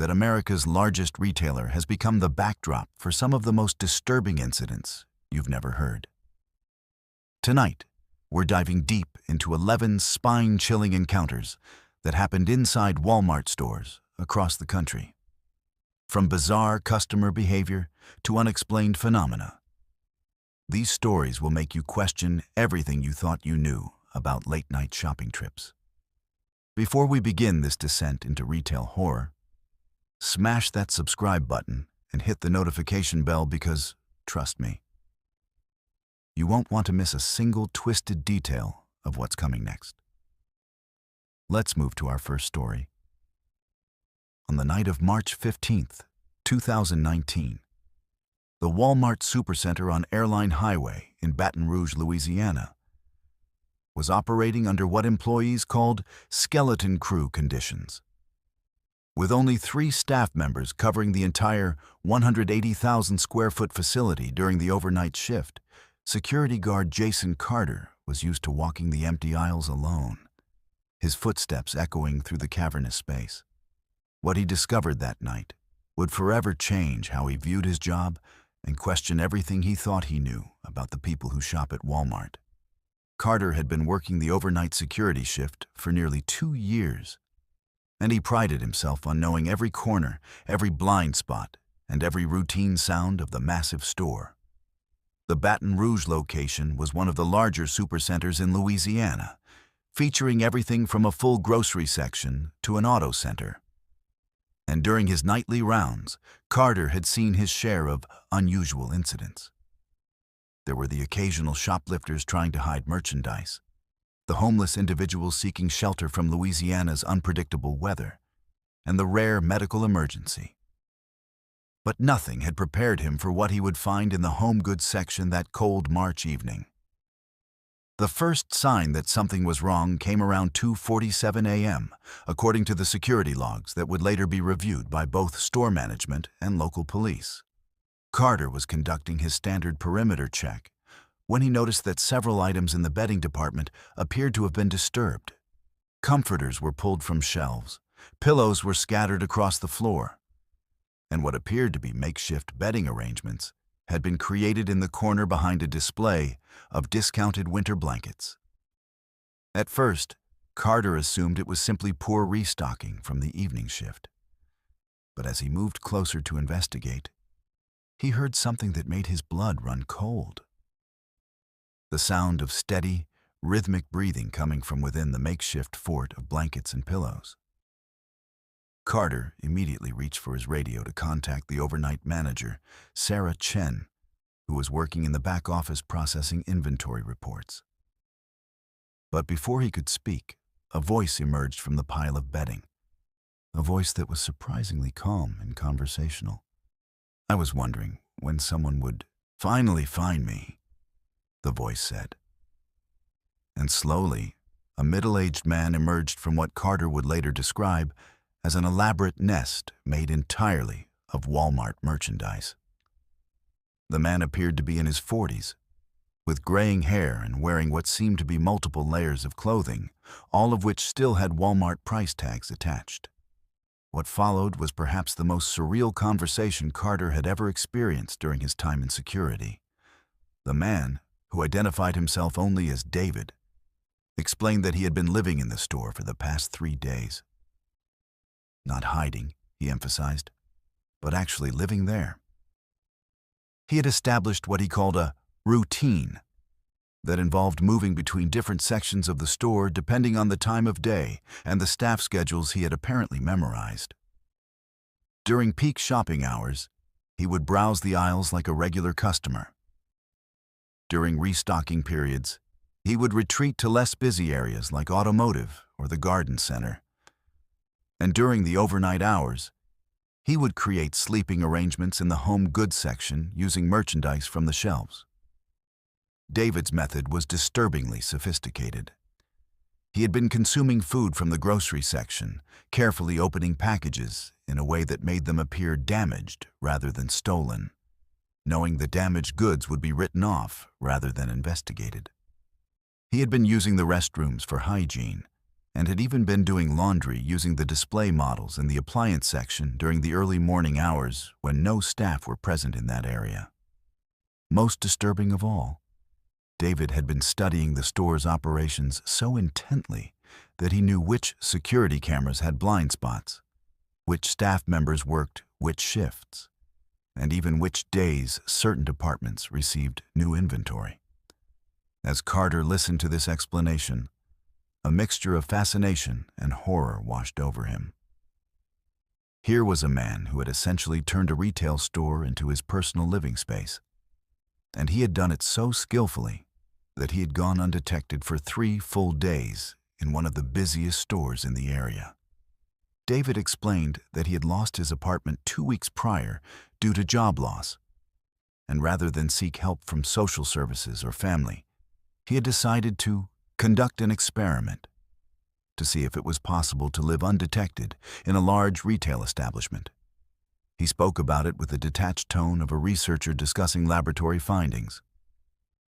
that America's largest retailer has become the backdrop for some of the most disturbing incidents you've never heard. Tonight, we're diving deep into 11 spine-chilling encounters that happened inside Walmart stores across the country. From bizarre customer behavior to unexplained phenomena, these stories will make you question everything you thought you knew about late-night shopping trips. Before we begin this descent into retail horror, smash that subscribe button and hit the notification bell because, trust me, you won't want to miss a single twisted detail of what's coming next. Let's move to our first story. On the night of March 15th, 2019, the Walmart Supercenter on Airline Highway in Baton Rouge, Louisiana, was operating under what employees called skeleton crew conditions. With only 3 staff members covering the entire 180,000 square foot facility during the overnight shift, security guard Jason Carter was used to walking the empty aisles alone, his footsteps echoing through the cavernous space. What he discovered that night would forever change how he viewed his job and question everything he thought he knew about the people who shop at Walmart. Carter had been working the overnight security shift for nearly 2 years, and he prided himself on knowing every corner, every blind spot, and every routine sound of the massive store. The Baton Rouge location was one of the larger supercenters in Louisiana, featuring everything from a full grocery section to an auto center. And during his nightly rounds, Carter had seen his share of unusual incidents. There were the occasional shoplifters trying to hide merchandise, the homeless individuals seeking shelter from Louisiana's unpredictable weather, and the rare medical emergency. But nothing had prepared him for what he would find in the home goods section that cold March evening. The first sign that something was wrong came around 2:47 a.m., according to the security logs that would later be reviewed by both store management and local police. Carter was conducting his standard perimeter check when he noticed that several items in the bedding department appeared to have been disturbed. Comforters were pulled from shelves, pillows were scattered across the floor, and what appeared to be makeshift bedding arrangements had been created in the corner behind a display of discounted winter blankets. At first, Carter assumed it was simply poor restocking from the evening shift. But as he moved closer to investigate, he heard something that made his blood run cold. The sound of steady, rhythmic breathing coming from within the makeshift fort of blankets and pillows. Carter immediately reached for his radio to contact the overnight manager, Sarah Chen, who was working in the back office processing inventory reports. But before he could speak, a voice emerged from the pile of bedding, a voice that was surprisingly calm and conversational. "I was wondering when someone would finally find me," the voice said. And slowly, a middle-aged man emerged from what Carter would later describe as an elaborate nest made entirely of Walmart merchandise. The man appeared to be in his 40s, with graying hair and wearing what seemed to be multiple layers of clothing, all of which still had Walmart price tags attached. What followed was perhaps the most surreal conversation Carter had ever experienced during his time in security. The man, who identified himself only as David, explained that he had been living in the store for the past 3 days. Not hiding, he emphasized, but actually living there. He had established what he called a routine that involved moving between different sections of the store depending on the time of day and the staff schedules he had apparently memorized. During peak shopping hours, he would browse the aisles like a regular customer. During restocking periods, he would retreat to less busy areas like automotive or the garden center. And during the overnight hours, he would create sleeping arrangements in the home goods section using merchandise from the shelves. David's method was disturbingly sophisticated. He had been consuming food from the grocery section, carefully opening packages in a way that made them appear damaged rather than stolen, knowing the damaged goods would be written off rather than investigated. He had been using the restrooms for hygiene, and had even been doing laundry using the display models in the appliance section during the early morning hours when no staff were present in that area. Most disturbing of all, David had been studying the store's operations so intently that he knew which security cameras had blind spots, which staff members worked which shifts, and even which days certain departments received new inventory. As Carter listened to this explanation, a mixture of fascination and horror washed over him. Here was a man who had essentially turned a retail store into his personal living space, and he had done it so skillfully that he had gone undetected for 3 full days in one of the busiest stores in the area. David explained that he had lost his apartment 2 weeks prior due to job loss, and rather than seek help from social services or family, he had decided to conduct an experiment to see if it was possible to live undetected in a large retail establishment. He spoke about it with the detached tone of a researcher discussing laboratory findings.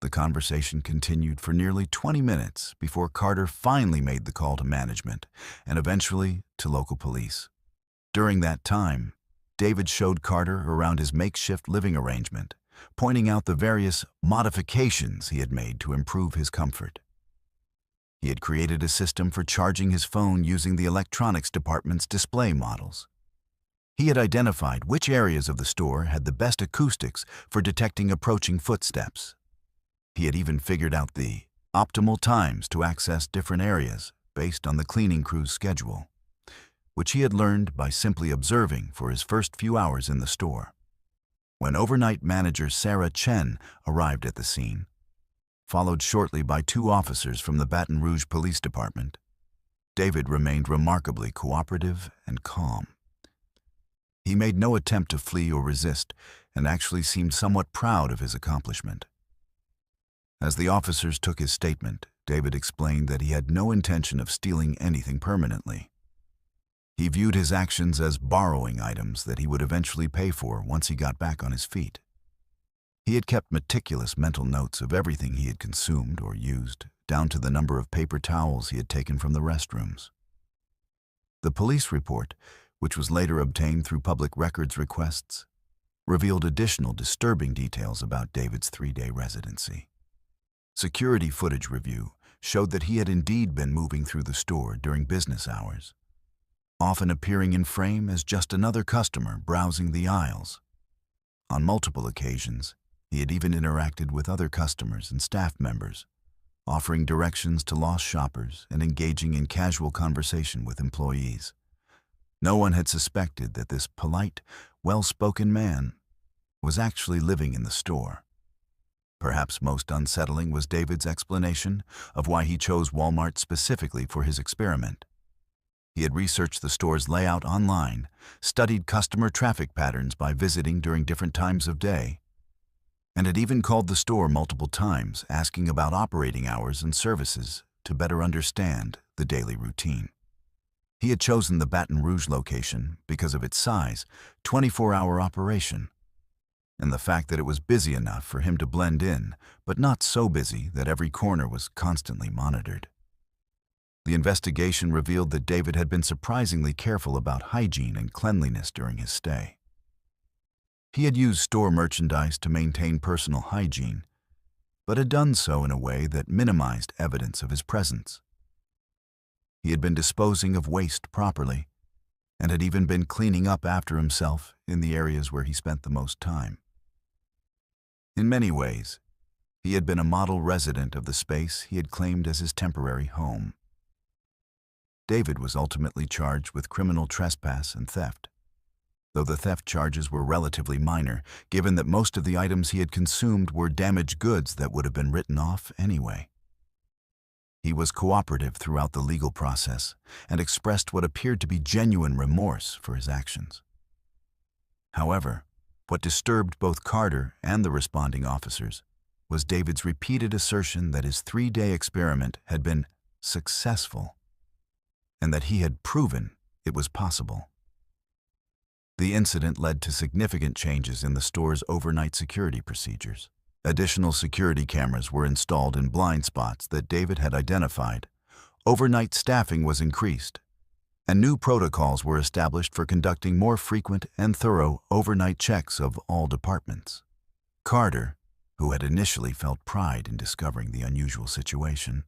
The conversation continued for nearly 20 minutes before Carter finally made the call to management and eventually to local police. During that time, David showed Carter around his makeshift living arrangement, pointing out the various modifications he had made to improve his comfort. He had created a system for charging his phone using the electronics department's display models. He had identified which areas of the store had the best acoustics for detecting approaching footsteps. He had even figured out the optimal times to access different areas based on the cleaning crew's schedule, which he had learned by simply observing for his first few hours in the store. When overnight manager Sarah Chen arrived at the scene, followed shortly by 2 officers from the Baton Rouge Police Department, David remained remarkably cooperative and calm. He made no attempt to flee or resist and actually seemed somewhat proud of his accomplishment. As the officers took his statement, David explained that he had no intention of stealing anything permanently. He viewed his actions as borrowing items that he would eventually pay for once he got back on his feet. He had kept meticulous mental notes of everything he had consumed or used, down to the number of paper towels he had taken from the restrooms. The police report, which was later obtained through public records requests, revealed additional disturbing details about David's 3-day residency. Security footage review showed that he had indeed been moving through the store during business hours, often appearing in frame as just another customer browsing the aisles. On multiple occasions, he had even interacted with other customers and staff members, offering directions to lost shoppers and engaging in casual conversation with employees. No one had suspected that this polite, well-spoken man was actually living in the store. Perhaps most unsettling was David's explanation of why he chose Walmart specifically for his experiment. He had researched the store's layout online, studied customer traffic patterns by visiting during different times of day, and had even called the store multiple times asking about operating hours and services to better understand the daily routine. He had chosen the Baton Rouge location because of its size, 24-hour operation, and the fact that it was busy enough for him to blend in, but not so busy that every corner was constantly monitored. The investigation revealed that David had been surprisingly careful about hygiene and cleanliness during his stay. He had used store merchandise to maintain personal hygiene, but had done so in a way that minimized evidence of his presence. He had been disposing of waste properly, and had even been cleaning up after himself in the areas where he spent the most time. In many ways, he had been a model resident of the space he had claimed as his temporary home. David was ultimately charged with criminal trespass and theft, though the theft charges were relatively minor, given that most of the items he had consumed were damaged goods that would have been written off anyway. He was cooperative throughout the legal process and expressed what appeared to be genuine remorse for his actions. However, what disturbed both Carter and the responding officers was David's repeated assertion that his 3-day experiment had been successful and that he had proven it was possible. The incident led to significant changes in the store's overnight security procedures. Additional security cameras were installed in blind spots that David had identified, overnight staffing was increased, and new protocols were established for conducting more frequent and thorough overnight checks of all departments. Carter, who had initially felt pride in discovering the unusual situation,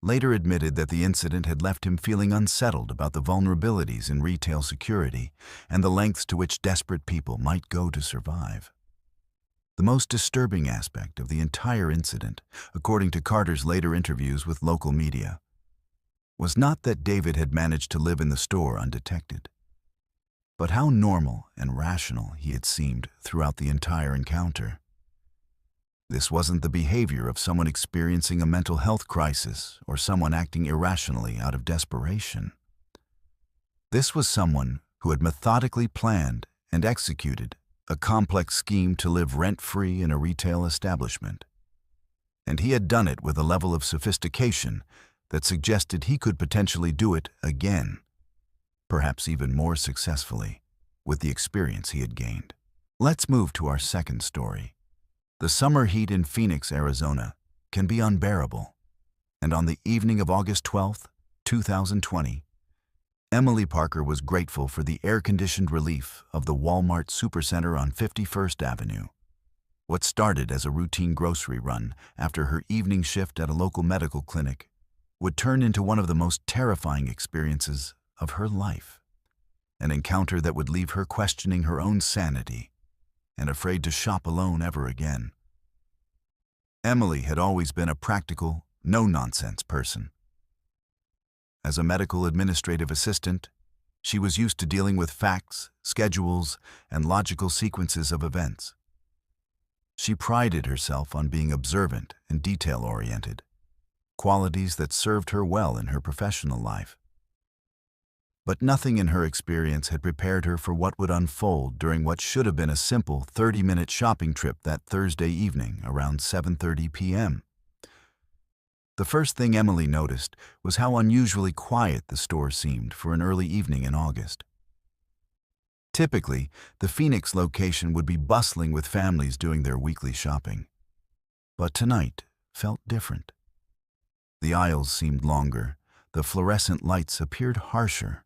later admitted that the incident had left him feeling unsettled about the vulnerabilities in retail security and the lengths to which desperate people might go to survive. The most disturbing aspect of the entire incident, according to Carter's later interviews with local media, was not that David had managed to live in the store undetected, but how normal and rational he had seemed throughout the entire encounter. This wasn't the behavior of someone experiencing a mental health crisis or someone acting irrationally out of desperation. This was someone who had methodically planned and executed a complex scheme to live rent-free in a retail establishment. And he had done it with a level of sophistication that suggested he could potentially do it again, perhaps even more successfully, with the experience he had gained. Let's move to our second story. The summer heat in Phoenix, Arizona, can be unbearable, and on the evening of August 12, 2020, Emily Parker was grateful for the air-conditioned relief of the Walmart Supercenter on 51st Avenue. What started as a routine grocery run after her evening shift at a local medical clinic would turn into one of the most terrifying experiences of her life, an encounter that would leave her questioning her own sanity and afraid to shop alone ever again. Emily had always been a practical, no-nonsense person. As a medical administrative assistant, she was used to dealing with facts, schedules, and logical sequences of events. She prided herself on being observant and detail-oriented, qualities that served her well in her professional life. But nothing in her experience had prepared her for what would unfold during what should have been a simple 30-minute shopping trip that Thursday evening around 7:30 p.m. The first thing Emily noticed was how unusually quiet the store seemed for an early evening in August. Typically, the Phoenix location would be bustling with families doing their weekly shopping. But tonight felt different. The aisles seemed longer, the fluorescent lights appeared harsher,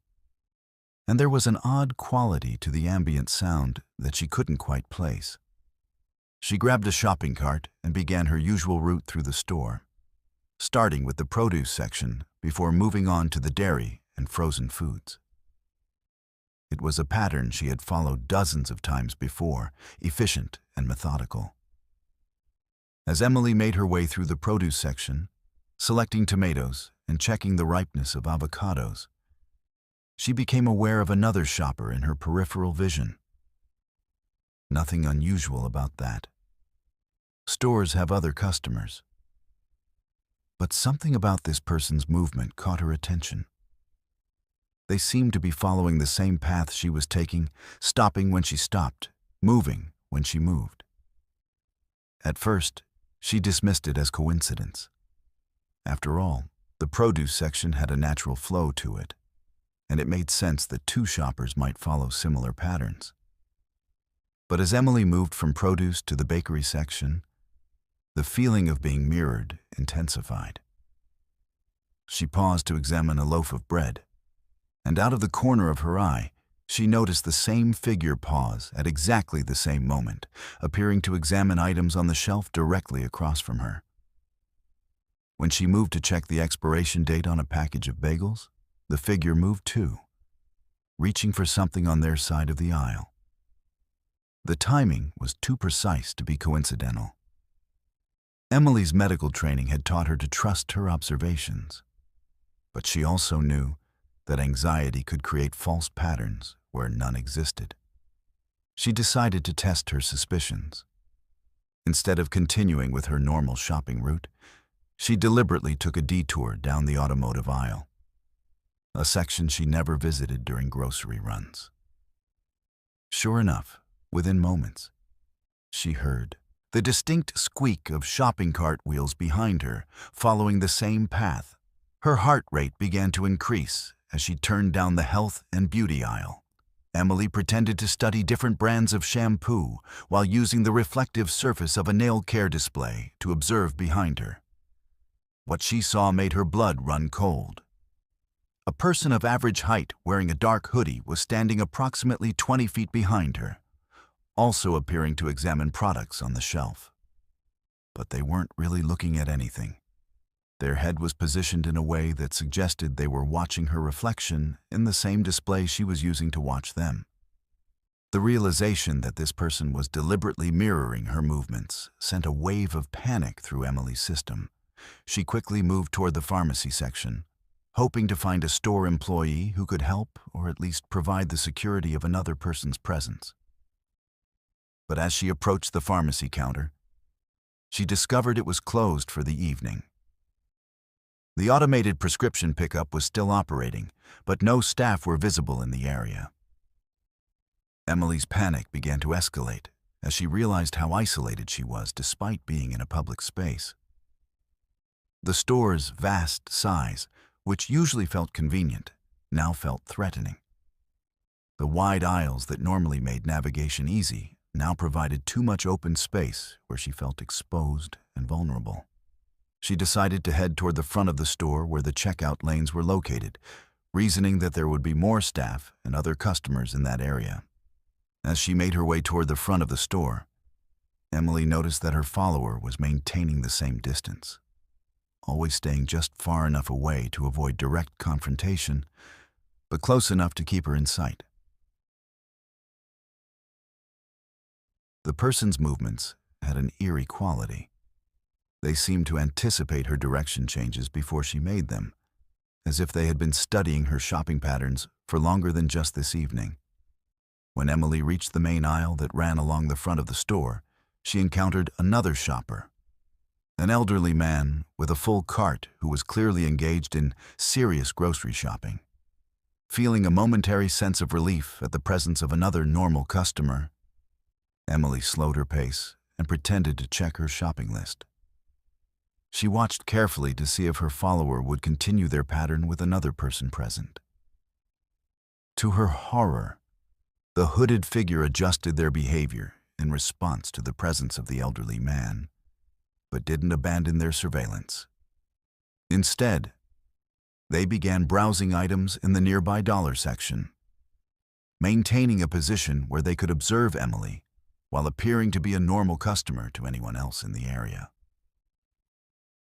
and there was an odd quality to the ambient sound that she couldn't quite place. She grabbed a shopping cart and began her usual route through the store, starting with the produce section before moving on to the dairy and frozen foods. It was a pattern she had followed dozens of times before, efficient and methodical. As Emily made her way through the produce section, selecting tomatoes and checking the ripeness of avocados, she became aware of another shopper in her peripheral vision. Nothing unusual about that. Stores have other customers. But something about this person's movement caught her attention. They seemed to be following the same path she was taking, stopping when she stopped, moving when she moved. At first, she dismissed it as coincidence. After all, the produce section had a natural flow to it, and it made sense that two shoppers might follow similar patterns. But as Emily moved from produce to the bakery section, the feeling of being mirrored intensified. She paused to examine a loaf of bread, and out of the corner of her eye, she noticed the same figure pause at exactly the same moment, appearing to examine items on the shelf directly across from her. When she moved to check the expiration date on a package of bagels, the figure moved too, reaching for something on their side of the aisle. The timing was too precise to be coincidental. Emily's medical training had taught her to trust her observations, but she also knew that anxiety could create false patterns where none existed. She decided to test her suspicions. Instead of continuing with her normal shopping route, she deliberately took a detour down the automotive aisle, a section she never visited during grocery runs. Sure enough, within moments, she heard the distinct squeak of shopping cart wheels behind her, following the same path. Her heart rate began to increase as she turned down the health and beauty aisle. Emily pretended to study different brands of shampoo while using the reflective surface of a nail care display to observe behind her. What she saw made her blood run cold. A person of average height wearing a dark hoodie was standing approximately 20 feet behind her, also appearing to examine products on the shelf. But they weren't really looking at anything. Their head was positioned in a way that suggested they were watching her reflection in the same display she was using to watch them. The realization that this person was deliberately mirroring her movements sent a wave of panic through Emily's system. She quickly moved toward the pharmacy section, hoping to find a store employee who could help or at least provide the security of another person's presence. But as she approached the pharmacy counter, she discovered it was closed for the evening. The automated prescription pickup was still operating, but no staff were visible in the area. Emily's panic began to escalate as she realized how isolated she was despite being in a public space. The store's vast size, which usually felt convenient, now felt threatening. The wide aisles that normally made navigation easy now provided too much open space where she felt exposed and vulnerable. She decided to head toward the front of the store where the checkout lanes were located, reasoning that there would be more staff and other customers in that area. As she made her way toward the front of the store, Emily noticed that her follower was maintaining the same distance, always staying just far enough away to avoid direct confrontation, but close enough to keep her in sight. The person's movements had an eerie quality. They seemed to anticipate her direction changes before she made them, as if they had been studying her shopping patterns for longer than just this evening. When Emily reached the main aisle that ran along the front of the store, she encountered another shopper, an elderly man with a full cart who was clearly engaged in serious grocery shopping. Feeling a momentary sense of relief at the presence of another normal customer, Emily slowed her pace and pretended to check her shopping list. She watched carefully to see if her follower would continue their pattern with another person present. To her horror, the hooded figure adjusted their behavior in response to the presence of the elderly man, but didn't abandon their surveillance. Instead, they began browsing items in the nearby dollar section, maintaining a position where they could observe Emily while appearing to be a normal customer to anyone else in the area.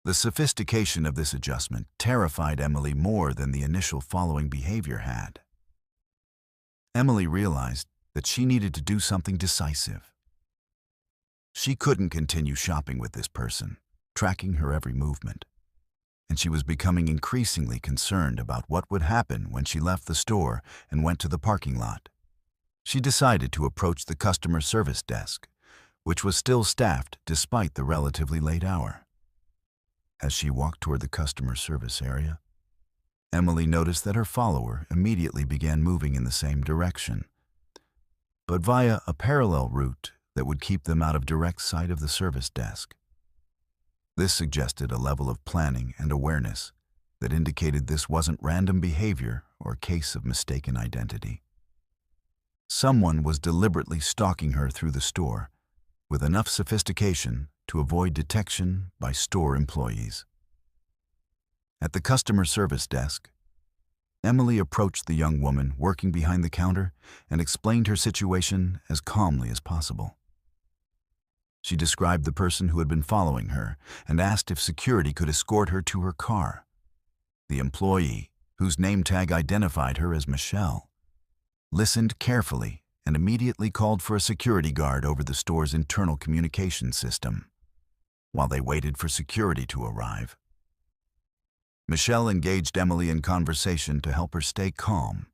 The sophistication of this adjustment terrified Emily more than the initial following behavior had. Emily realized that she needed to do something decisive. She couldn't continue shopping with this person, tracking her every movement, and she was becoming increasingly concerned about what would happen when she left the store and went to the parking lot. She decided to approach the customer service desk, which was still staffed despite the relatively late hour. As she walked toward the customer service area, Emily noticed that her follower immediately began moving in the same direction, but via a parallel route that would keep them out of direct sight of the service desk. This suggested a level of planning and awareness that indicated this wasn't random behavior or a case of mistaken identity. Someone was deliberately stalking her through the store with enough sophistication to avoid detection by store employees. At the customer service desk, Emily approached the young woman working behind the counter and explained her situation as calmly as possible. She described the person who had been following her and asked if security could escort her to her car. The employee, whose name tag identified her as Michelle, listened carefully and immediately called for a security guard over the store's internal communication system, while they waited for security to arrive. Michelle engaged Emily in conversation to help her stay calm,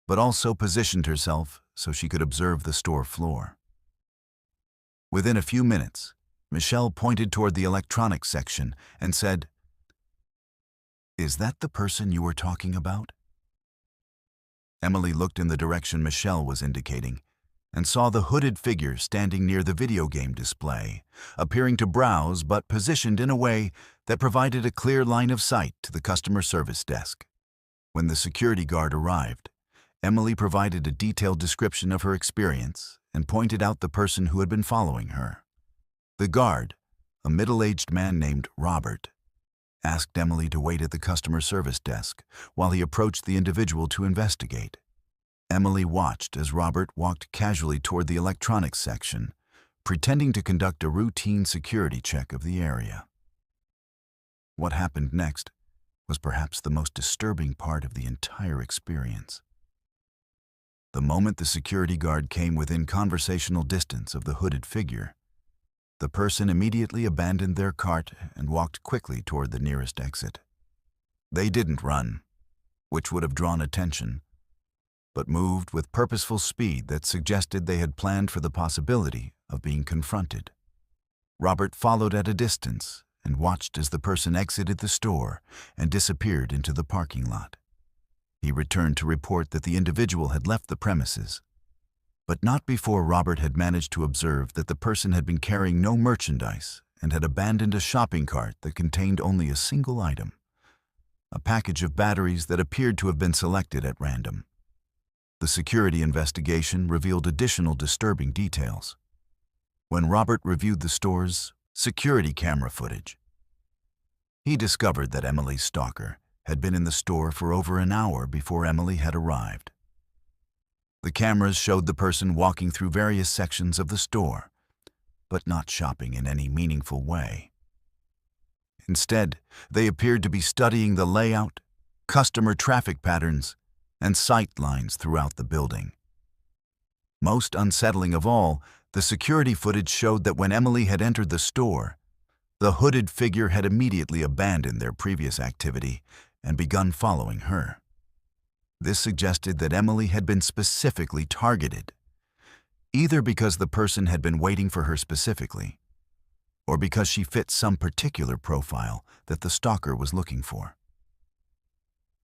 but also positioned herself so she could observe the store floor. Within a few minutes, Michelle pointed toward the electronics section and said, "Is that the person you were talking about?" Emily looked in the direction Michelle was indicating and saw the hooded figure standing near the video game display, appearing to browse but positioned in a way that provided a clear line of sight to the customer service desk. When the security guard arrived, Emily provided a detailed description of her experience and pointed out the person who had been following her. The guard, a middle-aged man named Robert, asked Emily to wait at the customer service desk while he approached the individual to investigate. Emily watched as Robert walked casually toward the electronics section, pretending to conduct a routine security check of the area. What happened next was perhaps the most disturbing part of the entire experience. The moment the security guard came within conversational distance of the hooded figure, the person immediately abandoned their cart and walked quickly toward the nearest exit. They didn't run, which would have drawn attention, but moved with purposeful speed that suggested they had planned for the possibility of being confronted. Robert followed at a distance and watched as the person exited the store and disappeared into the parking lot. He returned to report that the individual had left the premises, but not before Robert had managed to observe that the person had been carrying no merchandise and had abandoned a shopping cart that contained only a single item, a package of batteries that appeared to have been selected at random. The security investigation revealed additional disturbing details. When Robert reviewed the store's security camera footage, he discovered that Emily's stalker had been in the store for over an hour before Emily had arrived. The cameras showed the person walking through various sections of the store, but not shopping in any meaningful way. Instead, they appeared to be studying the layout, customer traffic patterns, and sight lines throughout the building. Most unsettling of all, the security footage showed that when Emily had entered the store, the hooded figure had immediately abandoned their previous activity and begun following her. This suggested that Emily had been specifically targeted, either because the person had been waiting for her specifically, or because she fit some particular profile that the stalker was looking for.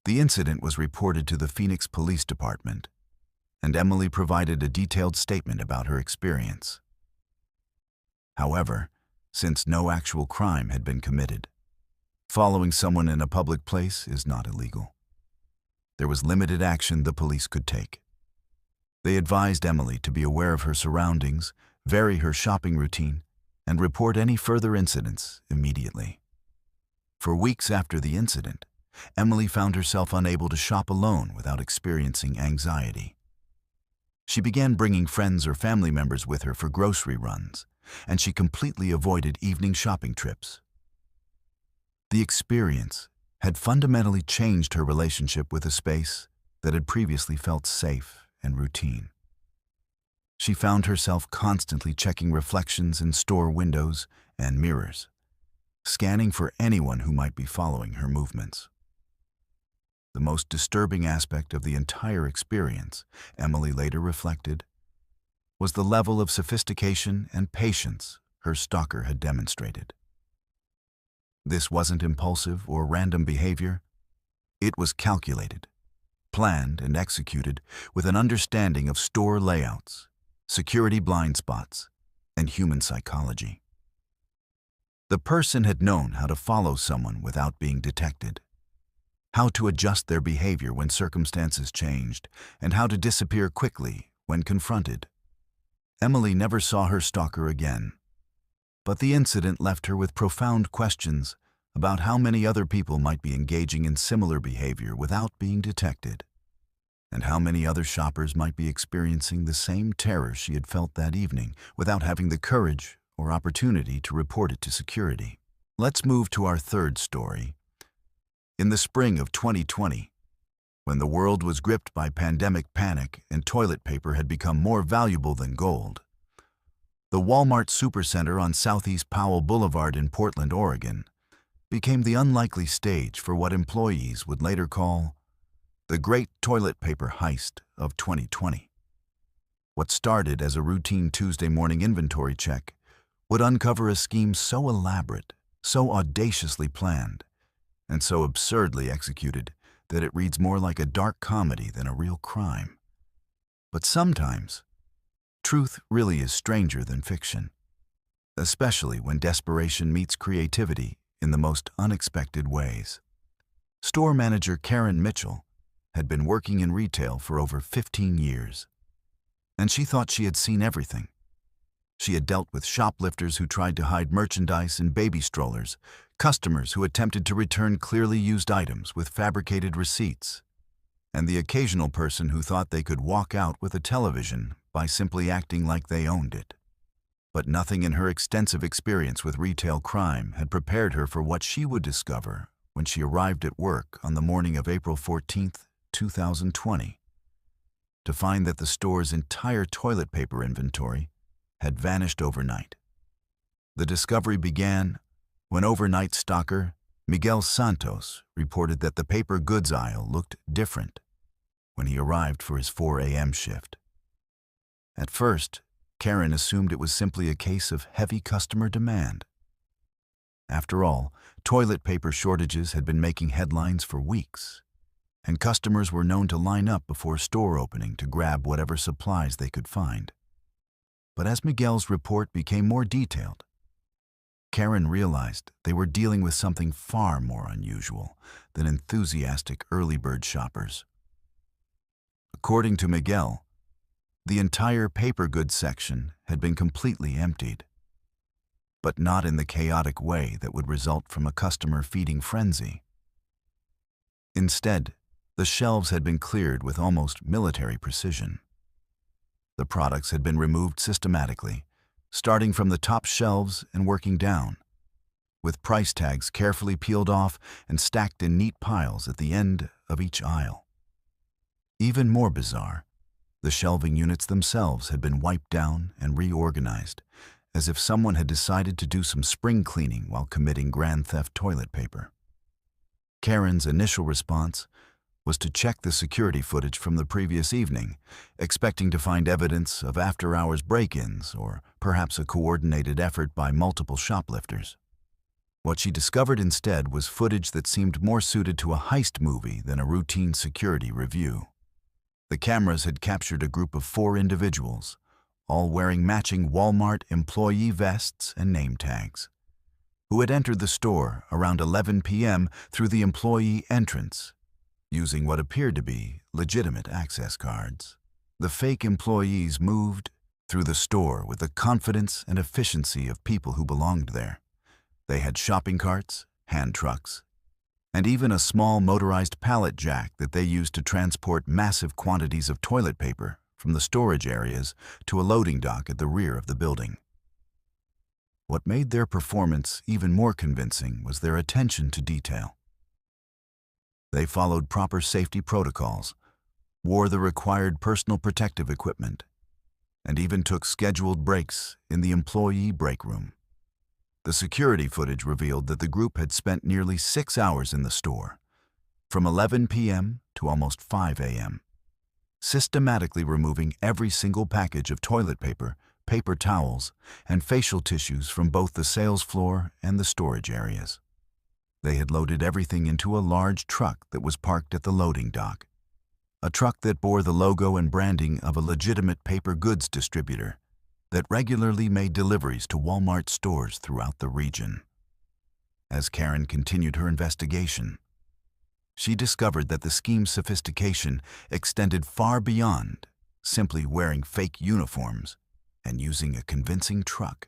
The incident was reported to the Phoenix Police Department, and Emily provided a detailed statement about her experience. However, since no actual crime had been committed, following someone in a public place is not illegal. There was limited action the police could take. They advised Emily to be aware of her surroundings, vary her shopping routine, and report any further incidents immediately. For weeks after the incident, Emily found herself unable to shop alone without experiencing anxiety. She began bringing friends or family members with her for grocery runs, and she completely avoided evening shopping trips. The experience had fundamentally changed her relationship with a space that had previously felt safe and routine. She found herself constantly checking reflections in store windows and mirrors, scanning for anyone who might be following her movements. The most disturbing aspect of the entire experience, Emily later reflected, was the level of sophistication and patience her stalker had demonstrated. This wasn't impulsive or random behavior. It was calculated, planned, and executed with an understanding of store layouts, security blind spots, and human psychology. The person had known how to follow someone without being detected, how to adjust their behavior when circumstances changed, and how to disappear quickly when confronted. Emily never saw her stalker again, but the incident left her with profound questions about how many other people might be engaging in similar behavior without being detected, and how many other shoppers might be experiencing the same terror she had felt that evening without having the courage or opportunity to report it to security. Let's move to our third story. In the spring of 2020, when the world was gripped by pandemic panic and toilet paper had become more valuable than gold, the Walmart Supercenter on Southeast Powell Boulevard in Portland, Oregon, became the unlikely stage for what employees would later call the Great Toilet Paper Heist of 2020. What started as a routine Tuesday morning inventory check would uncover a scheme so elaborate, so audaciously planned, and so absurdly executed that it reads more like a dark comedy than a real crime. But sometimes, truth really is stranger than fiction, especially when desperation meets creativity in the most unexpected ways. Store manager Karen Mitchell had been working in retail for over 15 years, and she thought she had seen everything. She had dealt with shoplifters who tried to hide merchandise in baby strollers, customers who attempted to return clearly used items with fabricated receipts, and the occasional person who thought they could walk out with a television by simply acting like they owned it. But nothing in her extensive experience with retail crime had prepared her for what she would discover when she arrived at work on the morning of April 14, 2020, to find that the store's entire toilet paper inventory had vanished overnight. The discovery began when overnight stalker Miguel Santos reported that the paper goods aisle looked different when he arrived for his 4 a.m. shift. At first, Karen assumed it was simply a case of heavy customer demand. After all, toilet paper shortages had been making headlines for weeks, and customers were known to line up before store opening to grab whatever supplies they could find. But as Miguel's report became more detailed, Karen realized they were dealing with something far more unusual than enthusiastic early bird shoppers. According to Miguel, the entire paper goods section had been completely emptied, but not in the chaotic way that would result from a customer feeding frenzy. Instead, the shelves had been cleared with almost military precision. The products had been removed systematically, starting from the top shelves and working down, with price tags carefully peeled off and stacked in neat piles at the end of each aisle. Even more bizarre, the shelving units themselves had been wiped down and reorganized, as if someone had decided to do some spring cleaning while committing grand theft toilet paper. Karen's initial response was to check the security footage from the previous evening, expecting to find evidence of after-hours break-ins or perhaps a coordinated effort by multiple shoplifters. What she discovered instead was footage that seemed more suited to a heist movie than a routine security review. The cameras had captured a group of 4 individuals, all wearing matching Walmart employee vests and name tags, who had entered the store around 11 p.m. through the employee entrance, using what appeared to be legitimate access cards. The fake employees moved through the store with the confidence and efficiency of people who belonged there. They had shopping carts, hand trucks, and even a small motorized pallet jack that they used to transport massive quantities of toilet paper from the storage areas to a loading dock at the rear of the building. What made their performance even more convincing was their attention to detail. They followed proper safety protocols, wore the required personal protective equipment, and even took scheduled breaks in the employee break room. The security footage revealed that the group had spent nearly 6 hours in the store, from 11 p.m. to almost 5 a.m., systematically removing every single package of toilet paper, paper towels, and facial tissues from both the sales floor and the storage areas. They had loaded everything into a large truck that was parked at the loading dock, a truck that bore the logo and branding of a legitimate paper goods distributor that regularly made deliveries to Walmart stores throughout the region. As Karen continued her investigation, she discovered that the scheme's sophistication extended far beyond simply wearing fake uniforms and using a convincing truck.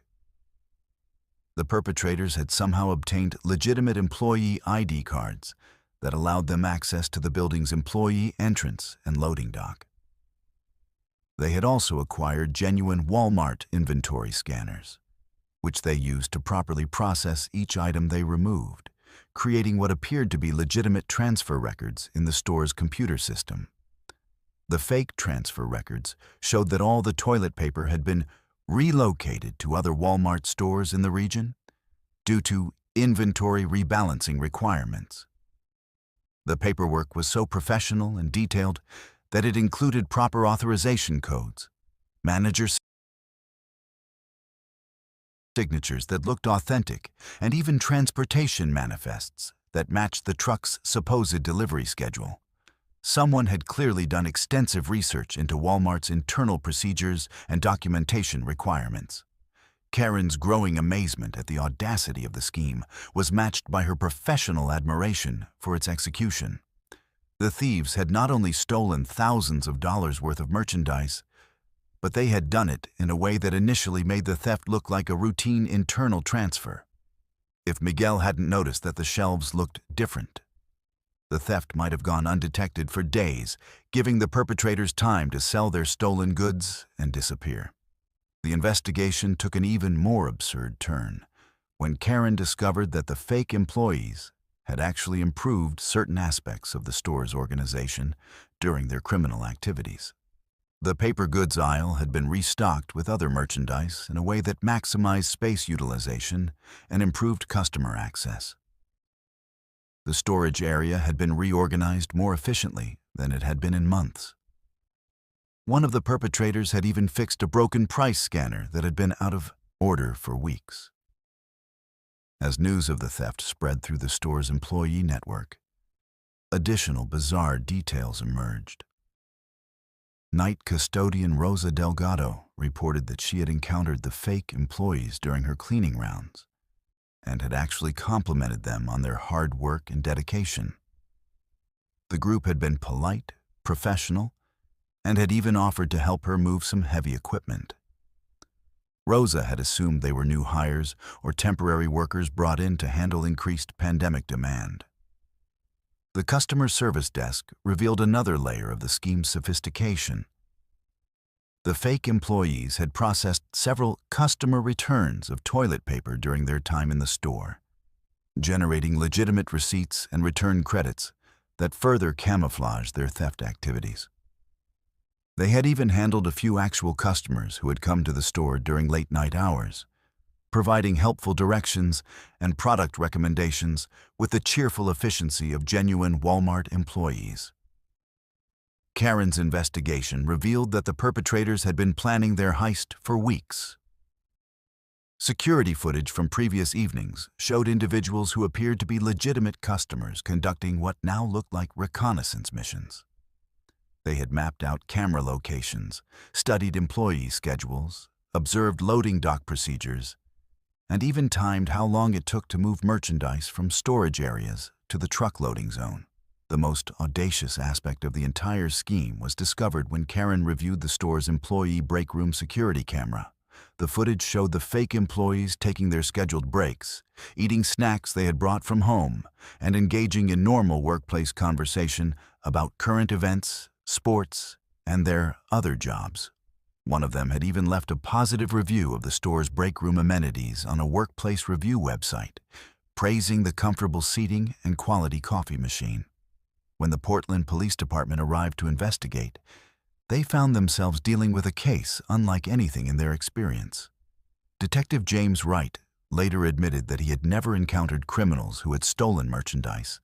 The perpetrators had somehow obtained legitimate employee ID cards that allowed them access to the building's employee entrance and loading dock. They had also acquired genuine Walmart inventory scanners, which they used to properly process each item they removed, creating what appeared to be legitimate transfer records in the store's computer system. The fake transfer records showed that all the toilet paper had been relocated to other Walmart stores in the region due to inventory rebalancing requirements. The paperwork was so professional and detailed that it included proper authorization codes, manager signatures that looked authentic, and even transportation manifests that matched the truck's supposed delivery schedule. Someone had clearly done extensive research into Walmart's internal procedures and documentation requirements. Karen's growing amazement at the audacity of the scheme was matched by her professional admiration for its execution. The thieves had not only stolen thousands of dollars worth of merchandise, but they had done it in a way that initially made the theft look like a routine internal transfer. If Miguel hadn't noticed that the shelves looked different, the theft might have gone undetected for days, giving the perpetrators time to sell their stolen goods and disappear. The investigation took an even more absurd turn when Karen discovered that the fake employees had actually improved certain aspects of the store's organization during their criminal activities. The paper goods aisle had been restocked with other merchandise in a way that maximized space utilization and improved customer access. The storage area had been reorganized more efficiently than it had been in months. One of the perpetrators had even fixed a broken price scanner that had been out of order for weeks. As news of the theft spread through the store's employee network, additional bizarre details emerged. Night custodian Rosa Delgado reported that she had encountered the fake employees during her cleaning rounds and had actually complimented them on their hard work and dedication. The group had been polite, professional, and had even offered to help her move some heavy equipment. Rosa had assumed they were new hires or temporary workers brought in to handle increased pandemic demand. The customer service desk revealed another layer of the scheme's sophistication. The fake employees had processed several customer returns of toilet paper during their time in the store, generating legitimate receipts and return credits that further camouflaged their theft activities. They had even handled a few actual customers who had come to the store during late-night hours, providing helpful directions and product recommendations with the cheerful efficiency of genuine Walmart employees. Karen's investigation revealed that the perpetrators had been planning their heist for weeks. Security footage from previous evenings showed individuals who appeared to be legitimate customers conducting what now looked like reconnaissance missions. They had mapped out camera locations, studied employee schedules, observed loading dock procedures, and even timed how long it took to move merchandise from storage areas to the truck loading zone. The most audacious aspect of the entire scheme was discovered when Karen reviewed the store's employee break room security camera. The footage showed the fake employees taking their scheduled breaks, eating snacks they had brought from home, and engaging in normal workplace conversation about current events, sports, and their other jobs. One of them had even left a positive review of the store's break room amenities on a workplace review website, praising the comfortable seating and quality coffee machine. When the Portland Police Department arrived to investigate, they found themselves dealing with a case unlike anything in their experience. Detective James Wright later admitted that he had never encountered criminals who had stolen merchandise,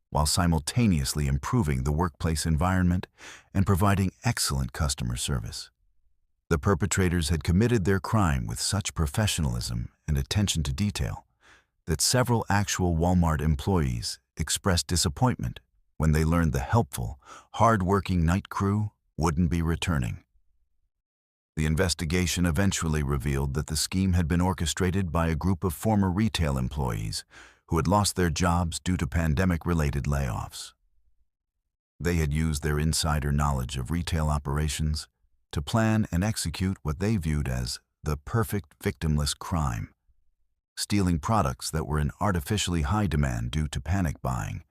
while simultaneously improving the workplace environment and providing excellent customer service. The perpetrators had committed their crime with such professionalism and attention to detail that several actual Walmart employees expressed disappointment when they learned the helpful, hard-working night crew wouldn't be returning. The investigation eventually revealed that the scheme had been orchestrated by a group of former retail employees who had lost their jobs due to pandemic-related layoffs. They had used their insider knowledge of retail operations to plan and execute what they viewed as the perfect victimless crime, stealing products that were in artificially high demand due to panic buying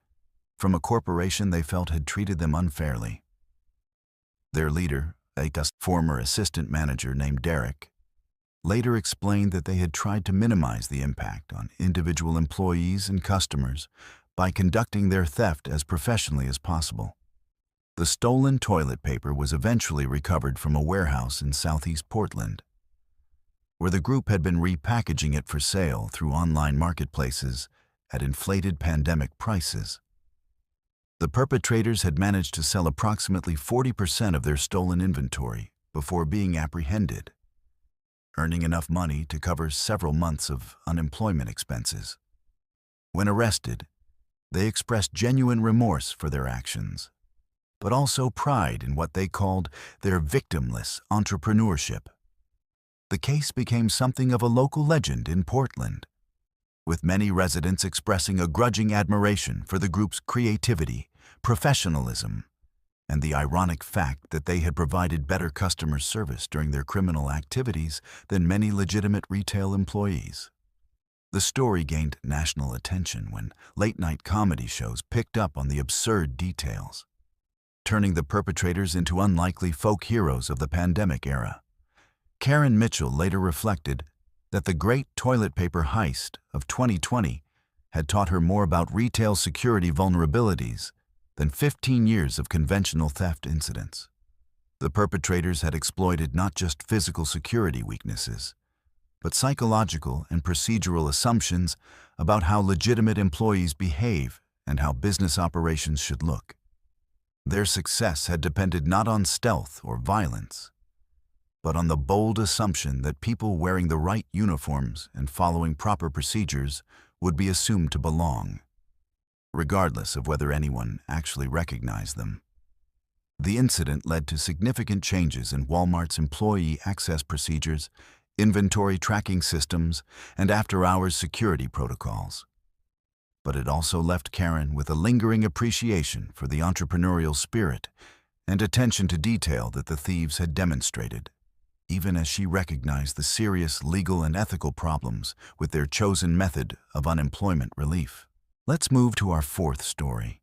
from a corporation they felt had treated them unfairly. Their leader, a former assistant manager named Derek, later explained that they had tried to minimize the impact on individual employees and customers by conducting their theft as professionally as possible. The stolen toilet paper was eventually recovered from a warehouse in southeast Portland, where the group had been repackaging it for sale through online marketplaces at inflated pandemic prices. The perpetrators had managed to sell approximately 40% of their stolen inventory before being apprehended, earning enough money to cover several months of unemployment expenses. When arrested, they expressed genuine remorse for their actions, but also pride in what they called their victimless entrepreneurship. The case became something of a local legend in Portland, with many residents expressing a grudging admiration for the group's creativity, professionalism, and the ironic fact that they had provided better customer service during their criminal activities than many legitimate retail employees. The story gained national attention when late-night comedy shows picked up on the absurd details, turning the perpetrators into unlikely folk heroes of the pandemic era. Karen Mitchell later reflected that the great toilet paper heist of 2020 had taught her more about retail security vulnerabilities than 15 years of conventional theft incidents. The perpetrators had exploited not just physical security weaknesses, but psychological and procedural assumptions about how legitimate employees behave and how business operations should look. Their success had depended not on stealth or violence, but on the bold assumption that people wearing the right uniforms and following proper procedures would be assumed to belong, regardless of whether anyone actually recognized them. The incident led to significant changes in Walmart's employee access procedures, inventory tracking systems, and after-hours security protocols. But it also left Karen with a lingering appreciation for the entrepreneurial spirit and attention to detail that the thieves had demonstrated, even as she recognized the serious legal and ethical problems with their chosen method of unemployment relief. Let's move to our fourth story.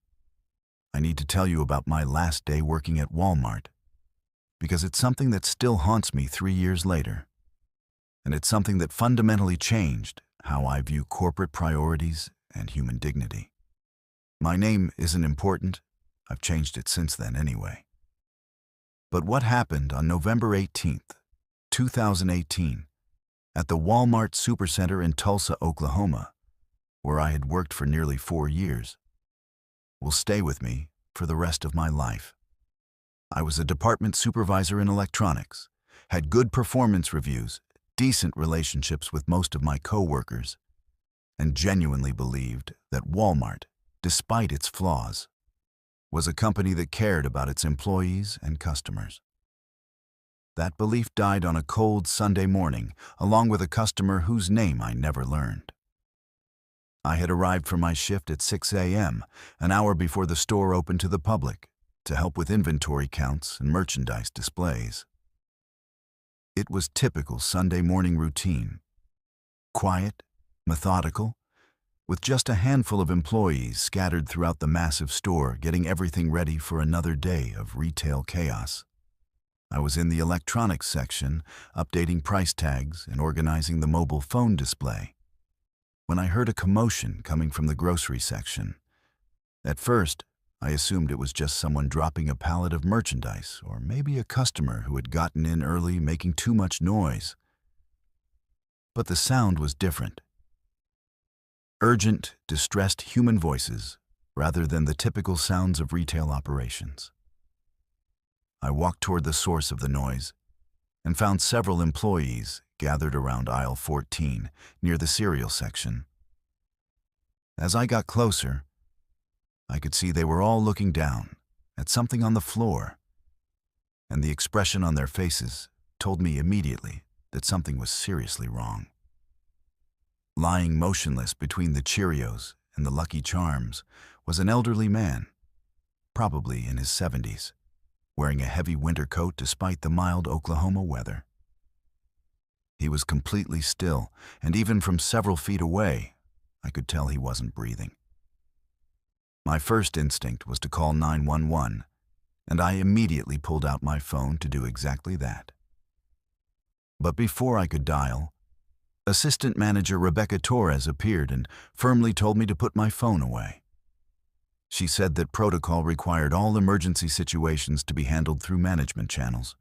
I need to tell you about my last day working at Walmart, because it's something that still haunts me 3 years later. And it's something that fundamentally changed how I view corporate priorities and human dignity. My name isn't important. I've changed it since then anyway. But what happened on November 18th, 2018, at the Walmart Supercenter in Tulsa, Oklahoma, where I had worked for nearly 4 years, will stay with me for the rest of my life. I was a department supervisor in electronics, had good performance reviews, decent relationships with most of my co-workers, and genuinely believed that Walmart, despite its flaws, was a company that cared about its employees and customers. That belief died on a cold Sunday morning, along with a customer whose name I never learned. I had arrived for my shift at 6 a.m., an hour before the store opened to the public, to help with inventory counts and merchandise displays. It was typical Sunday morning routine. Quiet, methodical, with just a handful of employees scattered throughout the massive store getting everything ready for another day of retail chaos. I was in the electronics section, updating price tags and organizing the mobile phone display, when I heard a commotion coming from the grocery section. At first, I assumed it was just someone dropping a pallet of merchandise, or maybe a customer who had gotten in early making too much noise. But the sound was different. Urgent, distressed human voices, rather than the typical sounds of retail operations. I walked toward the source of the noise and found several employees gathered around aisle 14 near the cereal section. As I got closer, I could see they were all looking down at something on the floor, and the expression on their faces told me immediately that something was seriously wrong. Lying motionless between the Cheerios and the Lucky Charms was an elderly man, probably in his 70s, wearing a heavy winter coat despite the mild Oklahoma weather. He was completely still, and even from several feet away, I could tell he wasn't breathing. My first instinct was to call 911, and I immediately pulled out my phone to do exactly that. But before I could dial, Assistant Manager Rebecca Torres appeared and firmly told me to put my phone away. She said that protocol required all emergency situations to be handled through management channels,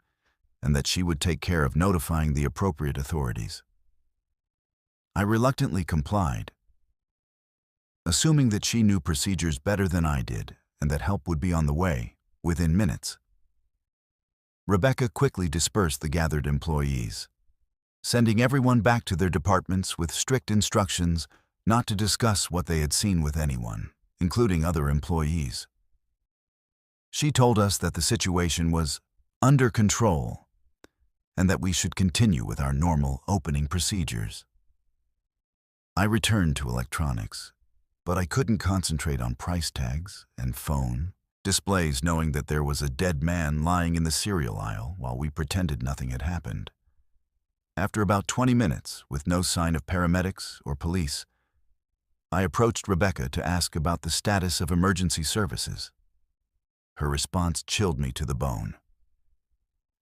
and that she would take care of notifying the appropriate authorities. I reluctantly complied, assuming that she knew procedures better than I did and that help would be on the way within minutes. Rebecca quickly dispersed the gathered employees, sending everyone back to their departments with strict instructions not to discuss what they had seen with anyone, including other employees. She told us that the situation was under control and that we should continue with our normal opening procedures. I returned to electronics, but I couldn't concentrate on price tags and phone displays knowing that there was a dead man lying in the cereal aisle while we pretended nothing had happened. After about 20 minutes, with no sign of paramedics or police, I approached Rebecca to ask about the status of emergency services. Her response chilled me to the bone.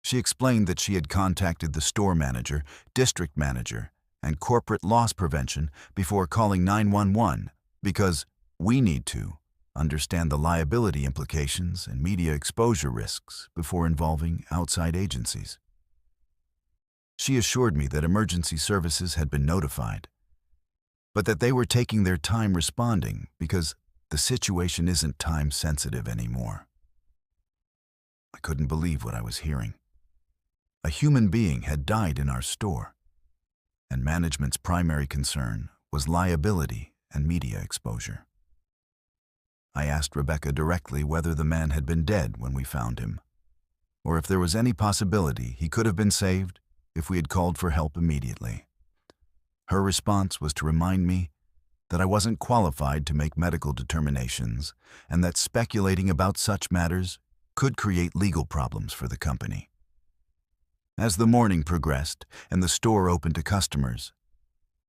She explained that she had contacted the store manager, district manager, and corporate loss prevention before calling 911 because we need to understand the liability implications and media exposure risks before involving outside agencies. She assured me that emergency services had been notified, but that they were taking their time responding because the situation isn't time-sensitive anymore. I couldn't believe what I was hearing. A human being had died in our store, and management's primary concern was liability and media exposure. I asked Rebecca directly whether the man had been dead when we found him, or if there was any possibility he could have been saved if we had called for help immediately. Her response was to remind me that I wasn't qualified to make medical determinations and that speculating about such matters could create legal problems for the company. As the morning progressed and the store opened to customers,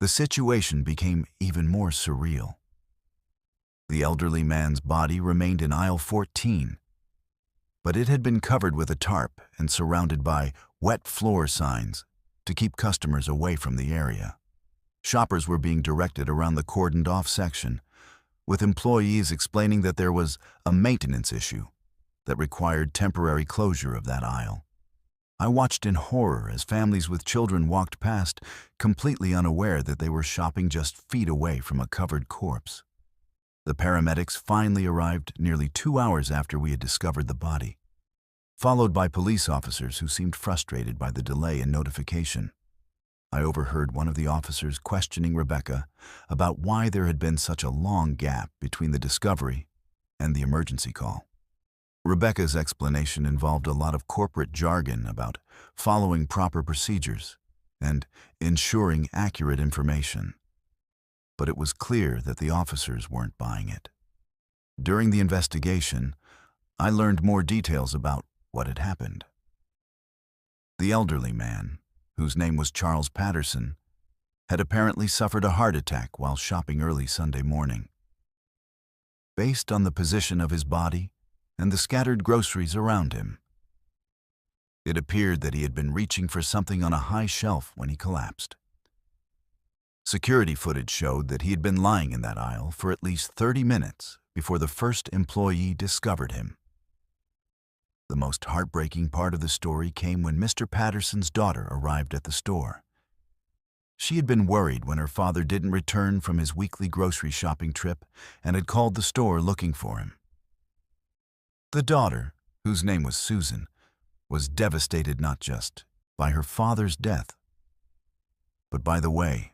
the situation became even more surreal. The elderly man's body remained in aisle 14, but it had been covered with a tarp and surrounded by wet floor signs to keep customers away from the area. Shoppers were being directed around the cordoned-off section, with employees explaining that there was a maintenance issue that required temporary closure of that aisle. I watched in horror as families with children walked past, completely unaware that they were shopping just feet away from a covered corpse. The paramedics finally arrived nearly 2 hours after we had discovered the body, followed by police officers who seemed frustrated by the delay in notification. I overheard one of the officers questioning Rebecca about why there had been such a long gap between the discovery and the emergency call. Rebecca's explanation involved a lot of corporate jargon about following proper procedures and ensuring accurate information. But it was clear that the officers weren't buying it. During the investigation, I learned more details about what had happened. The elderly man, whose name was Charles Patterson, had apparently suffered a heart attack while shopping early Sunday morning. Based on the position of his body and the scattered groceries around him, it appeared that he had been reaching for something on a high shelf when he collapsed. Security footage showed that he had been lying in that aisle for at least 30 minutes before the first employee discovered him. The most heartbreaking part of the story came when Mr. Patterson's daughter arrived at the store. She had been worried when her father didn't return from his weekly grocery shopping trip and had called the store looking for him. The daughter, whose name was Susan, was devastated not just by her father's death, but by the way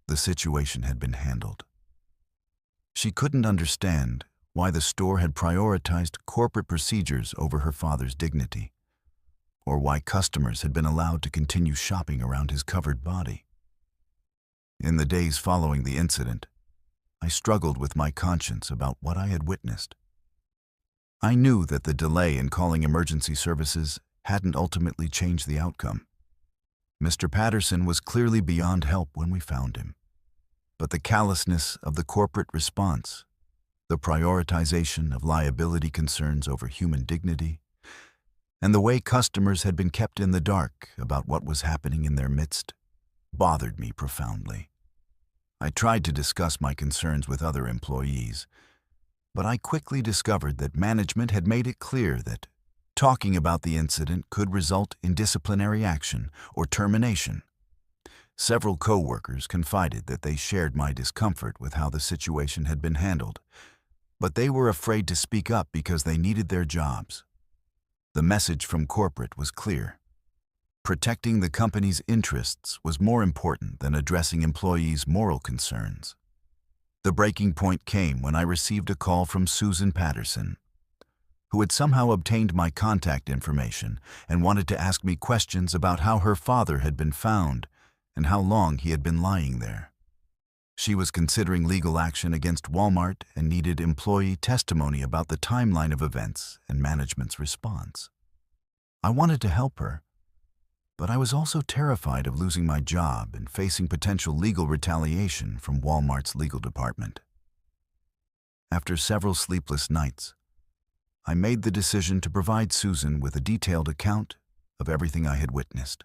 the situation had been handled. She couldn't understand why the store had prioritized corporate procedures over her father's dignity, or why customers had been allowed to continue shopping around his covered body. In the days following the incident, I struggled with my conscience about what I had witnessed. I knew that the delay in calling emergency services hadn't ultimately changed the outcome. Mr. Patterson was clearly beyond help when we found him. But the callousness of the corporate response, the prioritization of liability concerns over human dignity, and the way customers had been kept in the dark about what was happening in their midst, bothered me profoundly. I tried to discuss my concerns with other employees, but I quickly discovered that management had made it clear that talking about the incident could result in disciplinary action or termination. Several co-workers confided that they shared my discomfort with how the situation had been handled, but they were afraid to speak up because they needed their jobs. The message from corporate was clear. Protecting the company's interests was more important than addressing employees' moral concerns. The breaking point came when I received a call from Susan Patterson, who had somehow obtained my contact information and wanted to ask me questions about how her father had been found and how long he had been lying there. She was considering legal action against Walmart and needed employee testimony about the timeline of events and management's response. I wanted to help her, but I was also terrified of losing my job and facing potential legal retaliation from Walmart's legal department. After several sleepless nights, I made the decision to provide Susan with a detailed account of everything I had witnessed.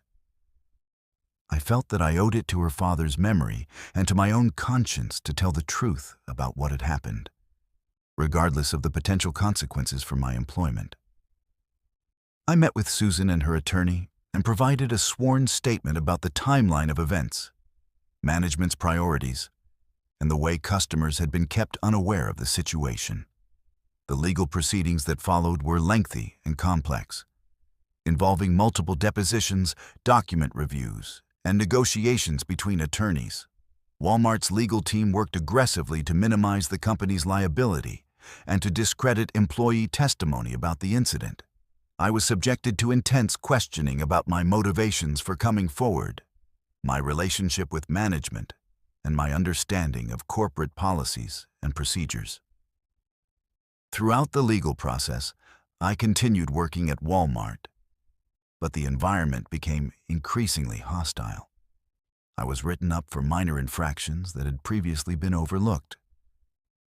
I felt that I owed it to her father's memory and to my own conscience to tell the truth about what had happened, regardless of the potential consequences for my employment. I met with Susan and her attorney and provided a sworn statement about the timeline of events, management's priorities, and the way customers had been kept unaware of the situation. The legal proceedings that followed were lengthy and complex, involving multiple depositions, document reviews, and negotiations between attorneys. Walmart's legal team worked aggressively to minimize the company's liability and to discredit employee testimony about the incident. I was subjected to intense questioning about my motivations for coming forward, my relationship with management, and my understanding of corporate policies and procedures. Throughout the legal process, I continued working at Walmart, but the environment became increasingly hostile. I was written up for minor infractions that had previously been overlooked.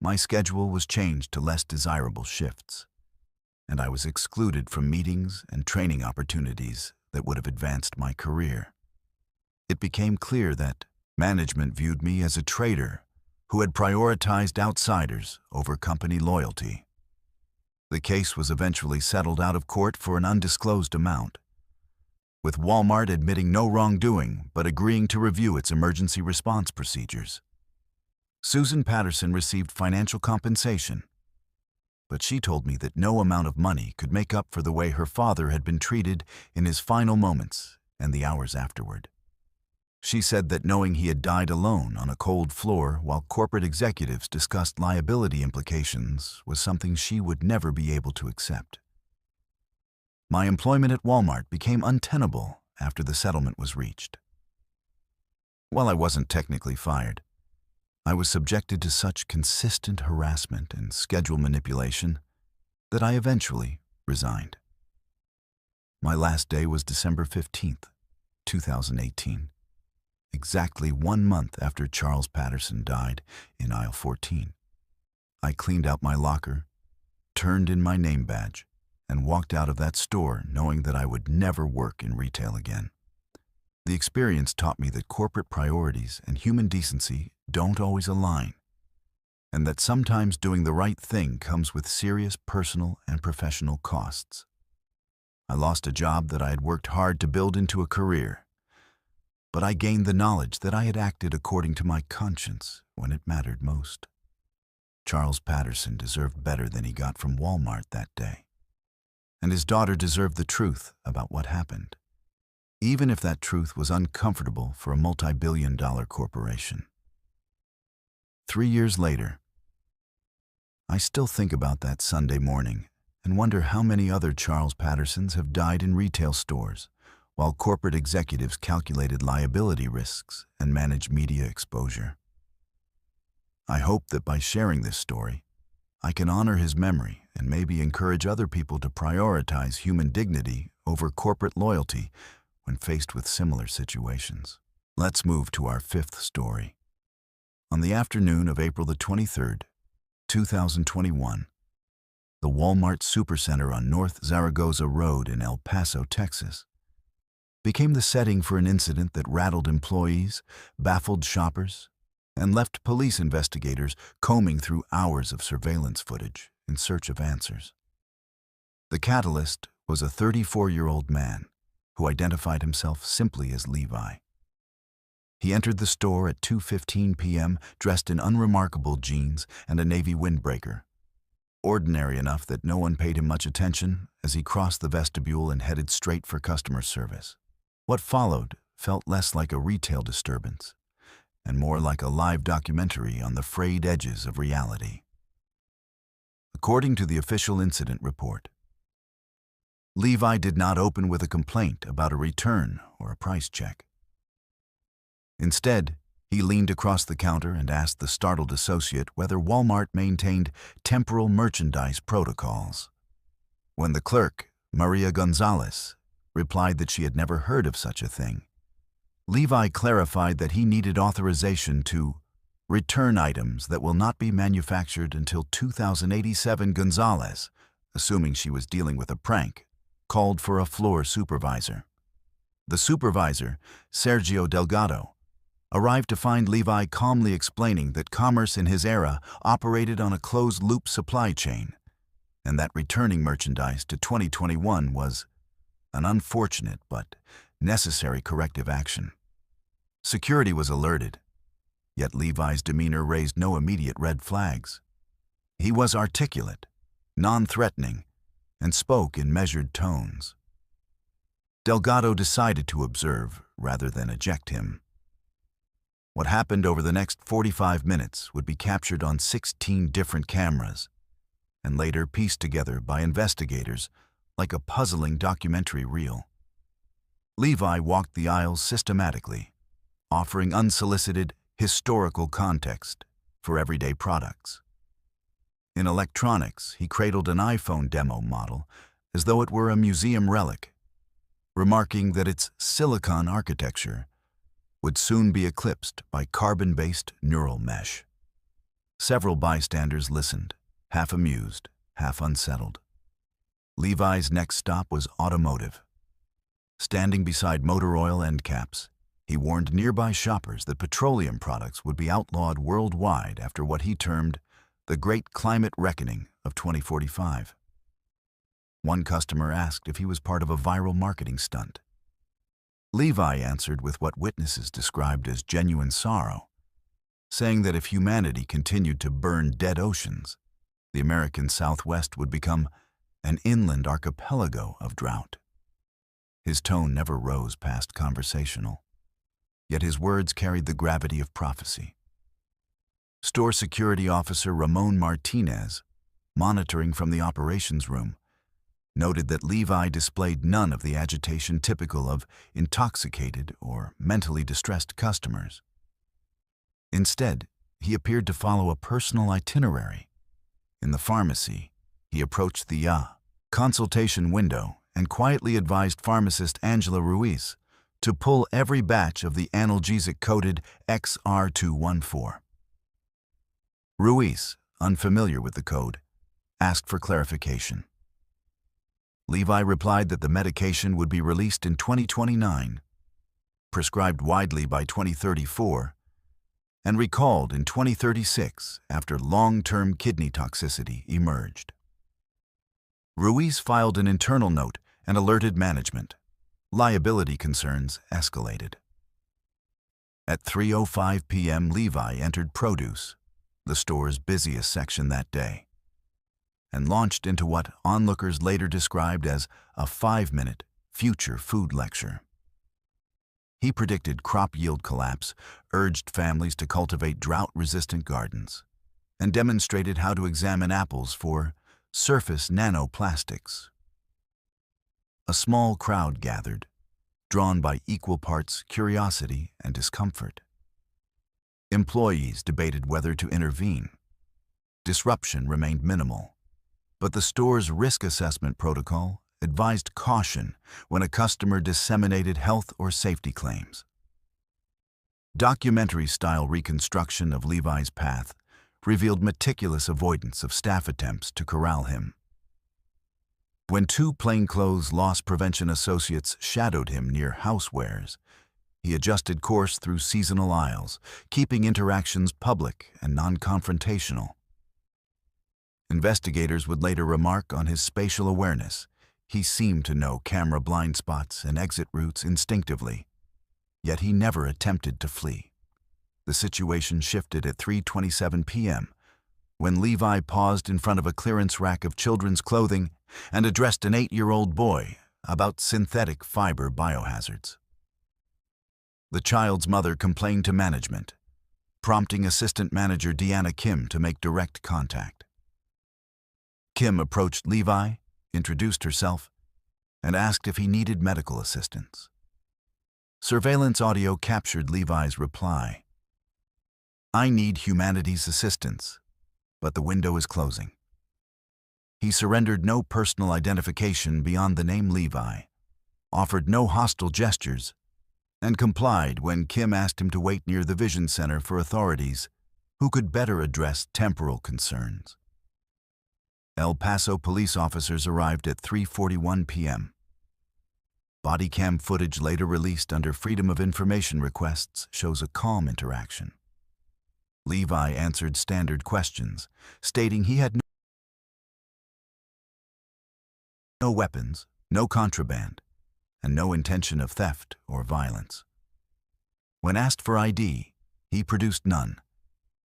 My schedule was changed to less desirable shifts, and I was excluded from meetings and training opportunities that would have advanced my career. It became clear that management viewed me as a traitor who had prioritized outsiders over company loyalty. The case was eventually settled out of court for an undisclosed amount, with Walmart admitting no wrongdoing but agreeing to review its emergency response procedures. Susan Patterson received financial compensation, but she told me that no amount of money could make up for the way her father had been treated in his final moments and the hours afterward. She said that knowing he had died alone on a cold floor while corporate executives discussed liability implications was something she would never be able to accept. My employment at Walmart became untenable after the settlement was reached. While I wasn't technically fired, I was subjected to such consistent harassment and schedule manipulation that I eventually resigned. My last day was December 15th, 2018, exactly 1 month after Charles Patterson died in aisle 14. I cleaned out my locker, turned in my name badge, and walked out of that store knowing that I would never work in retail again. The experience taught me that corporate priorities and human decency don't always align, and that sometimes doing the right thing comes with serious personal and professional costs. I lost a job that I had worked hard to build into a career, but I gained the knowledge that I had acted according to my conscience when it mattered most. Charles Patterson deserved better than he got from Walmart that day, and his daughter deserved the truth about what happened, even if that truth was uncomfortable for a multi-billion-dollar corporation. 3 years later, I still think about that Sunday morning and wonder how many other Charles Pattersons have died in retail stores while corporate executives calculated liability risks and managed media exposure. I hope that by sharing this story, I can honor his memory and maybe encourage other people to prioritize human dignity over corporate loyalty when faced with similar situations. Let's move to our fifth story. On the afternoon of April the 23rd, 2021, the Walmart Supercenter on North Zaragoza Road in El Paso, Texas, became the setting for an incident that rattled employees, baffled shoppers, and left police investigators combing through hours of surveillance footage in search of answers. The catalyst was a 34-year-old man who identified himself simply as Levi. He entered the store at 2:15 p.m. dressed in unremarkable jeans and a navy windbreaker, ordinary enough that no one paid him much attention as he crossed the vestibule and headed straight for customer service. What followed felt less like a retail disturbance and more like a live documentary on the frayed edges of reality. According to the official incident report, Levi did not open with a complaint about a return or a price check. Instead, he leaned across the counter and asked the startled associate whether Walmart maintained temporal merchandise protocols. When the clerk, Maria Gonzalez, replied that she had never heard of such a thing. Levi clarified that he needed authorization to return items that will not be manufactured until 2087. Gonzalez, assuming she was dealing with a prank, called for a floor supervisor. The supervisor, Sergio Delgado, arrived to find Levi calmly explaining that commerce in his era operated on a closed-loop supply chain, and that returning merchandise to 2021 was an unfortunate but necessary corrective action. Security was alerted, yet Levi's demeanor raised no immediate red flags. He was articulate, non-threatening, and spoke in measured tones. Delgado decided to observe rather than eject him. What happened over the next 45 minutes would be captured on 16 different cameras, and later pieced together by investigators like a puzzling documentary reel. Levi walked the aisles systematically, offering unsolicited historical context for everyday products. In electronics, he cradled an iPhone demo model as though it were a museum relic, remarking that its silicon architecture would soon be eclipsed by carbon-based neural mesh. Several bystanders listened, half amused, half unsettled. Levi's next stop was automotive. Standing beside motor oil end caps, he warned nearby shoppers that petroleum products would be outlawed worldwide after what he termed the Great Climate Reckoning of 2045. One customer asked if he was part of a viral marketing stunt. Levi answered with what witnesses described as genuine sorrow, saying that if humanity continued to burn dead oceans, the American Southwest would become an inland archipelago of drought. His tone never rose past conversational, yet his words carried the gravity of prophecy. Store security officer Ramon Martinez, monitoring from the operations room, noted that Levi displayed none of the agitation typical of intoxicated or mentally distressed customers. Instead, he appeared to follow a personal itinerary. In the pharmacy, he approached the consultation window and quietly advised pharmacist Angela Ruiz to pull every batch of the analgesic coded XR214. Ruiz, unfamiliar with the code, asked for clarification. Levi replied that the medication would be released in 2029, prescribed widely by 2034, and recalled in 2036 after long-term kidney toxicity emerged. Ruiz filed an internal note and alerted management. Liability concerns escalated. At 3:05 p.m., Levi entered produce, the store's busiest section that day, and launched into what onlookers later described as a 5-minute future food lecture. He predicted crop yield collapse, urged families to cultivate drought-resistant gardens, and demonstrated how to examine apples for surface nanoplastics. A small crowd gathered, drawn by equal parts curiosity and discomfort. Employees debated whether to intervene. Disruption remained minimal, but the store's risk assessment protocol advised caution when a customer disseminated health or safety claims. Documentary-style reconstruction of Levi's path revealed meticulous avoidance of staff attempts to corral him. When 2 plainclothes loss prevention associates shadowed him near housewares, he adjusted course through seasonal aisles, keeping interactions public and non-confrontational. Investigators would later remark on his spatial awareness. He seemed to know camera blind spots and exit routes instinctively, yet he never attempted to flee. The situation shifted at 3:27 p.m., when Levi paused in front of a clearance rack of children's clothing and addressed an 8-year-old boy about synthetic fiber biohazards. The child's mother complained to management, prompting Assistant Manager Deanna Kim to make direct contact. Kim approached Levi, introduced herself, and asked if he needed medical assistance. Surveillance audio captured Levi's reply. "I need humanity's assistance, but the window is closing." He surrendered no personal identification beyond the name Levi, offered no hostile gestures, and complied when Kim asked him to wait near the Vision Center for authorities who could better address temporal concerns. El Paso police officers arrived at 3:41 p.m. Body cam footage later released under Freedom of Information requests shows a calm interaction. Levi answered standard questions, stating he had no weapons, no contraband, and no intention of theft or violence. When asked for ID, he produced none,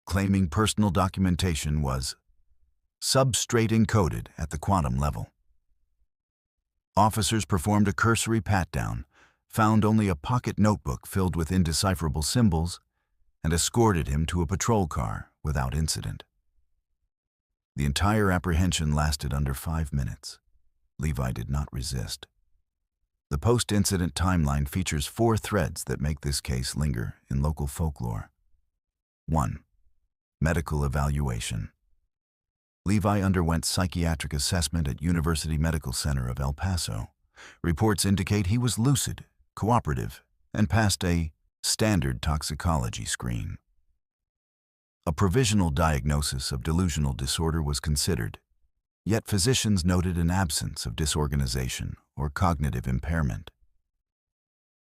claiming personal documentation was substrate encoded at the quantum level. Officers performed a cursory pat-down, found only a pocket notebook filled with indecipherable symbols, and escorted him to a patrol car without incident. The entire apprehension lasted under 5 minutes. Levi did not resist. The post-incident timeline features 4 threads that make this case linger in local folklore. 1. Medical evaluation. Levi underwent psychiatric assessment at University Medical Center of El Paso. Reports indicate he was lucid, cooperative, and passed a standard toxicology screen. A provisional diagnosis of delusional disorder was considered, yet physicians noted an absence of disorganization or cognitive impairment.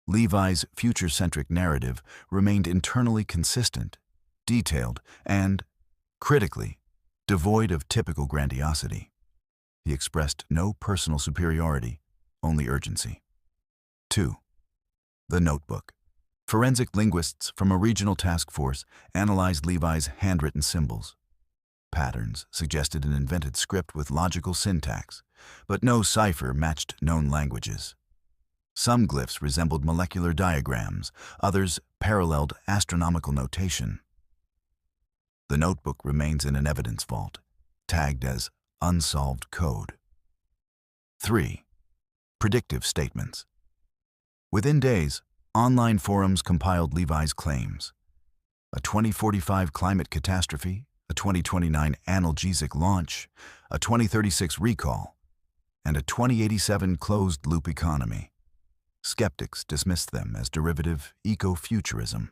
Levi's future-centric narrative remained internally consistent, detailed, and, critically, devoid of typical grandiosity. He expressed no personal superiority, only urgency. 2. The notebook. Forensic linguists from a regional task force analyzed Levi's handwritten symbols. Patterns suggested an invented script with logical syntax, but no cipher matched known languages. Some glyphs resembled molecular diagrams, others paralleled astronomical notation. The notebook remains in an evidence vault, tagged as unsolved code. 3. Predictive statements. Within days, online forums compiled Levi's claims. A 2045 climate catastrophe, a 2029 analgesic launch, a 2036 recall, and a 2087 closed-loop economy. Skeptics dismissed them as derivative eco-futurism.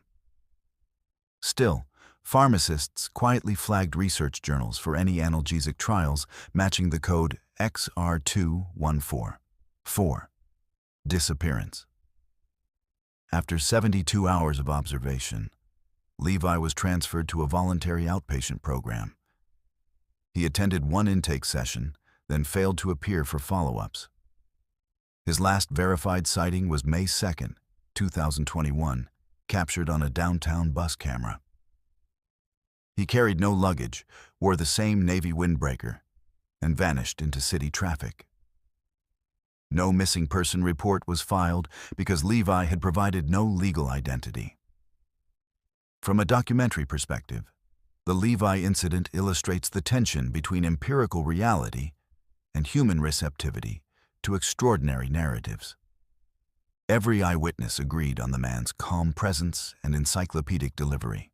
Still, pharmacists quietly flagged research journals for any analgesic trials matching the code XR214. 4. Disappearance. After 72 hours of observation, Levi was transferred to a voluntary outpatient program. He attended 1 intake session, then failed to appear for follow-ups. His last verified sighting was May 2, 2021, captured on a downtown bus camera. He carried no luggage, wore the same Navy windbreaker, and vanished into city traffic. No missing person report was filed because Levi had provided no legal identity. From a documentary perspective, the Levi incident illustrates the tension between empirical reality and human receptivity to extraordinary narratives. Every eyewitness agreed on the man's calm presence and encyclopedic delivery.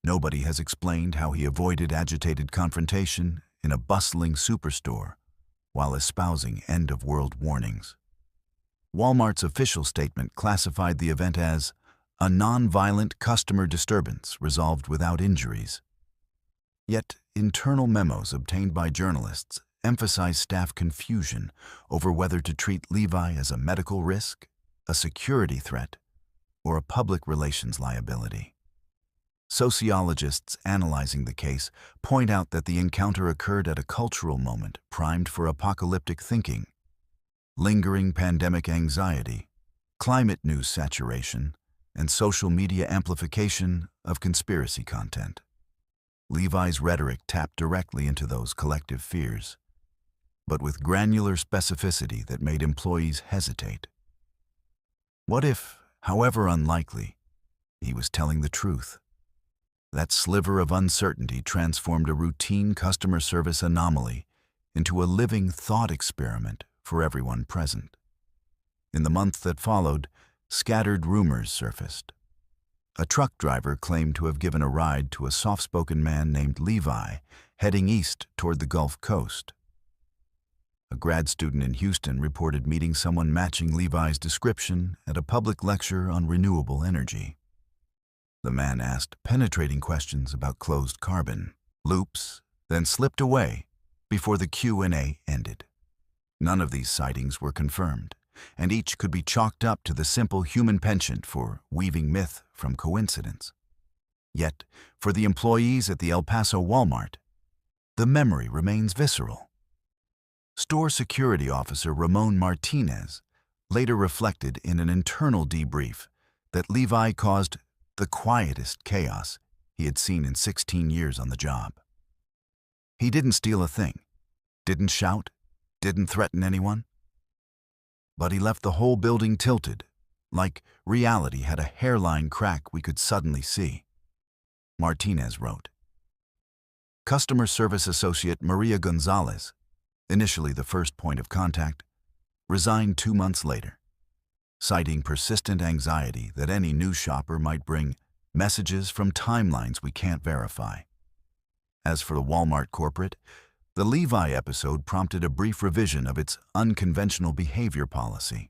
Nobody has explained how he avoided agitated confrontation in a bustling superstore while espousing end-of-world warnings. Walmart's official statement classified the event as a non-violent customer disturbance resolved without injuries. Yet, internal memos obtained by journalists emphasize staff confusion over whether to treat Levi as a medical risk, a security threat, or a public relations liability. Sociologists analyzing the case point out that the encounter occurred at a cultural moment primed for apocalyptic thinking, lingering pandemic anxiety, climate news saturation, and social media amplification of conspiracy content. Levi's rhetoric tapped directly into those collective fears, but with granular specificity that made employees hesitate. What if, however unlikely, he was telling the truth? That sliver of uncertainty transformed a routine customer service anomaly into a living thought experiment for everyone present. In the month that followed, scattered rumors surfaced. A truck driver claimed to have given a ride to a soft-spoken man named Levi heading east toward the Gulf Coast. A grad student in Houston reported meeting someone matching Levi's description at a public lecture on renewable energy. The man asked penetrating questions about closed carbon loops, then slipped away before the Q&A ended. None of these sightings were confirmed, and each could be chalked up to the simple human penchant for weaving myth from coincidence. Yet, for the employees at the El Paso Walmart, the memory remains visceral. Store security officer Ramon Martinez later reflected in an internal debrief that Levi caused the quietest chaos he had seen in 16 years on the job. He didn't steal a thing, didn't shout, didn't threaten anyone. But he left the whole building tilted, like reality had a hairline crack we could suddenly see. Martinez wrote. Customer service associate Maria Gonzalez, initially the first point of contact, resigned 2 months later, citing persistent anxiety that any new shopper might bring messages from timelines we can't verify. As for the Walmart corporate, the Levi episode prompted a brief revision of its unconventional behavior policy.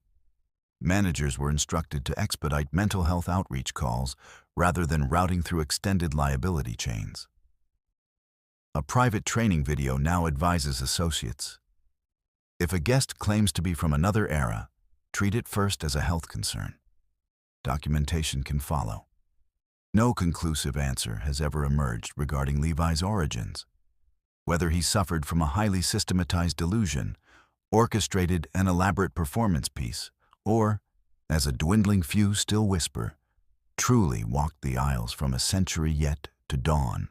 Managers were instructed to expedite mental health outreach calls rather than routing through extended liability chains. A private training video now advises associates. If a guest claims to be from another era, treat it first as a health concern. Documentation can follow. No conclusive answer has ever emerged regarding Levi's origins. Whether he suffered from a highly systematized delusion, orchestrated an elaborate performance piece, or, as a dwindling few still whisper, truly walked the aisles from a century yet to dawn.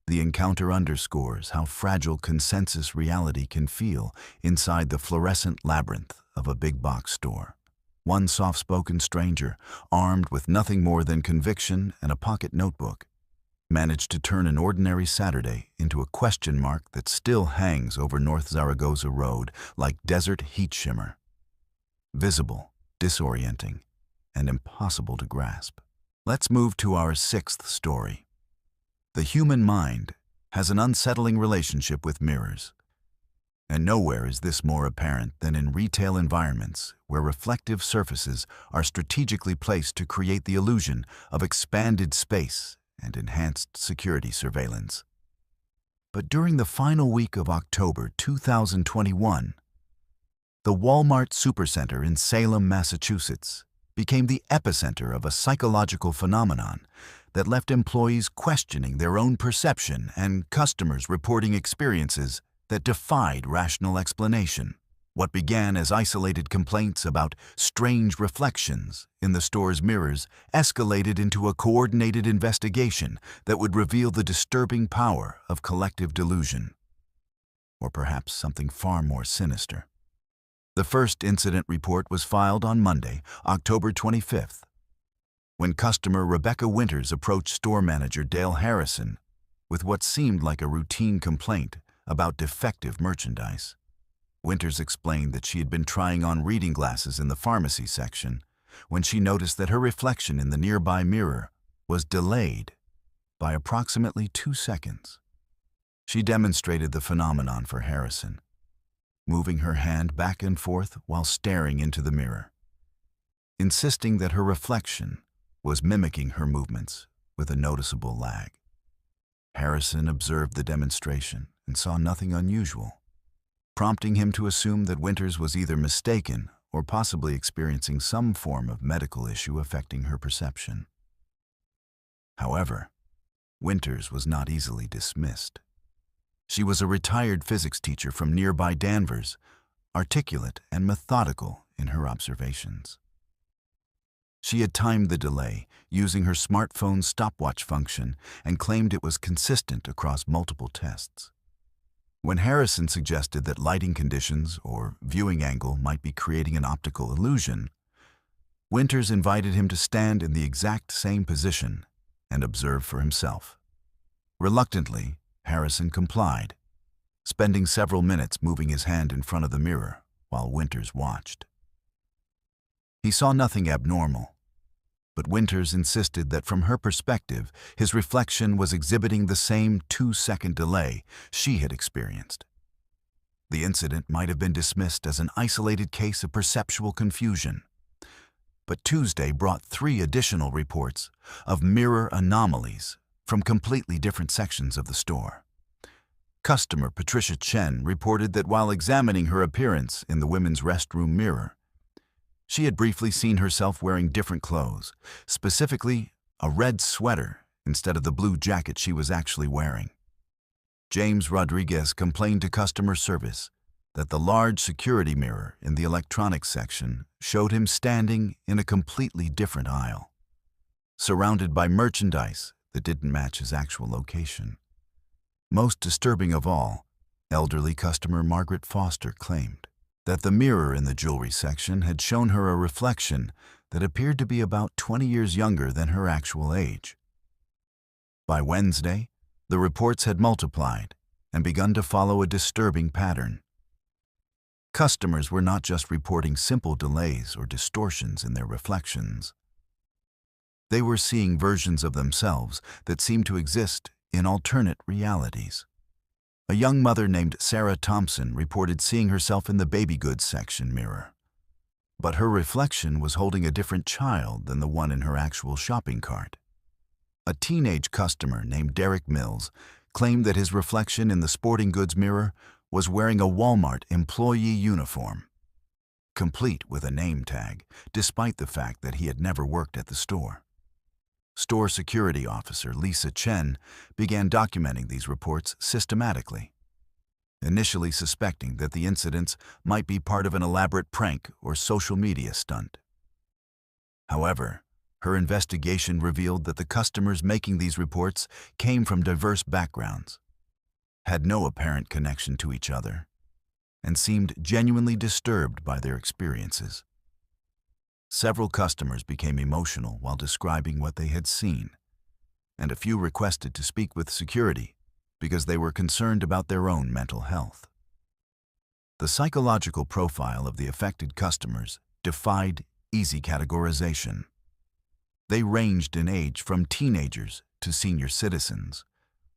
The encounter underscores how fragile consensus reality can feel inside the fluorescent labyrinth of a big box store. One soft-spoken stranger, armed with nothing more than conviction and a pocket notebook, managed to turn an ordinary Saturday into a question mark that still hangs over North Zaragoza Road like desert heat shimmer. Visible, disorienting, and impossible to grasp. Let's move to our sixth story. The human mind has an unsettling relationship with mirrors. And nowhere is this more apparent than in retail environments where reflective surfaces are strategically placed to create the illusion of expanded space and enhanced security surveillance. But during the final week of October 2021, the Walmart Supercenter in Salem, Massachusetts, became the epicenter of a psychological phenomenon that left employees questioning their own perception and customers reporting experiences that defied rational explanation. What began as isolated complaints about strange reflections in the store's mirrors escalated into a coordinated investigation that would reveal the disturbing power of collective delusion. Or perhaps something far more sinister. The first incident report was filed on Monday, October 25th, when customer Rebecca Winters approached store manager Dale Harrison with what seemed like a routine complaint about defective merchandise. Winters explained that she had been trying on reading glasses in the pharmacy section when she noticed that her reflection in the nearby mirror was delayed by approximately 2 seconds. She demonstrated the phenomenon for Harrison, moving her hand back and forth while staring into the mirror, insisting that her reflection was mimicking her movements with a noticeable lag. Harrison observed the demonstration and saw nothing unusual, prompting him to assume that Winters was either mistaken or possibly experiencing some form of medical issue affecting her perception. However, Winters was not easily dismissed. She was a retired physics teacher from nearby Danvers, articulate and methodical in her observations. She had timed the delay using her smartphone's stopwatch function and claimed it was consistent across multiple tests. When Harrison suggested that lighting conditions or viewing angle might be creating an optical illusion, Winters invited him to stand in the exact same position and observe for himself. Reluctantly, Harrison complied, spending several minutes moving his hand in front of the mirror while Winters watched. He saw nothing abnormal, but Winters insisted that from her perspective, his reflection was exhibiting the same 2-second delay she had experienced. The incident might have been dismissed as an isolated case of perceptual confusion. But Tuesday brought 3 additional reports of mirror anomalies from completely different sections of the store. Customer Patricia Chen reported that while examining her appearance in the women's restroom mirror, she had briefly seen herself wearing different clothes, specifically a red sweater instead of the blue jacket she was actually wearing. James Rodriguez complained to customer service that the large security mirror in the electronics section showed him standing in a completely different aisle, surrounded by merchandise that didn't match his actual location. Most disturbing of all, elderly customer Margaret Foster claimed that the mirror in the jewelry section had shown her a reflection that appeared to be about 20 years younger than her actual age. By Wednesday, the reports had multiplied and begun to follow a disturbing pattern. Customers were not just reporting simple delays or distortions in their reflections. They were seeing versions of themselves that seemed to exist in alternate realities. A young mother named Sarah Thompson reported seeing herself in the baby goods section mirror, but her reflection was holding a different child than the one in her actual shopping cart. A teenage customer named Derek Mills claimed that his reflection in the sporting goods mirror was wearing a Walmart employee uniform, complete with a name tag, despite the fact that he had never worked at the store. Store security officer Lisa Chen began documenting these reports systematically, initially suspecting that the incidents might be part of an elaborate prank or social media stunt. However, her investigation revealed that the customers making these reports came from diverse backgrounds, had no apparent connection to each other, and seemed genuinely disturbed by their experiences. Several customers became emotional while describing what they had seen, and a few requested to speak with security because they were concerned about their own mental health. The psychological profile of the affected customers defied easy categorization. They ranged in age from teenagers to senior citizens,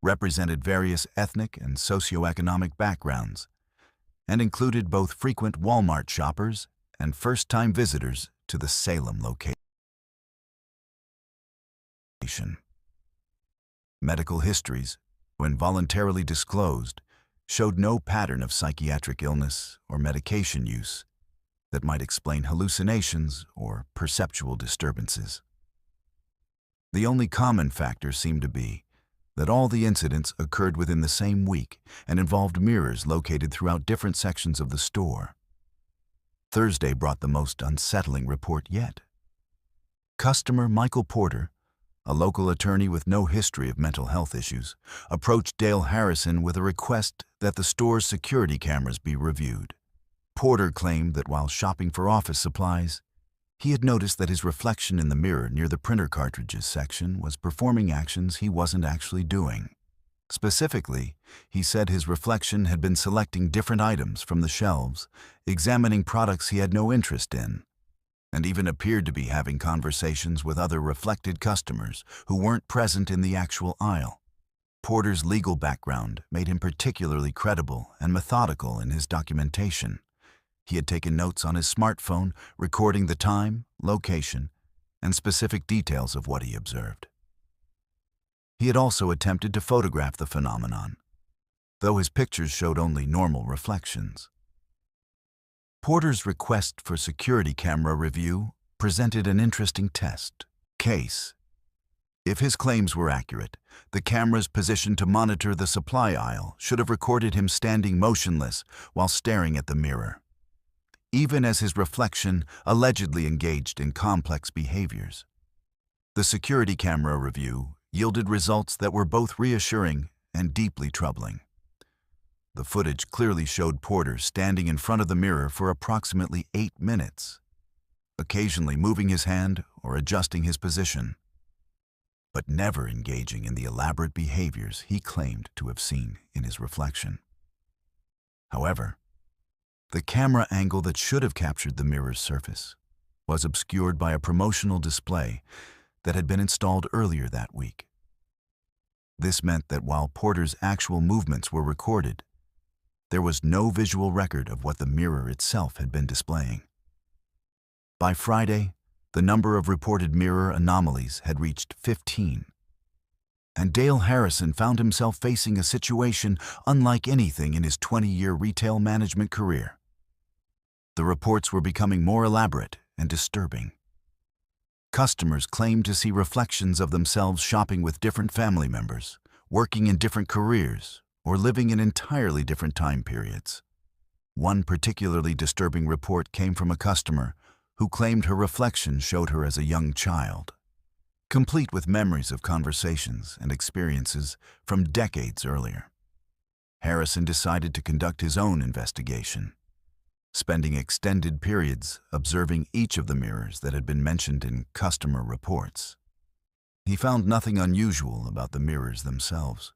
represented various ethnic and socioeconomic backgrounds, and included both frequent Walmart shoppers and first-time visitors to the Salem location. Medical histories, when voluntarily disclosed, showed no pattern of psychiatric illness or medication use that might explain hallucinations or perceptual disturbances. The only common factor seemed to be that all the incidents occurred within the same week and involved mirrors located throughout different sections of the store. Thursday brought the most unsettling report yet. Customer Michael Porter, a local attorney with no history of mental health issues, approached Dale Harrison with a request that the store's security cameras be reviewed. Porter claimed that while shopping for office supplies, he had noticed that his reflection in the mirror near the printer cartridges section was performing actions he wasn't actually doing. Specifically, he said his reflection had been selecting different items from the shelves, examining products he had no interest in, and even appeared to be having conversations with other reflected customers who weren't present in the actual aisle. Porter's legal background made him particularly credible and methodical in his documentation. He had taken notes on his smartphone, recording the time, location, and specific details of what he observed. He had also attempted to photograph the phenomenon, though his pictures showed only normal reflections. Porter's request for security camera review presented an interesting test case. If his claims were accurate, the cameras positioned to monitor the supply aisle should have recorded him standing motionless while staring at the mirror, even as his reflection allegedly engaged in complex behaviors. The security camera review yielded results that were both reassuring and deeply troubling. The footage clearly showed Porter standing in front of the mirror for approximately 8 minutes, occasionally moving his hand or adjusting his position, but never engaging in the elaborate behaviors he claimed to have seen in his reflection. However, the camera angle that should have captured the mirror's surface was obscured by a promotional display that had been installed earlier that week. This meant that while Porter's actual movements were recorded, there was no visual record of what the mirror itself had been displaying. By Friday, the number of reported mirror anomalies had reached 15. And Dale Harrison found himself facing a situation unlike anything in his 20-year retail management career. The reports were becoming more elaborate and disturbing. Customers claimed to see reflections of themselves shopping with different family members, working in different careers, or living in entirely different time periods. One particularly disturbing report came from a customer who claimed her reflection showed her as a young child, complete with memories of conversations and experiences from decades earlier. Harrison decided to conduct his own investigation, spending extended periods observing each of the mirrors that had been mentioned in customer reports. He found nothing unusual about the mirrors themselves.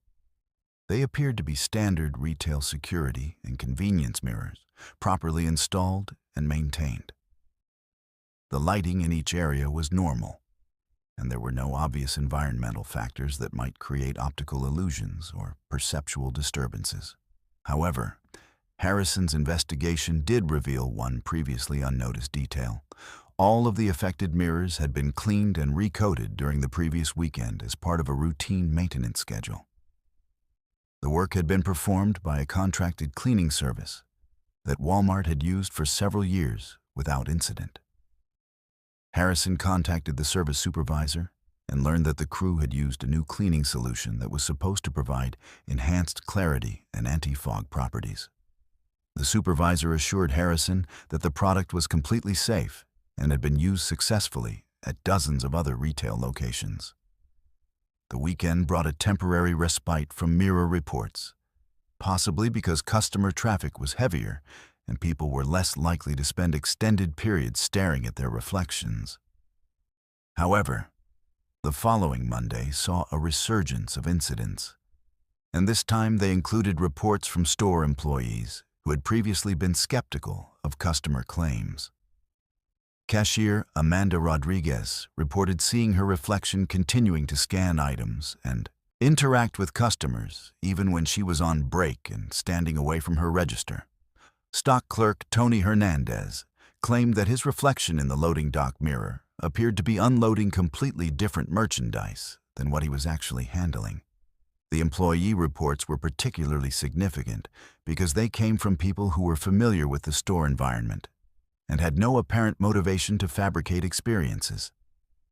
They appeared to be standard retail security and convenience mirrors, properly installed and maintained. The lighting in each area was normal, and there were no obvious environmental factors that might create optical illusions or perceptual disturbances. However, Harrison's investigation did reveal one previously unnoticed detail. All of the affected mirrors had been cleaned and recoated during the previous weekend as part of a routine maintenance schedule. The work had been performed by a contracted cleaning service that Walmart had used for several years without incident. Harrison contacted the service supervisor and learned that the crew had used a new cleaning solution that was supposed to provide enhanced clarity and anti-fog properties. The supervisor assured Harrison that the product was completely safe and had been used successfully at dozens of other retail locations. The weekend brought a temporary respite from mirror reports, possibly because customer traffic was heavier and people were less likely to spend extended periods staring at their reflections. However, the following Monday saw a resurgence of incidents, and this time they included reports from store employees who had previously been skeptical of customer claims. Cashier Amanda Rodriguez reported seeing her reflection continuing to scan items and interact with customers even when she was on break and standing away from her register. Stock clerk Tony Hernandez claimed that his reflection in the loading dock mirror appeared to be unloading completely different merchandise than what he was actually handling. The employee reports were particularly significant because they came from people who were familiar with the store environment and had no apparent motivation to fabricate experiences.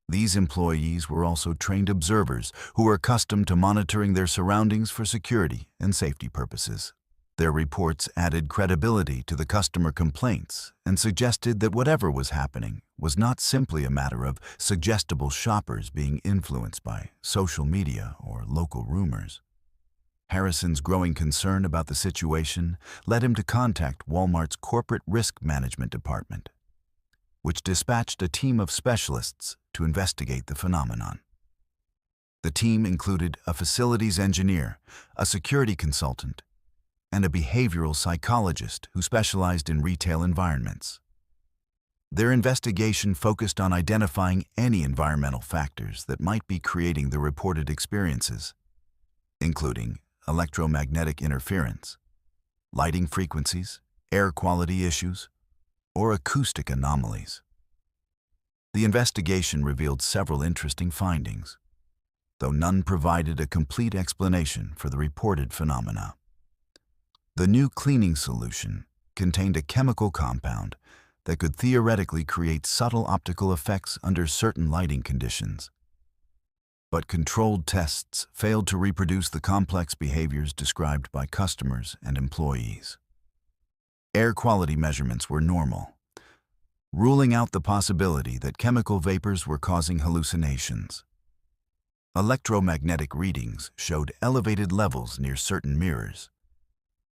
These employees were also trained observers who were accustomed to monitoring their surroundings for security and safety purposes. Their reports added credibility to the customer complaints and suggested that whatever was happening was not simply a matter of suggestible shoppers being influenced by social media or local rumors. Harrison's growing concern about the situation led him to contact Walmart's Corporate Risk Management Department, which dispatched a team of specialists to investigate the phenomenon. The team included a facilities engineer, a security consultant, and a behavioral psychologist who specialized in retail environments. Their investigation focused on identifying any environmental factors that might be creating the reported experiences, including electromagnetic interference, lighting frequencies, air quality issues, or acoustic anomalies. The investigation revealed several interesting findings, though none provided a complete explanation for the reported phenomena. The new cleaning solution contained a chemical compound that could theoretically create subtle optical effects under certain lighting conditions. But controlled tests failed to reproduce the complex behaviors described by customers and employees. Air quality measurements were normal, ruling out the possibility that chemical vapors were causing hallucinations. Electromagnetic readings showed elevated levels near certain mirrors,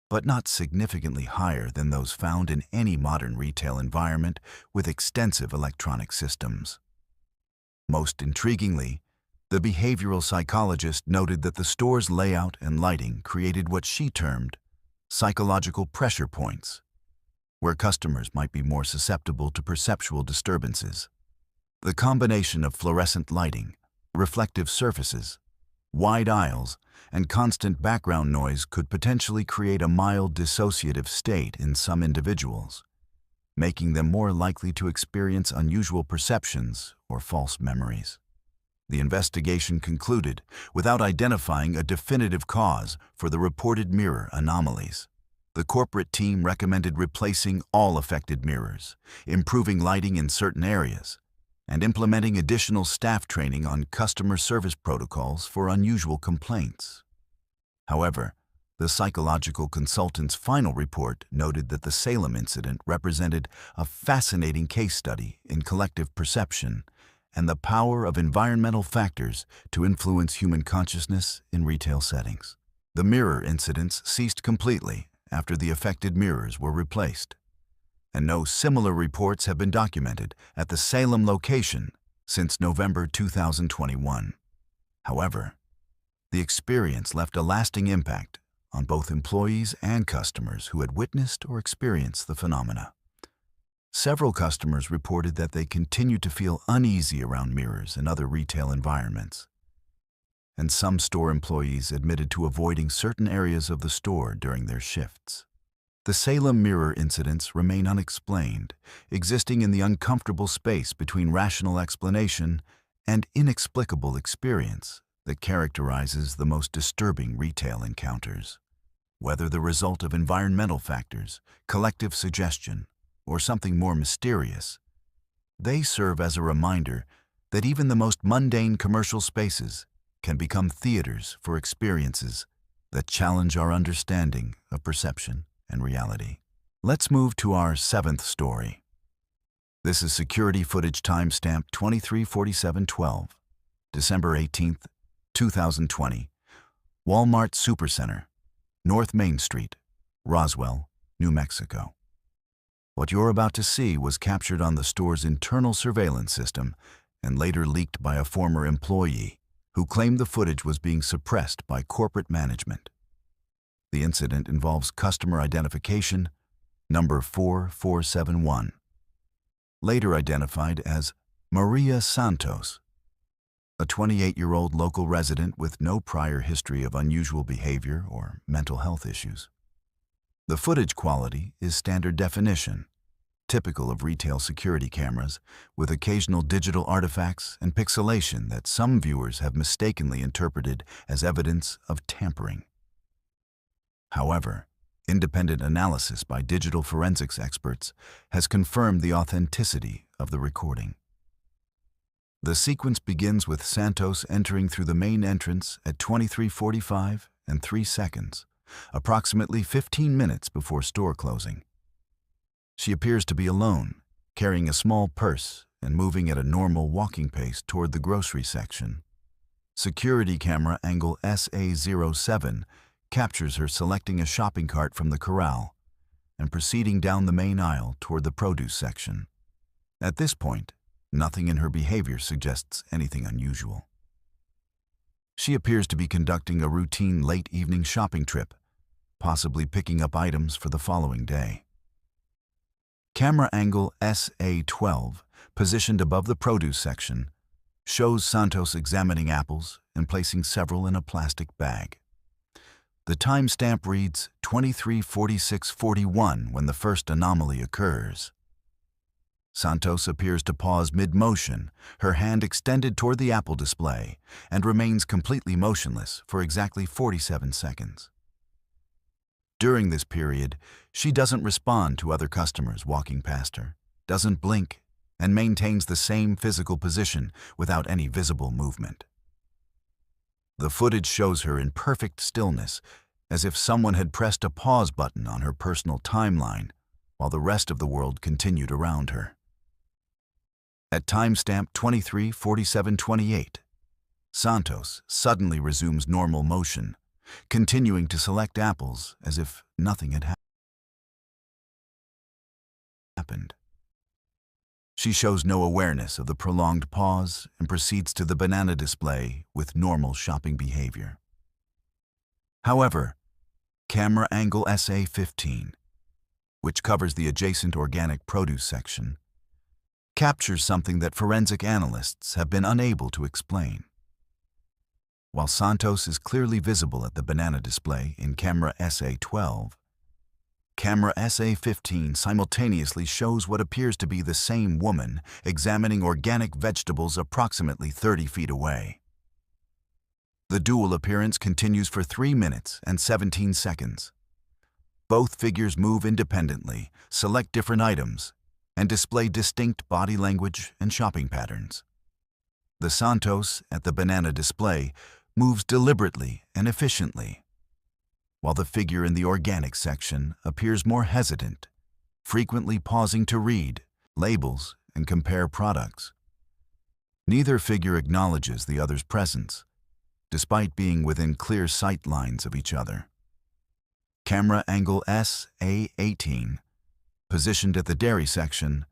but not significantly higher than those found in any modern retail environment with extensive electronic systems. Most intriguingly, the behavioral psychologist noted that the store's layout and lighting created what she termed psychological pressure points, where customers might be more susceptible to perceptual disturbances. The combination of fluorescent lighting, reflective surfaces, Wide aisles and constant background noise could potentially create a mild dissociative state in some individuals, making them more likely to experience unusual perceptions or false memories. The investigation concluded without identifying a definitive cause for the reported mirror anomalies. The corporate team recommended replacing all affected mirrors, improving lighting in certain areas, and implementing additional staff training on customer service protocols for unusual complaints. However, the psychological consultant's final report noted that the Salem incident represented a fascinating case study in collective perception and the power of environmental factors to influence human consciousness in retail settings. The mirror incidents ceased completely after the affected mirrors were replaced, and no similar reports have been documented at the Salem location since November 2021. However, the experience left a lasting impact on both employees and customers who had witnessed or experienced the phenomena. Several customers reported that they continued to feel uneasy around mirrors in other retail environments, and some store employees admitted to avoiding certain areas of the store during their shifts. The Salem mirror incidents remain unexplained, existing in the uncomfortable space between rational explanation and inexplicable experience that characterizes the most disturbing retail encounters. Whether the result of environmental factors, collective suggestion, or something more mysterious, they serve as a reminder that even the most mundane commercial spaces can become theaters for experiences that challenge our understanding of perception and reality. Let's move to our seventh story. This is security footage timestamp 234712, December 18th, 2020, Walmart Supercenter, North Main Street, Roswell, New Mexico. What you're about to see was captured on the store's internal surveillance system and later leaked by a former employee who claimed the footage was being suppressed by corporate management. The incident involves customer identification number 4471, later identified as Maria Santos, a 28-year-old local resident with no prior history of unusual behavior or mental health issues. The footage quality is standard definition, typical of retail security cameras, with occasional digital artifacts and pixelation that some viewers have mistakenly interpreted as evidence of tampering. However, independent analysis by digital forensics experts has confirmed the authenticity of the recording. The sequence begins with Santos entering through the main entrance at 23:45 and 3 seconds, approximately 15 minutes before store closing. She appears to be alone, carrying a small purse and moving at a normal walking pace toward the grocery section. Security camera angle SA07 captures her selecting a shopping cart from the corral and proceeding down the main aisle toward the produce section. At this point, nothing in her behavior suggests anything unusual. She appears to be conducting a routine late evening shopping trip, possibly picking up items for the following day. Camera angle SA12, positioned above the produce section, shows Santos examining apples and placing several in a plastic bag. The timestamp reads 23:46:41 when the first anomaly occurs. Santos appears to pause mid-motion, her hand extended toward the apple display, and remains completely motionless for exactly 47 seconds. During this period, she doesn't respond to other customers walking past her, doesn't blink, and maintains the same physical position without any visible movement. The footage shows her in perfect stillness, as if someone had pressed a pause button on her personal timeline, while the rest of the world continued around her. At timestamp 23:47:28, Santos suddenly resumes normal motion, continuing to select apples as if nothing had happened. She shows no awareness of the prolonged pause and proceeds to the banana display with normal shopping behavior. However, camera angle SA15, which covers the adjacent organic produce section, captures something that forensic analysts have been unable to explain. While Santos is clearly visible at the banana display in camera SA12, camera SA15 simultaneously shows what appears to be the same woman examining organic vegetables approximately 30 feet away. The dual appearance continues for 3 minutes and 17 seconds. Both figures move independently, select different items, and display distinct body language and shopping patterns. The Santos at the banana display moves deliberately and efficiently, while the figure in the organic section appears more hesitant, frequently pausing to read labels and compare products. Neither figure acknowledges the other's presence, despite being within clear sight lines of each other. Camera angle SA18, positioned at the dairy section,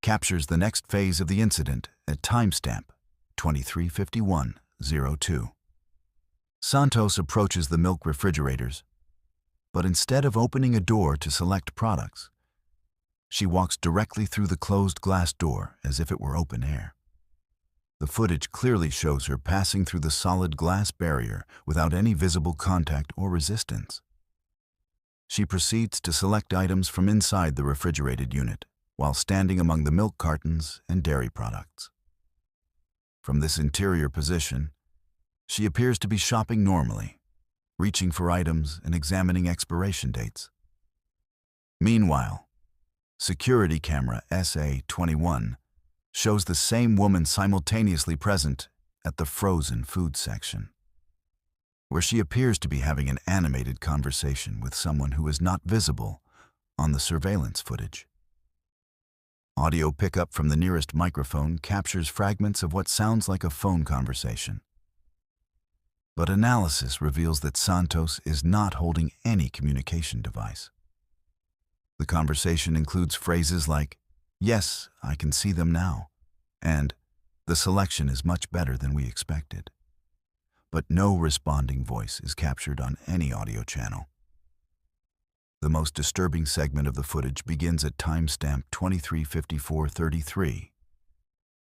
captures the next phase of the incident at timestamp 23:51:02. Santos approaches the milk refrigerators, but instead of opening a door to select products, she walks directly through the closed glass door as if it were open air. The footage clearly shows her passing through the solid glass barrier without any visible contact or resistance. She proceeds to select items from inside the refrigerated unit while standing among the milk cartons and dairy products. From this interior position, she appears to be shopping normally, reaching for items and examining expiration dates. Meanwhile, security camera SA21 shows the same woman simultaneously present at the frozen food section, where she appears to be having an animated conversation with someone who is not visible on the surveillance footage. Audio pickup from the nearest microphone captures fragments of what sounds like a phone conversation. But analysis reveals that Santos is not holding any communication device. The conversation includes phrases like, "Yes, I can see them now," and "The selection is much better than we expected." But no responding voice is captured on any audio channel. The most disturbing segment of the footage begins at timestamp 23:54:33,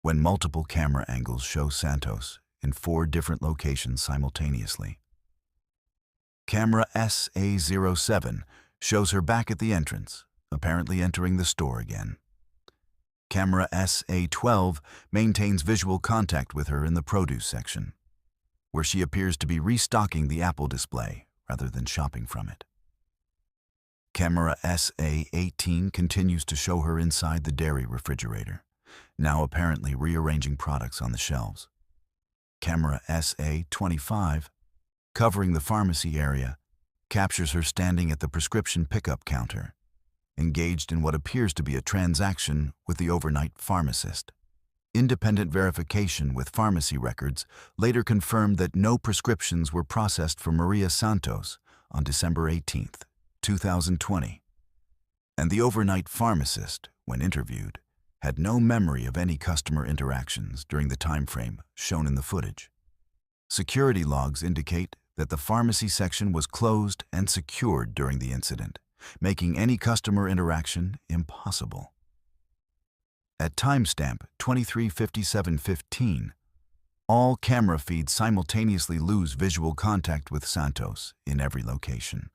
when multiple camera angles show Santos in 4 different locations simultaneously. Camera SA07 shows her back at the entrance, apparently entering the store again. Camera SA12 maintains visual contact with her in the produce section, where she appears to be restocking the apple display rather than shopping from it. Camera SA18 continues to show her inside the dairy refrigerator, now apparently rearranging products on the shelves. Camera SA25, covering the pharmacy area, captures her standing at the prescription pickup counter, engaged in what appears to be a transaction with the overnight pharmacist. Independent verification with pharmacy records later confirmed that no prescriptions were processed for Maria Santos on December 18, 2020, and the overnight pharmacist, when interviewed, had no memory of any customer interactions during the time frame shown in the footage. Security logs indicate that the pharmacy section was closed and secured during the incident, making any customer interaction impossible. At timestamp 23:57:15, all camera feeds simultaneously lose visual contact with Santos in every location.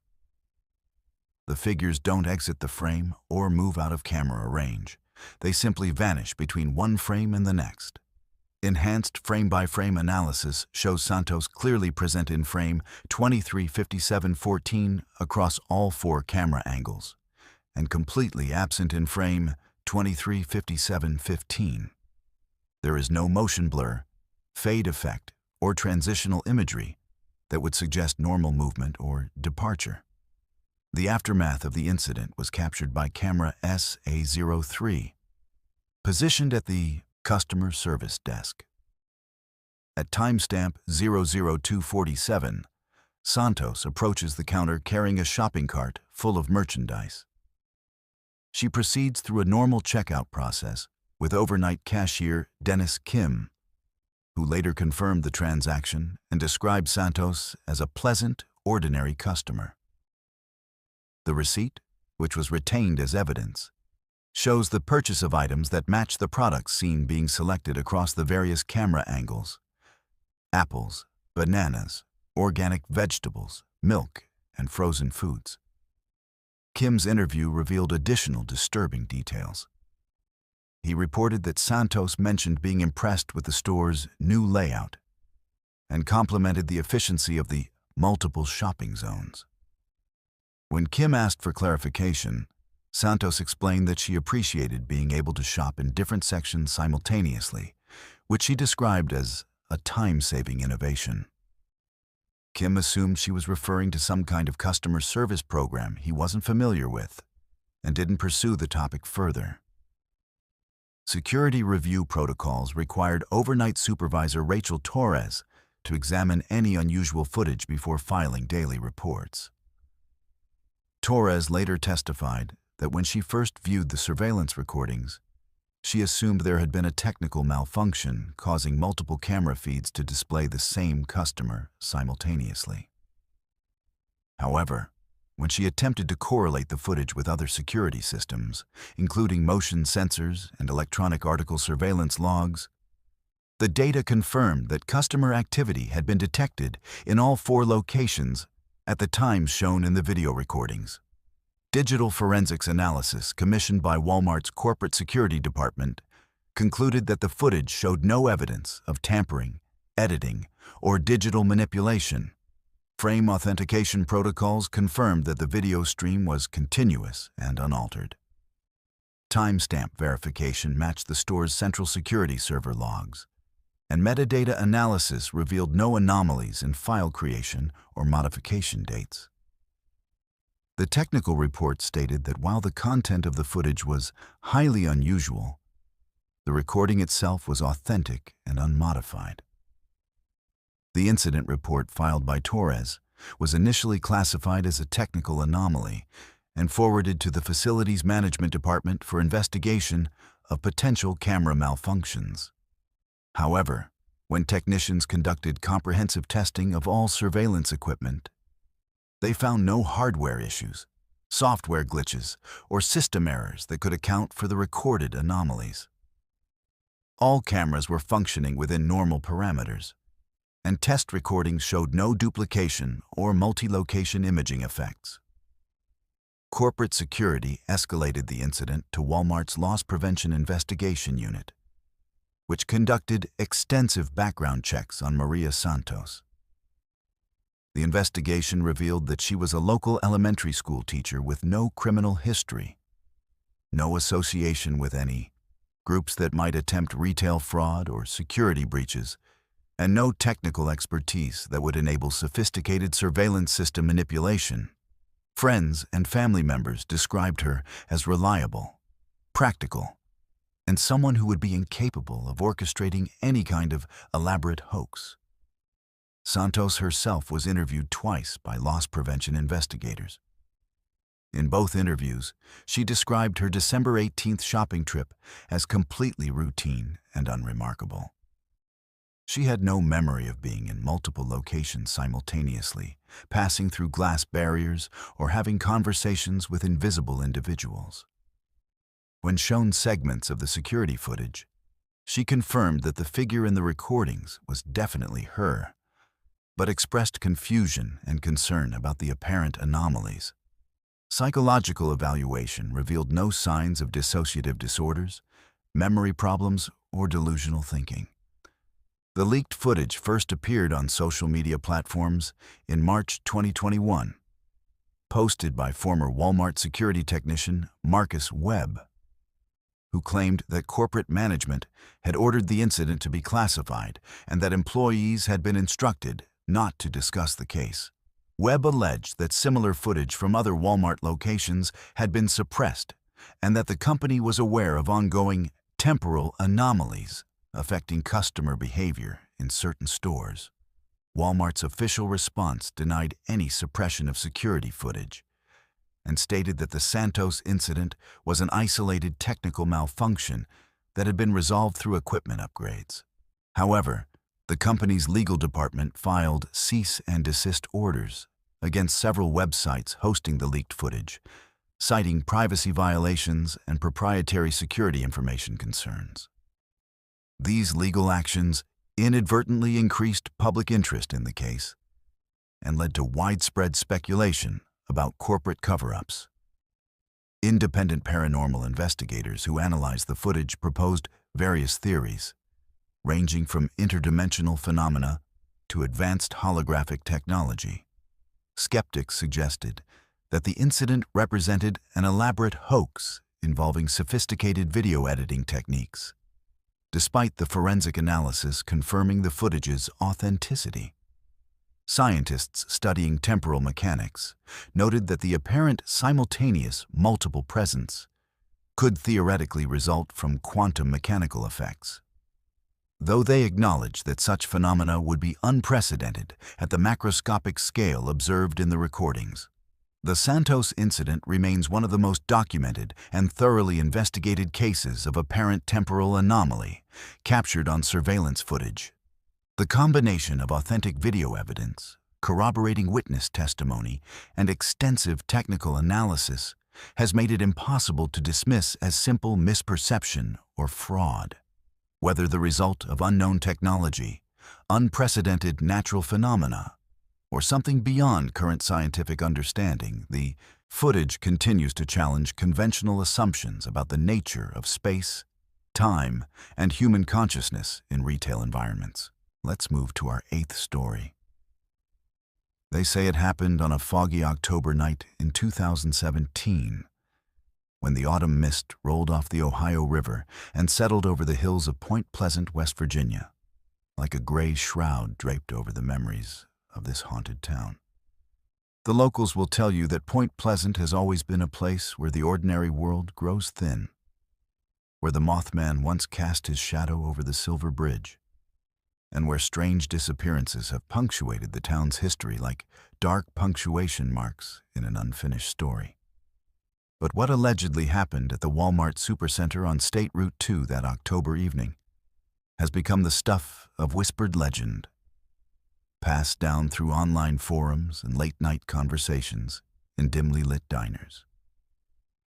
The figures don't exit the frame or move out of camera range. They simply vanish between one frame and the next. Enhanced frame-by-frame analysis shows Santos clearly present in frame 23:57:14 across all 4 camera angles, and completely absent in frame 23:57:15. There is no motion blur, fade effect, or transitional imagery that would suggest normal movement or departure. The aftermath of the incident was captured by camera SA03, positioned at the customer service desk. At timestamp 00247, Santos approaches the counter carrying a shopping cart full of merchandise. She proceeds through a normal checkout process with overnight cashier Dennis Kim, who later confirmed the transaction and described Santos as a pleasant, ordinary customer. The receipt, which was retained as evidence, shows the purchase of items that match the products seen being selected across the various camera angles: apples, bananas, organic vegetables, milk, and frozen foods. Kim's interview revealed additional disturbing details. He reported that Santos mentioned being impressed with the store's new layout and complimented the efficiency of the multiple shopping zones. When Kim asked for clarification, Santos explained that she appreciated being able to shop in different sections simultaneously, which she described as a time-saving innovation. Kim assumed she was referring to some kind of customer service program he wasn't familiar with and didn't pursue the topic further. Security review protocols required overnight supervisor Rachel Torres to examine any unusual footage before filing daily reports. Torres later testified that when she first viewed the surveillance recordings, she assumed there had been a technical malfunction causing multiple camera feeds to display the same customer simultaneously. However, when she attempted to correlate the footage with other security systems, including motion sensors and electronic article surveillance logs, the data confirmed that customer activity had been detected in all 4 locations at the times shown in the video recordings. Digital forensics analysis commissioned by Walmart's corporate security department concluded that the footage showed no evidence of tampering, editing, or digital manipulation. Frame authentication protocols confirmed that the video stream was continuous and unaltered. Timestamp verification matched the store's central security server logs, and metadata analysis revealed no anomalies in file creation or modification dates. The technical report stated that while the content of the footage was highly unusual, the recording itself was authentic and unmodified. The incident report filed by Torres was initially classified as a technical anomaly and forwarded to the facilities management department for investigation of potential camera malfunctions. However, when technicians conducted comprehensive testing of all surveillance equipment, they found no hardware issues, software glitches, or system errors that could account for the recorded anomalies. All cameras were functioning within normal parameters, and test recordings showed no duplication or multi-location imaging effects. Corporate security escalated the incident to Walmart's Loss Prevention Investigation Unit, which conducted extensive background checks on Maria Santos. The investigation revealed that she was a local elementary school teacher with no criminal history, no association with any groups that might attempt retail fraud or security breaches, and no technical expertise that would enable sophisticated surveillance system manipulation. Friends and family members described her as reliable, practical, and someone who would be incapable of orchestrating any kind of elaborate hoax. Santos herself was interviewed twice by loss prevention investigators. In both interviews, she described her December 18th shopping trip as completely routine and unremarkable. She had no memory of being in multiple locations simultaneously, passing through glass barriers, or having conversations with invisible individuals. When shown segments of the security footage, she confirmed that the figure in the recordings was definitely her, but expressed confusion and concern about the apparent anomalies. Psychological evaluation revealed no signs of dissociative disorders, memory problems, or delusional thinking. The leaked footage first appeared on social media platforms in March 2021, posted by former Walmart security technician Marcus Webb, who claimed that corporate management had ordered the incident to be classified and that employees had been instructed not to discuss the case. Webb alleged that similar footage from other Walmart locations had been suppressed and that the company was aware of ongoing temporal anomalies affecting customer behavior in certain stores. Walmart's official response denied any suppression of security footage and stated that the Santos incident was an isolated technical malfunction that had been resolved through equipment upgrades. However, the company's legal department filed cease and desist orders against several websites hosting the leaked footage, citing privacy violations and proprietary security information concerns. These legal actions inadvertently increased public interest in the case and led to widespread speculation about corporate cover-ups. Independent paranormal investigators who analyzed the footage proposed various theories, ranging from interdimensional phenomena to advanced holographic technology. Skeptics suggested that the incident represented an elaborate hoax involving sophisticated video editing techniques, despite the forensic analysis confirming the footage's authenticity. Scientists studying temporal mechanics noted that the apparent simultaneous multiple presence could theoretically result from quantum mechanical effects, though they acknowledged that such phenomena would be unprecedented at the macroscopic scale observed in the recordings. The Santos incident remains one of the most documented and thoroughly investigated cases of apparent temporal anomaly captured on surveillance footage. The combination of authentic video evidence, corroborating witness testimony, and extensive technical analysis has made it impossible to dismiss as simple misperception or fraud. Whether the result of unknown technology, unprecedented natural phenomena, or something beyond current scientific understanding, the footage continues to challenge conventional assumptions about the nature of space, time, and human consciousness in retail environments. Let's move to our 8th story. They say it happened on a foggy October night in 2017, when the autumn mist rolled off the Ohio River and settled over the hills of Point Pleasant, West Virginia, like a gray shroud draped over the memories of this haunted town. The locals will tell you that Point Pleasant has always been a place where the ordinary world grows thin, where the Mothman once cast his shadow over the Silver Bridge, and where strange disappearances have punctuated the town's history like dark punctuation marks in an unfinished story. But what allegedly happened at the Walmart Supercenter on State Route 2 that October evening has become the stuff of whispered legend, passed down through online forums and late-night conversations in dimly lit diners.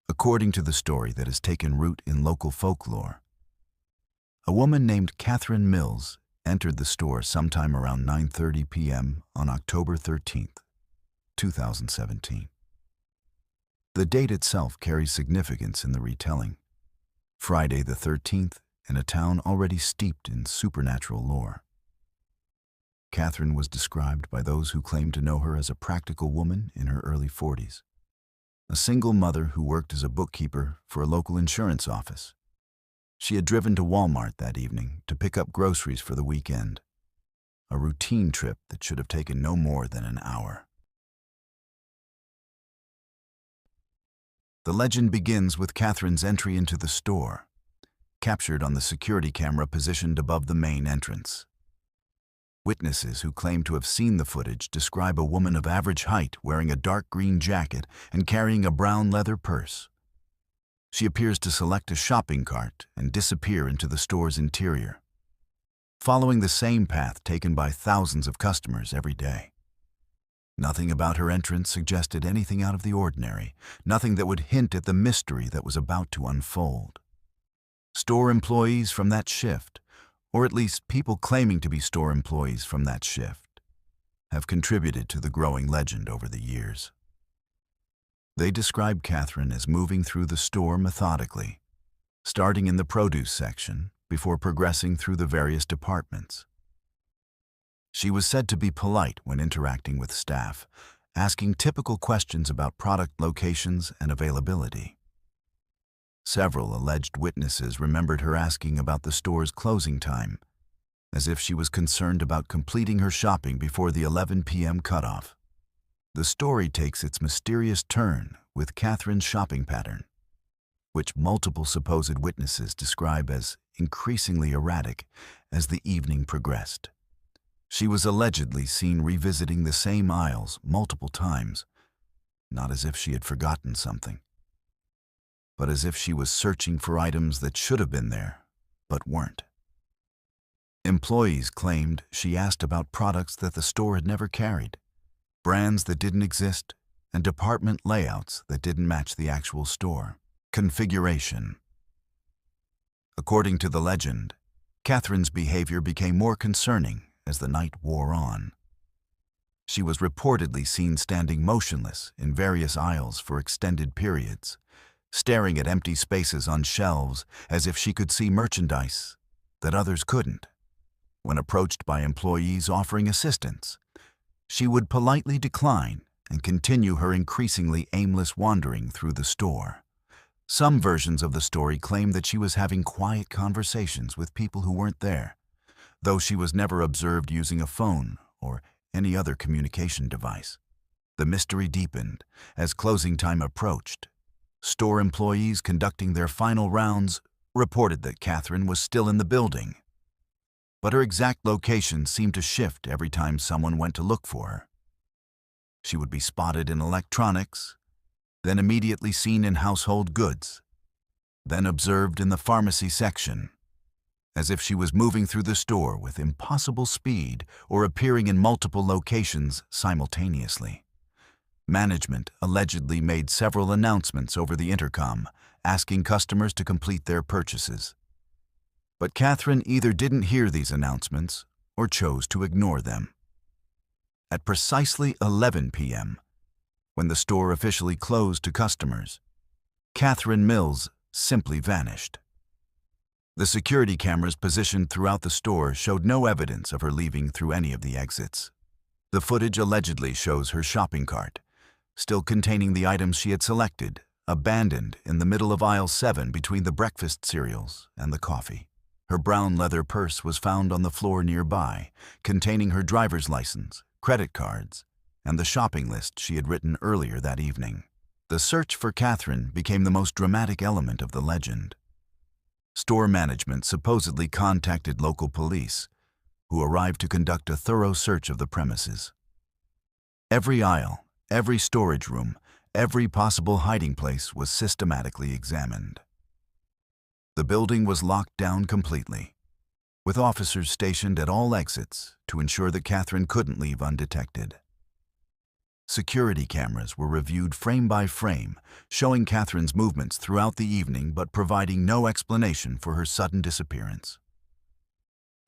According to the story that has taken root in local folklore, a woman named Catherine Mills entered the store sometime around 9:30 p.m. on October 13th, 2017. The date itself carries significance in the retelling. Friday the 13th in a town already steeped in supernatural lore. Catherine was described by those who claimed to know her as a practical woman in her early 40s, a single mother who worked as a bookkeeper for a local insurance office. She had driven to Walmart that evening to pick up groceries for the weekend, a routine trip that should have taken no more than an hour. The legend begins with Catherine's entry into the store, captured on the security camera positioned above the main entrance. Witnesses who claim to have seen the footage describe a woman of average height wearing a dark green jacket and carrying a brown leather purse. She appears to select a shopping cart and disappear into the store's interior, following the same path taken by thousands of customers every day. Nothing about her entrance suggested anything out of the ordinary, nothing that would hint at the mystery that was about to unfold. Store employees from that shift, or at least people claiming to be store employees from that shift, have contributed to the growing legend over the years. They describe Catherine as moving through the store methodically, starting in the produce section before progressing through the various departments. She was said to be polite when interacting with staff, asking typical questions about product locations and availability. Several alleged witnesses remembered her asking about the store's closing time, as if she was concerned about completing her shopping before the 11 p.m. cutoff. The story takes its mysterious turn with Catherine's shopping pattern, which multiple supposed witnesses describe as increasingly erratic as the evening progressed. She was allegedly seen revisiting the same aisles multiple times, not as if she had forgotten something, but as if she was searching for items that should have been there, but weren't. Employees claimed she asked about products that the store had never carried, brands that didn't exist, and department layouts that didn't match the actual store configuration. According to the legend, Catherine's behavior became more concerning as the night wore on. She was reportedly seen standing motionless in various aisles for extended periods, staring at empty spaces on shelves as if she could see merchandise that others couldn't. When approached by employees offering assistance, she would politely decline and continue her increasingly aimless wandering through the store. Some versions of the story claim that she was having quiet conversations with people who weren't there, though she was never observed using a phone or any other communication device. The mystery deepened as closing time approached. Store employees conducting their final rounds reported that Catherine was still in the building, but her exact location seemed to shift every time someone went to look for her. She would be spotted in electronics, then immediately seen in household goods, then observed in the pharmacy section, as if she was moving through the store with impossible speed or appearing in multiple locations simultaneously. Management allegedly made several announcements over the intercom, asking customers to complete their purchases. But Catherine either didn't hear these announcements or chose to ignore them. At precisely 11 p.m., when the store officially closed to customers, Catherine Mills simply vanished. The security cameras positioned throughout the store showed no evidence of her leaving through any of the exits. The footage allegedly shows her shopping cart, still containing the items she had selected, abandoned in the middle of aisle 7 between the breakfast cereals and the coffee. Her brown leather purse was found on the floor nearby, containing her driver's license, credit cards, and the shopping list she had written earlier that evening. The search for Catherine became the most dramatic element of the legend. Store management supposedly contacted local police, who arrived to conduct a thorough search of the premises. Every aisle, every storage room, every possible hiding place was systematically examined. The building was locked down completely, with officers stationed at all exits to ensure that Catherine couldn't leave undetected. Security cameras were reviewed frame by frame, showing Catherine's movements throughout the evening but providing no explanation for her sudden disappearance.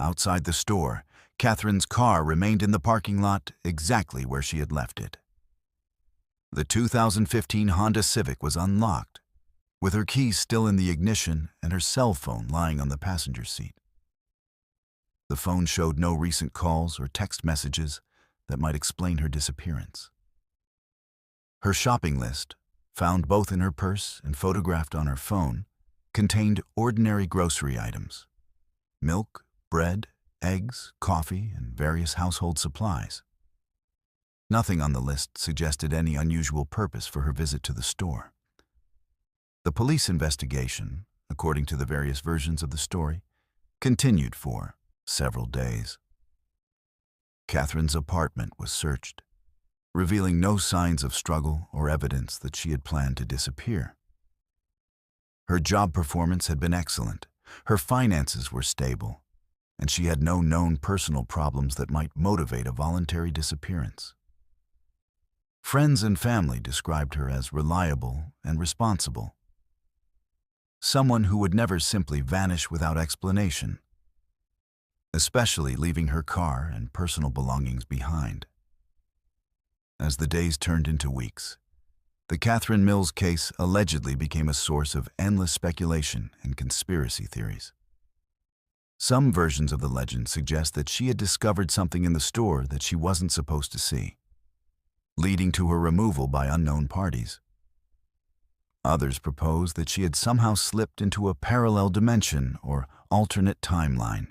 Outside the store, Catherine's car remained in the parking lot exactly where she had left it. The 2015 Honda Civic was unlocked, with her keys still in the ignition and her cell phone lying on the passenger seat. The phone showed no recent calls or text messages that might explain her disappearance. Her shopping list, found both in her purse and photographed on her phone, contained ordinary grocery items: milk, bread, eggs, coffee, and various household supplies. Nothing on the list suggested any unusual purpose for her visit to the store. The police investigation, according to the various versions of the story, continued for several days. Catherine's apartment was searched, revealing no signs of struggle or evidence that she had planned to disappear. Her job performance had been excellent, her finances were stable, and she had no known personal problems that might motivate a voluntary disappearance. Friends and family described her as reliable and responsible, someone who would never simply vanish without explanation, especially leaving her car and personal belongings behind. As the days turned into weeks, the Catherine Mills case allegedly became a source of endless speculation and conspiracy theories. Some versions of the legend suggest that she had discovered something in the store that she wasn't supposed to see, leading to her removal by unknown parties. Others propose that she had somehow slipped into a parallel dimension or alternate timeline,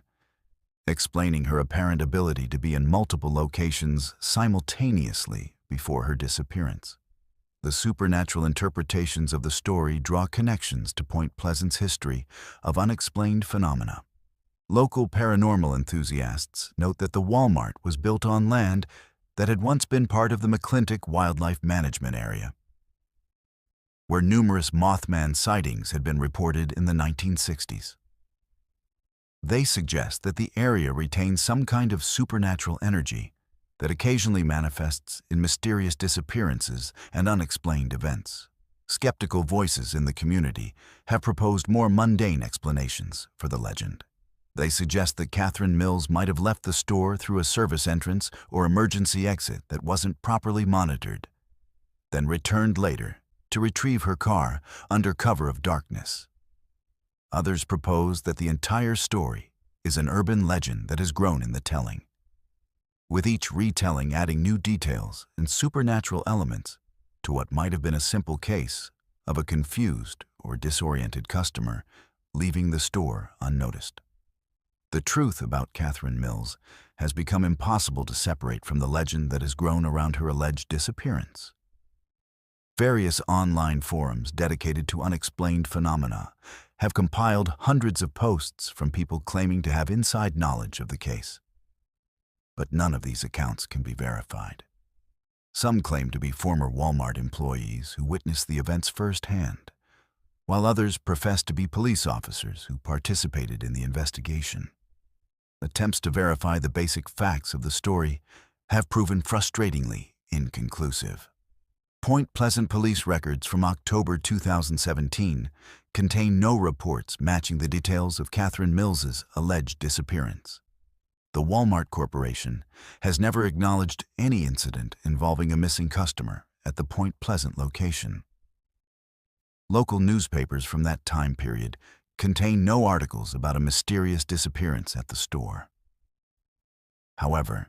explaining her apparent ability to be in multiple locations simultaneously before her disappearance. The supernatural interpretations of the story draw connections to Point Pleasant's history of unexplained phenomena. Local paranormal enthusiasts note that the Walmart was built on land that had once been part of the McClintock Wildlife Management Area, where numerous Mothman sightings had been reported in the 1960s. They suggest that the area retains some kind of supernatural energy that occasionally manifests in mysterious disappearances and unexplained events. Skeptical voices in the community have proposed more mundane explanations for the legend. They suggest that Catherine Mills might have left the store through a service entrance or emergency exit that wasn't properly monitored, then returned later to retrieve her car under cover of darkness. Others propose that the entire story is an urban legend that has grown in the telling, with each retelling adding new details and supernatural elements to what might have been a simple case of a confused or disoriented customer leaving the store unnoticed. The truth about Catherine Mills has become impossible to separate from the legend that has grown around her alleged disappearance. Various online forums dedicated to unexplained phenomena have compiled hundreds of posts from people claiming to have inside knowledge of the case. But none of these accounts can be verified. Some claim to be former Walmart employees who witnessed the events firsthand, while others profess to be police officers who participated in the investigation. Attempts to verify the basic facts of the story have proven frustratingly inconclusive. Point Pleasant police records from October 2017 contain no reports matching the details of Catherine Mills's alleged disappearance. The Walmart Corporation has never acknowledged any incident involving a missing customer at the Point Pleasant location. Local newspapers from that time period contain no articles about a mysterious disappearance at the store. However,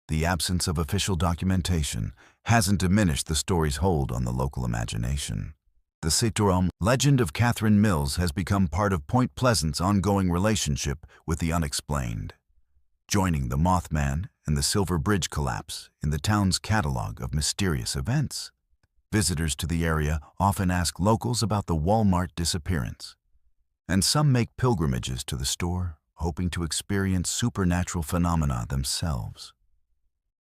the absence of official documentation hasn't diminished the story's hold on the local imagination. The Synchronized legend of Catherine Mills has become part of Point Pleasant's ongoing relationship with the unexplained, joining the Mothman and the Silver Bridge collapse in the town's catalog of mysterious events. Visitors to the area often ask locals about the Walmart disappearance, and some make pilgrimages to the store, hoping to experience supernatural phenomena themselves.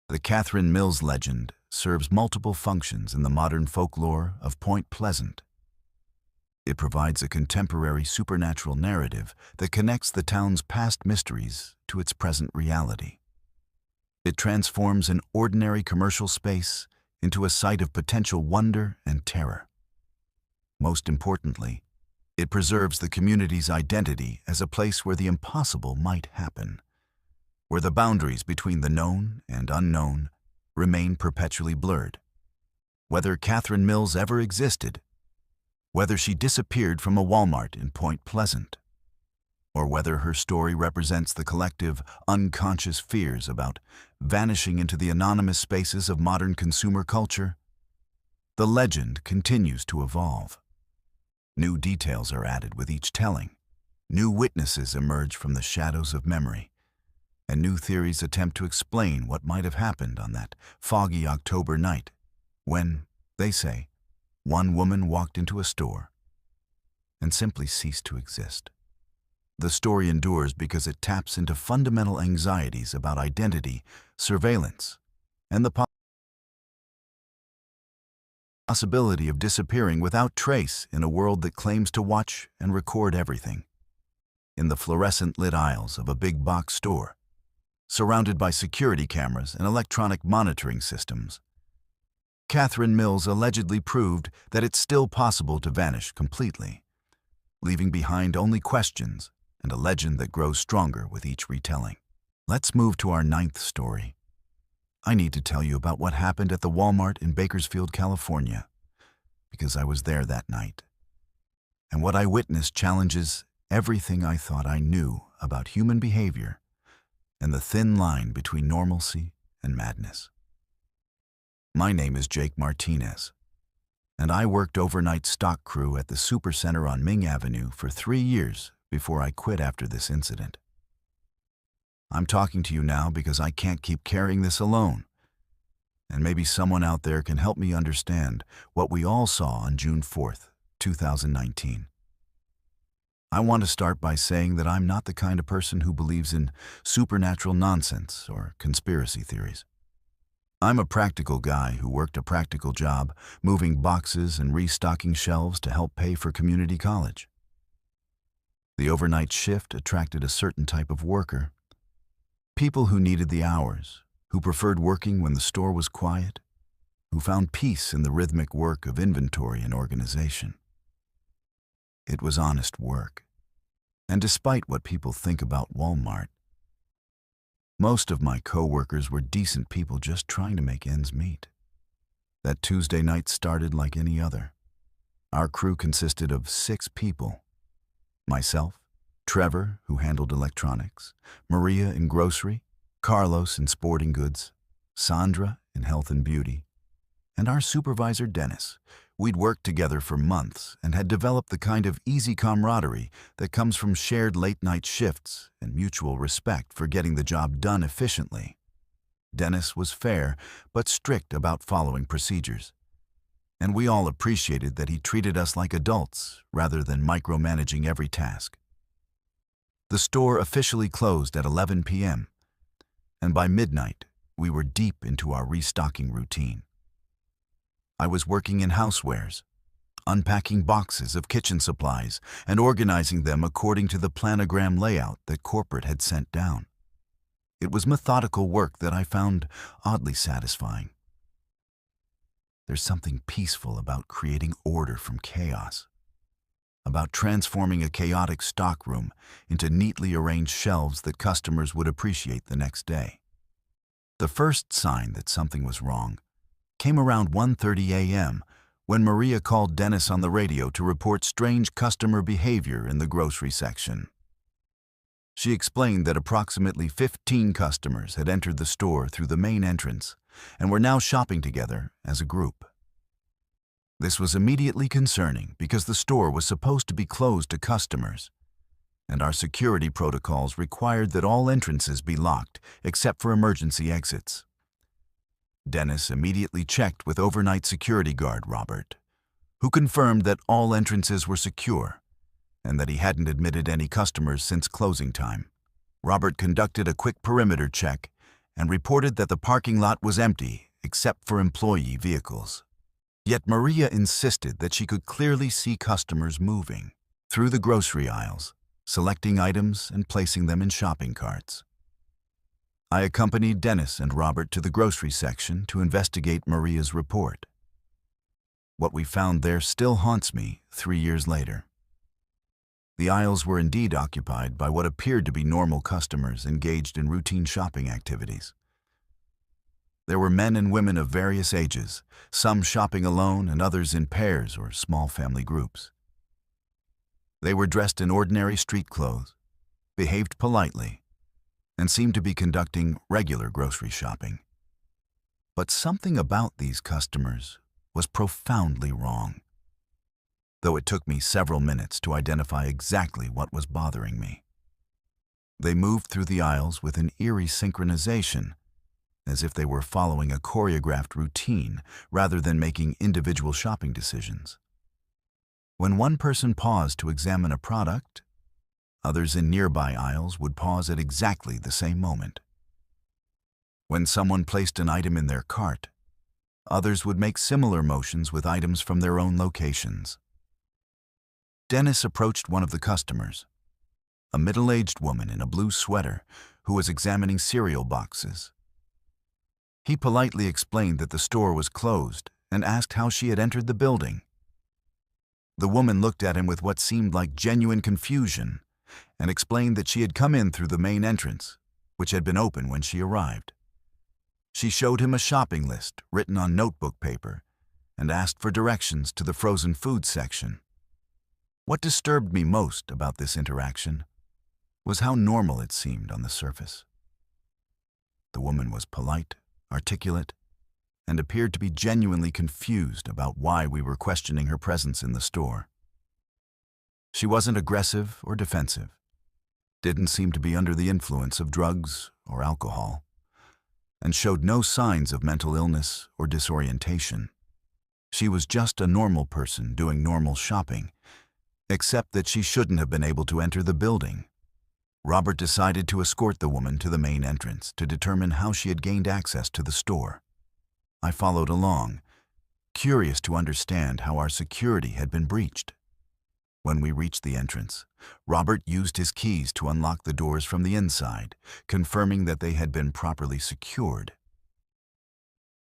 The Catherine Mills legend serves multiple functions in the modern folklore of Point Pleasant. It provides a contemporary supernatural narrative that connects the town's past mysteries to its present reality. It transforms an ordinary commercial space into a site of potential wonder and terror. Most importantly, it preserves the community's identity as a place where the impossible might happen, where the boundaries between the known and unknown remain perpetually blurred. Whether Catherine Mills ever existed, whether she disappeared from a Walmart in Point Pleasant, or whether her story represents the collective, unconscious fears about vanishing into the anonymous spaces of modern consumer culture, the legend continues to evolve. New details are added with each telling, new witnesses emerge from the shadows of memory, and new theories attempt to explain what might have happened on that foggy October night when, they say, one woman walked into a store and simply ceased to exist. The story endures because it taps into fundamental anxieties about identity, surveillance, and the possibility of disappearing without trace in a world that claims to watch and record everything. In the fluorescent-lit aisles of a big box store, surrounded by security cameras and electronic monitoring systems, Catherine Mills allegedly proved that it's still possible to vanish completely, leaving behind only questions and a legend that grows stronger with each retelling. Let's move to our 9th story. I need to tell you about what happened at the Walmart in Bakersfield, California, because I was there that night. And what I witnessed challenges everything I thought I knew about human behavior and the thin line between normalcy and madness. My name is Jake Martinez, and I worked overnight stock crew at the Supercenter on Ming Avenue for 3 years before I quit after this incident. I'm talking to you now because I can't keep carrying this alone, and maybe someone out there can help me understand what we all saw on June 4th, 2019. I want to start by saying that I'm not the kind of person who believes in supernatural nonsense or conspiracy theories. I'm a practical guy who worked a practical job, moving boxes and restocking shelves to help pay for community college. The overnight shift attracted a certain type of worker. People who needed the hours, who preferred working when the store was quiet, who found peace in the rhythmic work of inventory and organization. It was honest work. And despite what people think about Walmart, most of my co-workers were decent people just trying to make ends meet. That Tuesday night started like any other. Our crew consisted of 6 people. Myself, Trevor, who handled electronics, Maria in grocery, Carlos in sporting goods, Sandra in health and beauty, and our supervisor Dennis. We'd worked together for months and had developed the kind of easy camaraderie that comes from shared late-night shifts and mutual respect for getting the job done efficiently. Dennis was fair but strict about following procedures, and we all appreciated that he treated us like adults rather than micromanaging every task. The store officially closed at 11 p.m., and by midnight, we were deep into our restocking routine. I was working in housewares, unpacking boxes of kitchen supplies and organizing them according to the planogram layout that corporate had sent down. It was methodical work that I found oddly satisfying. There's something peaceful about creating order from chaos, about transforming a chaotic stockroom into neatly arranged shelves that customers would appreciate the next day. The first sign that something was wrong came around 1:30 a.m. when Maria called Dennis on the radio to report strange customer behavior in the grocery section. She explained that approximately 15 customers had entered the store through the main entrance and were now shopping together as a group. This was immediately concerning because the store was supposed to be closed to customers, and our security protocols required that all entrances be locked except for emergency exits. Dennis immediately checked with overnight security guard Robert, who confirmed that all entrances were secure and that he hadn't admitted any customers since closing time. Robert conducted a quick perimeter check and reported that the parking lot was empty except for employee vehicles. Yet Maria insisted that she could clearly see customers moving through the grocery aisles, selecting items and placing them in shopping carts. I accompanied Dennis and Robert to the grocery section to investigate Maria's report. What we found there still haunts me 3 years later. The aisles were indeed occupied by what appeared to be normal customers engaged in routine shopping activities. There were men and women of various ages, some shopping alone and others in pairs or small family groups. They were dressed in ordinary street clothes, behaved politely, and seemed to be conducting regular grocery shopping. But something about these customers was profoundly wrong, though it took me several minutes to identify exactly what was bothering me. They moved through the aisles with an eerie synchronization, as if they were following a choreographed routine rather than making individual shopping decisions. When one person paused to examine a product, others in nearby aisles would pause at exactly the same moment. When someone placed an item in their cart, others would make similar motions with items from their own locations. Dennis approached one of the customers, a middle-aged woman in a blue sweater who was examining cereal boxes. He politely explained that the store was closed and asked how she had entered the building. The woman looked at him with what seemed like genuine confusion and explained that she had come in through the main entrance, which had been open when she arrived. She showed him a shopping list written on notebook paper and asked for directions to the frozen food section. What disturbed me most about this interaction was how normal it seemed on the surface. The woman was polite, articulate, and appeared to be genuinely confused about why we were questioning her presence in the store. She wasn't aggressive or defensive, didn't seem to be under the influence of drugs or alcohol, and showed no signs of mental illness or disorientation. She was just a normal person doing normal shopping, except that she shouldn't have been able to enter the building. Robert decided to escort the woman to the main entrance to determine how she had gained access to the store. I followed along, curious to understand how our security had been breached. When we reached the entrance, Robert used his keys to unlock the doors from the inside, confirming that they had been properly secured.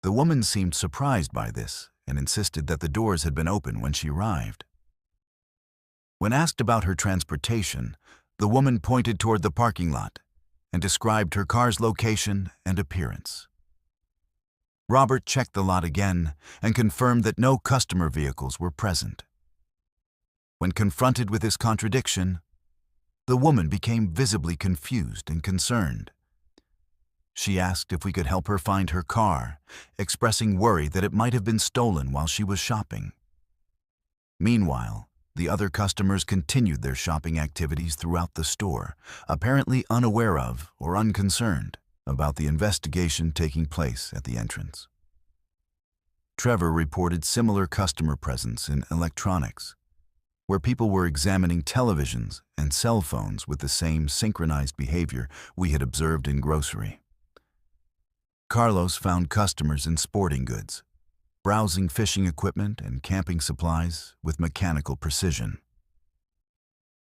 The woman seemed surprised by this and insisted that the doors had been open when she arrived. When asked about her transportation, The woman pointed toward the parking lot and described her car's location and appearance. Robert checked the lot again and confirmed that no customer vehicles were present. When confronted with this contradiction, the woman became visibly confused and concerned. She asked if we could help her find her car, expressing worry that it might have been stolen while she was shopping. Meanwhile, the other customers continued their shopping activities throughout the store, apparently unaware of or unconcerned about the investigation taking place at the entrance. Trevor reported similar customer presence in electronics, where people were examining televisions and cell phones with the same synchronized behavior we had observed in grocery. Carlos found customers in sporting goods, browsing fishing equipment and camping supplies with mechanical precision.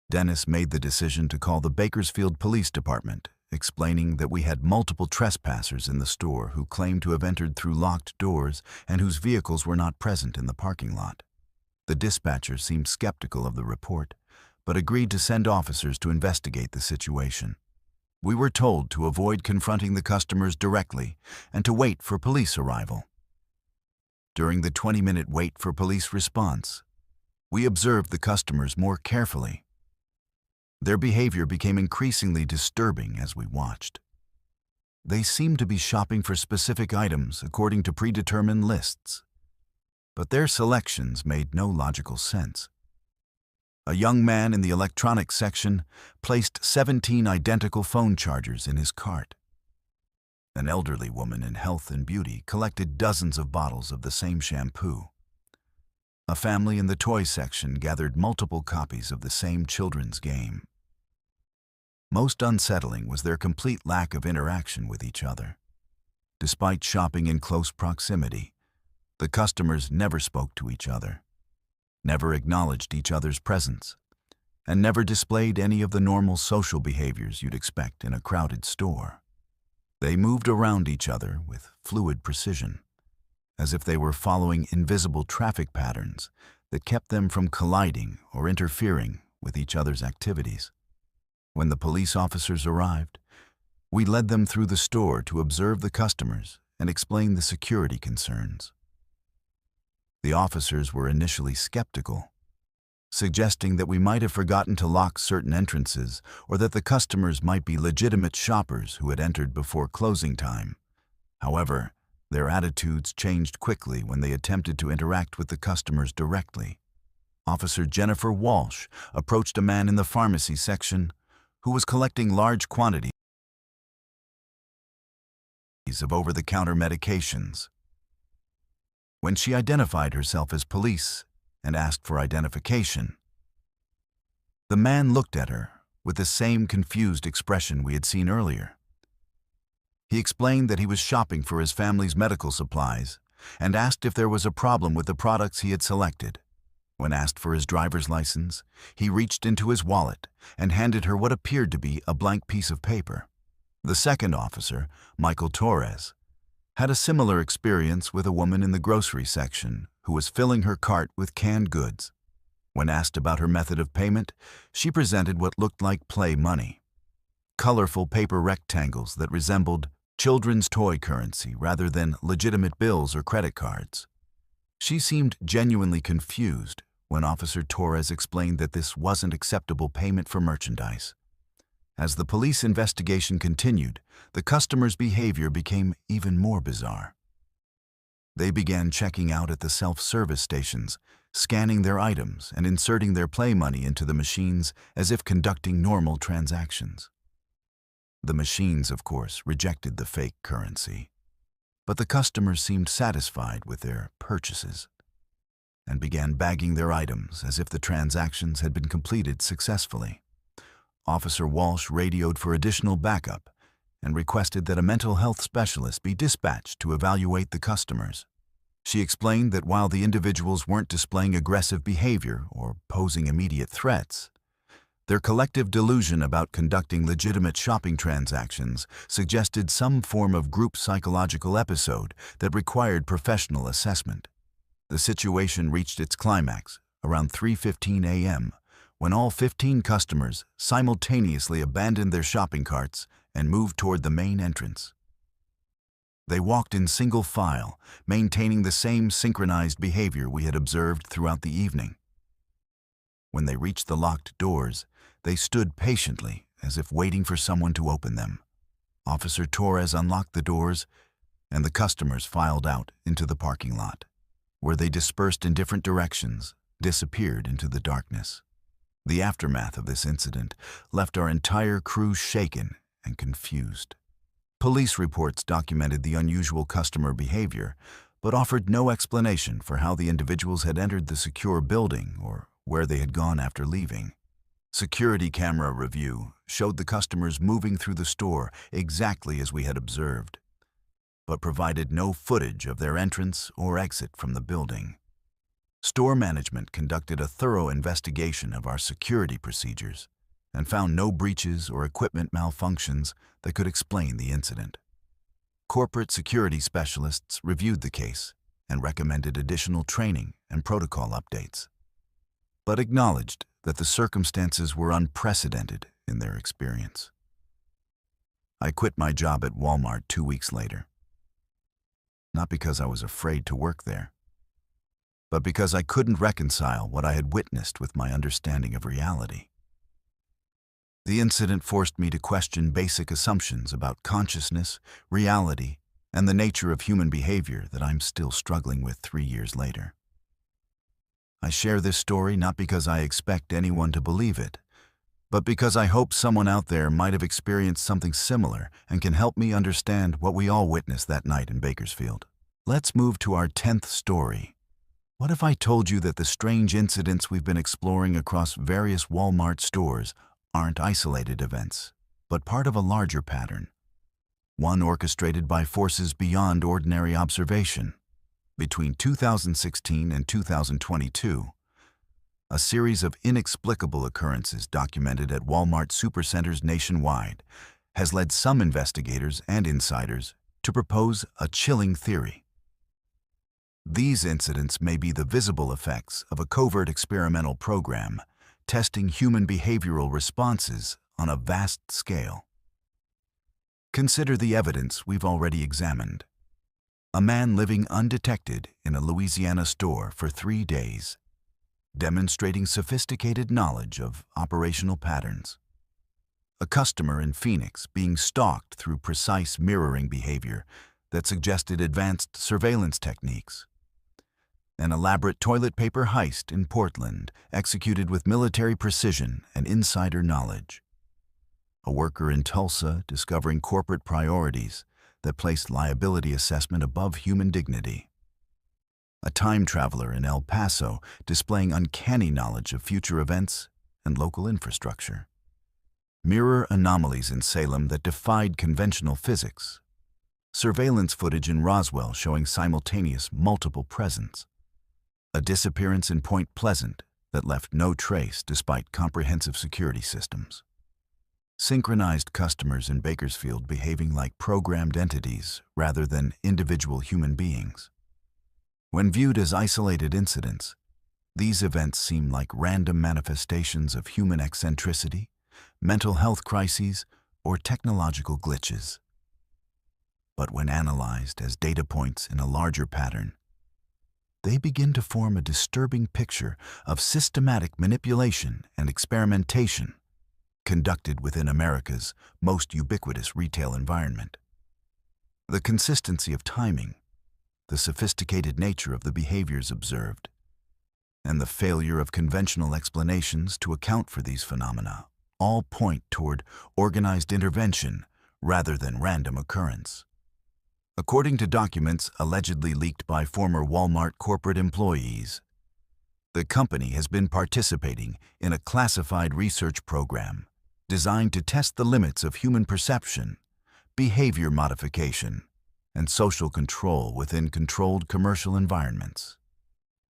Dennis made the decision to call the Bakersfield Police Department, explaining that we had multiple trespassers in the store who claimed to have entered through locked doors and whose vehicles were not present in the parking lot. The dispatcher seemed skeptical of the report, but agreed to send officers to investigate the situation. We were told to avoid confronting the customers directly and to wait for police arrival. During the 20-minute wait for police response, we observed the customers more carefully. Their behavior became increasingly disturbing as we watched. They seemed to be shopping for specific items according to predetermined lists, but their selections made no logical sense. A young man in the electronics section placed 17 identical phone chargers in his cart. An elderly woman in health and beauty collected dozens of bottles of the same shampoo. A family in the toy section gathered multiple copies of the same children's game. Most unsettling was their complete lack of interaction with each other. Despite shopping in close proximity, the customers never spoke to each other, never acknowledged each other's presence, and never displayed any of the normal social behaviors you'd expect in a crowded store. They moved around each other with fluid precision, as if they were following invisible traffic patterns that kept them from colliding or interfering with each other's activities. When the police officers arrived, we led them through the store to observe the customers and explain the security concerns. The officers were initially skeptical, suggesting that we might have forgotten to lock certain entrances or that the customers might be legitimate shoppers who had entered before closing time. However, their attitudes changed quickly when they attempted to interact with the customers directly. Officer Jennifer Walsh approached a man in the pharmacy section who was collecting large quantities of over-the-counter medications. When she identified herself as police and asked for identification, the man looked at her with the same confused expression we had seen earlier. He explained that he was shopping for his family's medical supplies and asked if there was a problem with the products he had selected. When asked for his driver's license, he reached into his wallet and handed her what appeared to be a blank piece of paper. The second officer, Michael Torres, had a similar experience with a woman in the grocery section who was filling her cart with canned goods. When asked about her method of payment, she presented what looked like play money, colorful paper rectangles that resembled children's toy currency rather than legitimate bills or credit cards. She seemed genuinely confused when Officer Torres explained that this wasn't acceptable payment for merchandise. As the police investigation continued, the customers' behavior became even more bizarre. They began checking out at the self-service stations, scanning their items and inserting their play money into the machines as if conducting normal transactions. The machines, of course, rejected the fake currency, but the customers seemed satisfied with their purchases and began bagging their items as if the transactions had been completed successfully. Officer Walsh radioed for additional backup and requested that a mental health specialist be dispatched to evaluate the customers. She explained that while the individuals weren't displaying aggressive behavior or posing immediate threats, their collective delusion about conducting legitimate shopping transactions suggested some form of group psychological episode that required professional assessment. The situation reached its climax around 3:15 a.m. when all 15 customers simultaneously abandoned their shopping carts and moved toward the main entrance. They walked in single file, maintaining the same synchronized behavior we had observed throughout the evening. When they reached the locked doors, they stood patiently, as if waiting for someone to open them. Officer Torres unlocked the doors, and the customers filed out into the parking lot, where they dispersed in different directions, disappeared into the darkness. The aftermath of this incident left our entire crew shaken and confused. Police reports documented the unusual customer behavior, but offered no explanation for how the individuals had entered the secure building or where they had gone after leaving. Security camera review showed the customers moving through the store exactly as we had observed, but provided no footage of their entrance or exit from the building. Store management conducted a thorough investigation of our security procedures and found no breaches or equipment malfunctions that could explain the incident. Corporate security specialists reviewed the case and recommended additional training and protocol updates, but acknowledged that the circumstances were unprecedented in their experience. I quit my job at Walmart 2 weeks later, not because I was afraid to work there, but because I couldn't reconcile what I had witnessed with my understanding of reality. The incident forced me to question basic assumptions about consciousness, reality, and the nature of human behavior that I'm still struggling with 3 years later. I share this story not because I expect anyone to believe it, but because I hope someone out there might have experienced something similar and can help me understand what we all witnessed that night in Bakersfield. Let's move to our 10th story. What if I told you that the strange incidents we've been exploring across various Walmart stores aren't isolated events, but part of a larger pattern, one orchestrated by forces beyond ordinary observation? Between 2016 and 2022, a series of inexplicable occurrences documented at Walmart supercenters nationwide has led some investigators and insiders to propose a chilling theory. These incidents may be the visible effects of a covert experimental program testing human behavioral responses on a vast scale. Consider the evidence we've already examined. A man living undetected in a Louisiana store for 3 days, demonstrating sophisticated knowledge of operational patterns. A customer in Phoenix being stalked through precise mirroring behavior that suggested advanced surveillance techniques. An elaborate toilet paper heist in Portland executed with military precision and insider knowledge. A worker in Tulsa discovering corporate priorities that placed liability assessment above human dignity. A time traveler in El Paso displaying uncanny knowledge of future events and local infrastructure. Mirror anomalies in Salem that defied conventional physics. Surveillance footage in Roswell showing simultaneous multiple presence. A disappearance in Point Pleasant that left no trace despite comprehensive security systems. Synchronized customers in Bakersfield behaving like programmed entities rather than individual human beings. When viewed as isolated incidents, these events seem like random manifestations of human eccentricity, mental health crises, or technological glitches. But when analyzed as data points in a larger pattern, they begin to form a disturbing picture of systematic manipulation and experimentation conducted within America's most ubiquitous retail environment. The consistency of timing, the sophisticated nature of the behaviors observed, and the failure of conventional explanations to account for these phenomena all point toward organized intervention rather than random occurrence. According to documents allegedly leaked by former Walmart corporate employees, the company has been participating in a classified research program designed to test the limits of human perception, behavior modification, and social control within controlled commercial environments.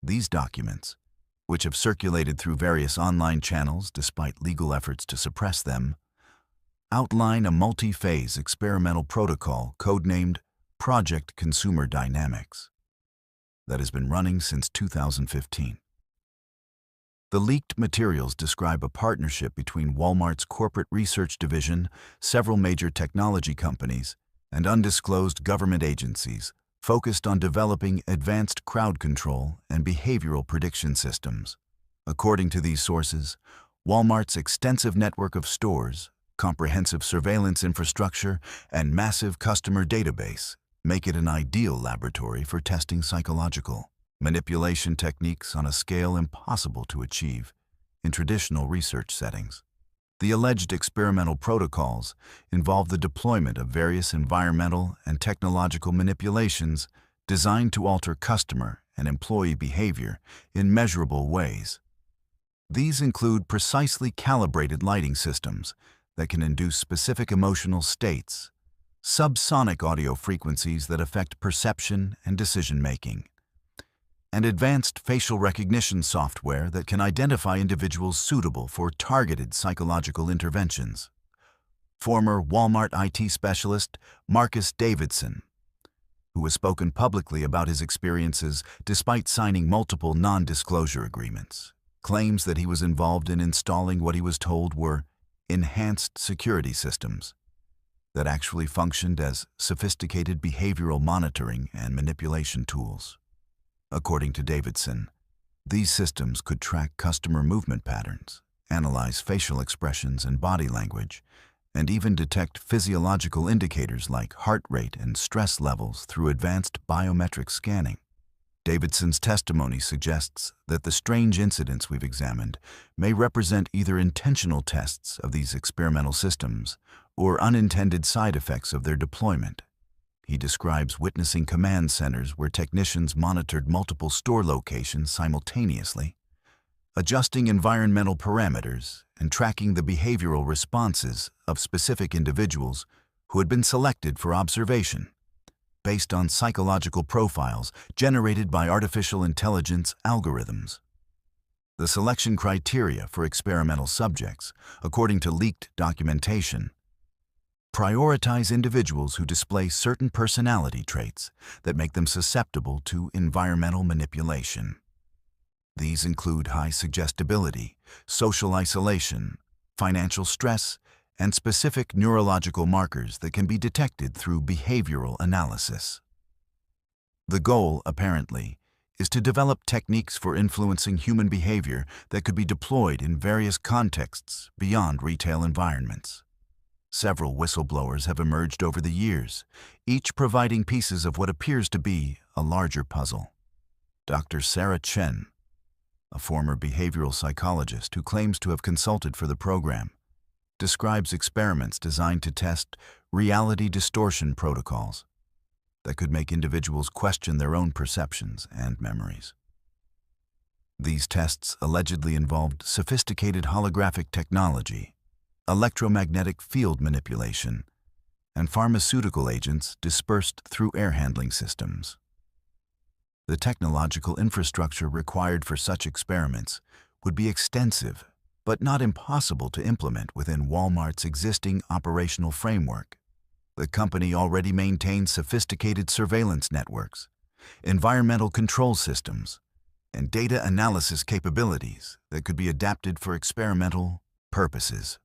These documents, which have circulated through various online channels despite legal efforts to suppress them, outline a multi-phase experimental protocol codenamed Project Consumer Dynamics that has been running since 2015. The leaked materials describe a partnership between Walmart's corporate research division, several major technology companies, and undisclosed government agencies focused on developing advanced crowd control and behavioral prediction systems. According to these sources, Walmart's extensive network of stores, comprehensive surveillance infrastructure, and massive customer database make it an ideal laboratory for testing psychological manipulation techniques on a scale impossible to achieve in traditional research settings. The alleged experimental protocols involve the deployment of various environmental and technological manipulations designed to alter customer and employee behavior in measurable ways. These include precisely calibrated lighting systems that can induce specific emotional states, subsonic audio frequencies that affect perception and decision-making, and advanced facial recognition software that can identify individuals suitable for targeted psychological interventions. Former Walmart IT specialist Marcus Davidson, who has spoken publicly about his experiences despite signing multiple non-disclosure agreements, claims that he was involved in installing what he was told were enhanced security systems that actually functioned as sophisticated behavioral monitoring and manipulation tools. According to Davidson, these systems could track customer movement patterns, analyze facial expressions and body language, and even detect physiological indicators like heart rate and stress levels through advanced biometric scanning. Davidson's testimony suggests that the strange incidents we've examined may represent either intentional tests of these experimental systems or unintended side effects of their deployment. He describes witnessing command centers where technicians monitored multiple store locations simultaneously, adjusting environmental parameters and tracking the behavioral responses of specific individuals who had been selected for observation, based on psychological profiles generated by artificial intelligence algorithms. The selection criteria for experimental subjects, according to leaked documentation, prioritize individuals who display certain personality traits that make them susceptible to environmental manipulation. These include high suggestibility, social isolation, financial stress, and specific neurological markers that can be detected through behavioral analysis. The goal, apparently, is to develop techniques for influencing human behavior that could be deployed in various contexts beyond retail environments. Several whistleblowers have emerged over the years, each providing pieces of what appears to be a larger puzzle. Dr. Sarah Chen, a former behavioral psychologist who claims to have consulted for the program, describes experiments designed to test reality distortion protocols that could make individuals question their own perceptions and memories. These tests allegedly involved sophisticated holographic technology, electromagnetic field manipulation, and pharmaceutical agents dispersed through air handling systems. The technological infrastructure required for such experiments would be extensive, but not impossible to implement within Walmart's existing operational framework. The company already maintains sophisticated surveillance networks, environmental control systems, and data analysis capabilities that could be adapted for experimental purposes.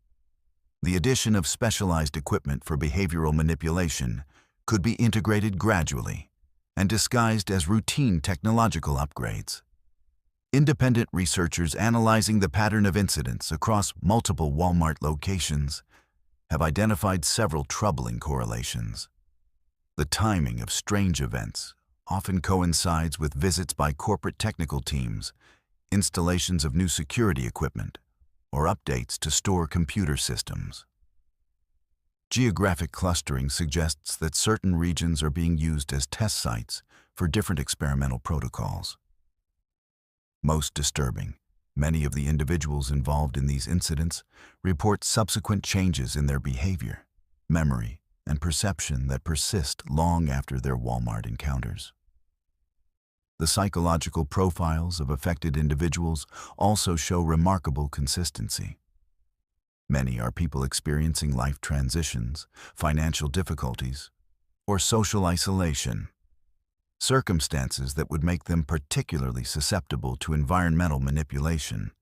The addition of specialized equipment for behavioral manipulation could be integrated gradually and disguised as routine technological upgrades. Independent researchers analyzing the pattern of incidents across multiple Walmart locations have identified several troubling correlations. The timing of strange events often coincides with visits by corporate technical teams, installations of new security equipment, or updates to store computer systems. Geographic clustering suggests that certain regions are being used as test sites for different experimental protocols. Most disturbing, many of the individuals involved in these incidents report subsequent changes in their behavior, memory, and perception that persist long after their Walmart encounters. The psychological profiles of affected individuals also show remarkable consistency. Many are people experiencing life transitions, financial difficulties, or social isolation, circumstances that would make them particularly susceptible to environmental manipulation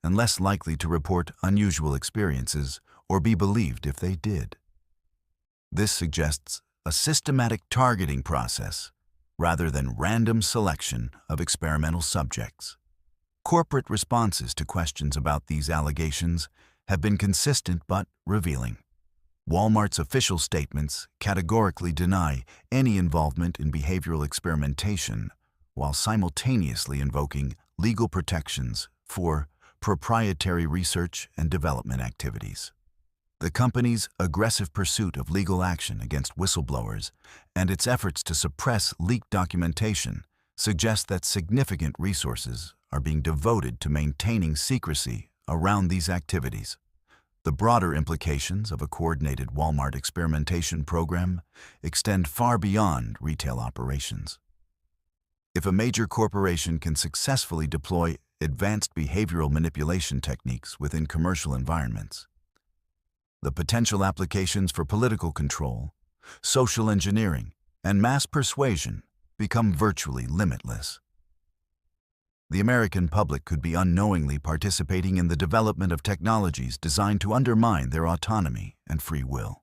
and less likely to report unusual experiences or be believed if they did. This suggests a systematic targeting process rather than random selection of experimental subjects. Corporate responses to questions about these allegations have been consistent but revealing. Walmart's official statements categorically deny any involvement in behavioral experimentation, while simultaneously invoking legal protections for proprietary research and development activities. The company's aggressive pursuit of legal action against whistleblowers and its efforts to suppress leaked documentation suggest that significant resources are being devoted to maintaining secrecy around these activities. The broader implications of a coordinated Walmart experimentation program extend far beyond retail operations. If a major corporation can successfully deploy advanced behavioral manipulation techniques within commercial environments, the potential applications for political control, social engineering, and mass persuasion become virtually limitless. The American public could be unknowingly participating in the development of technologies designed to undermine their autonomy and free will.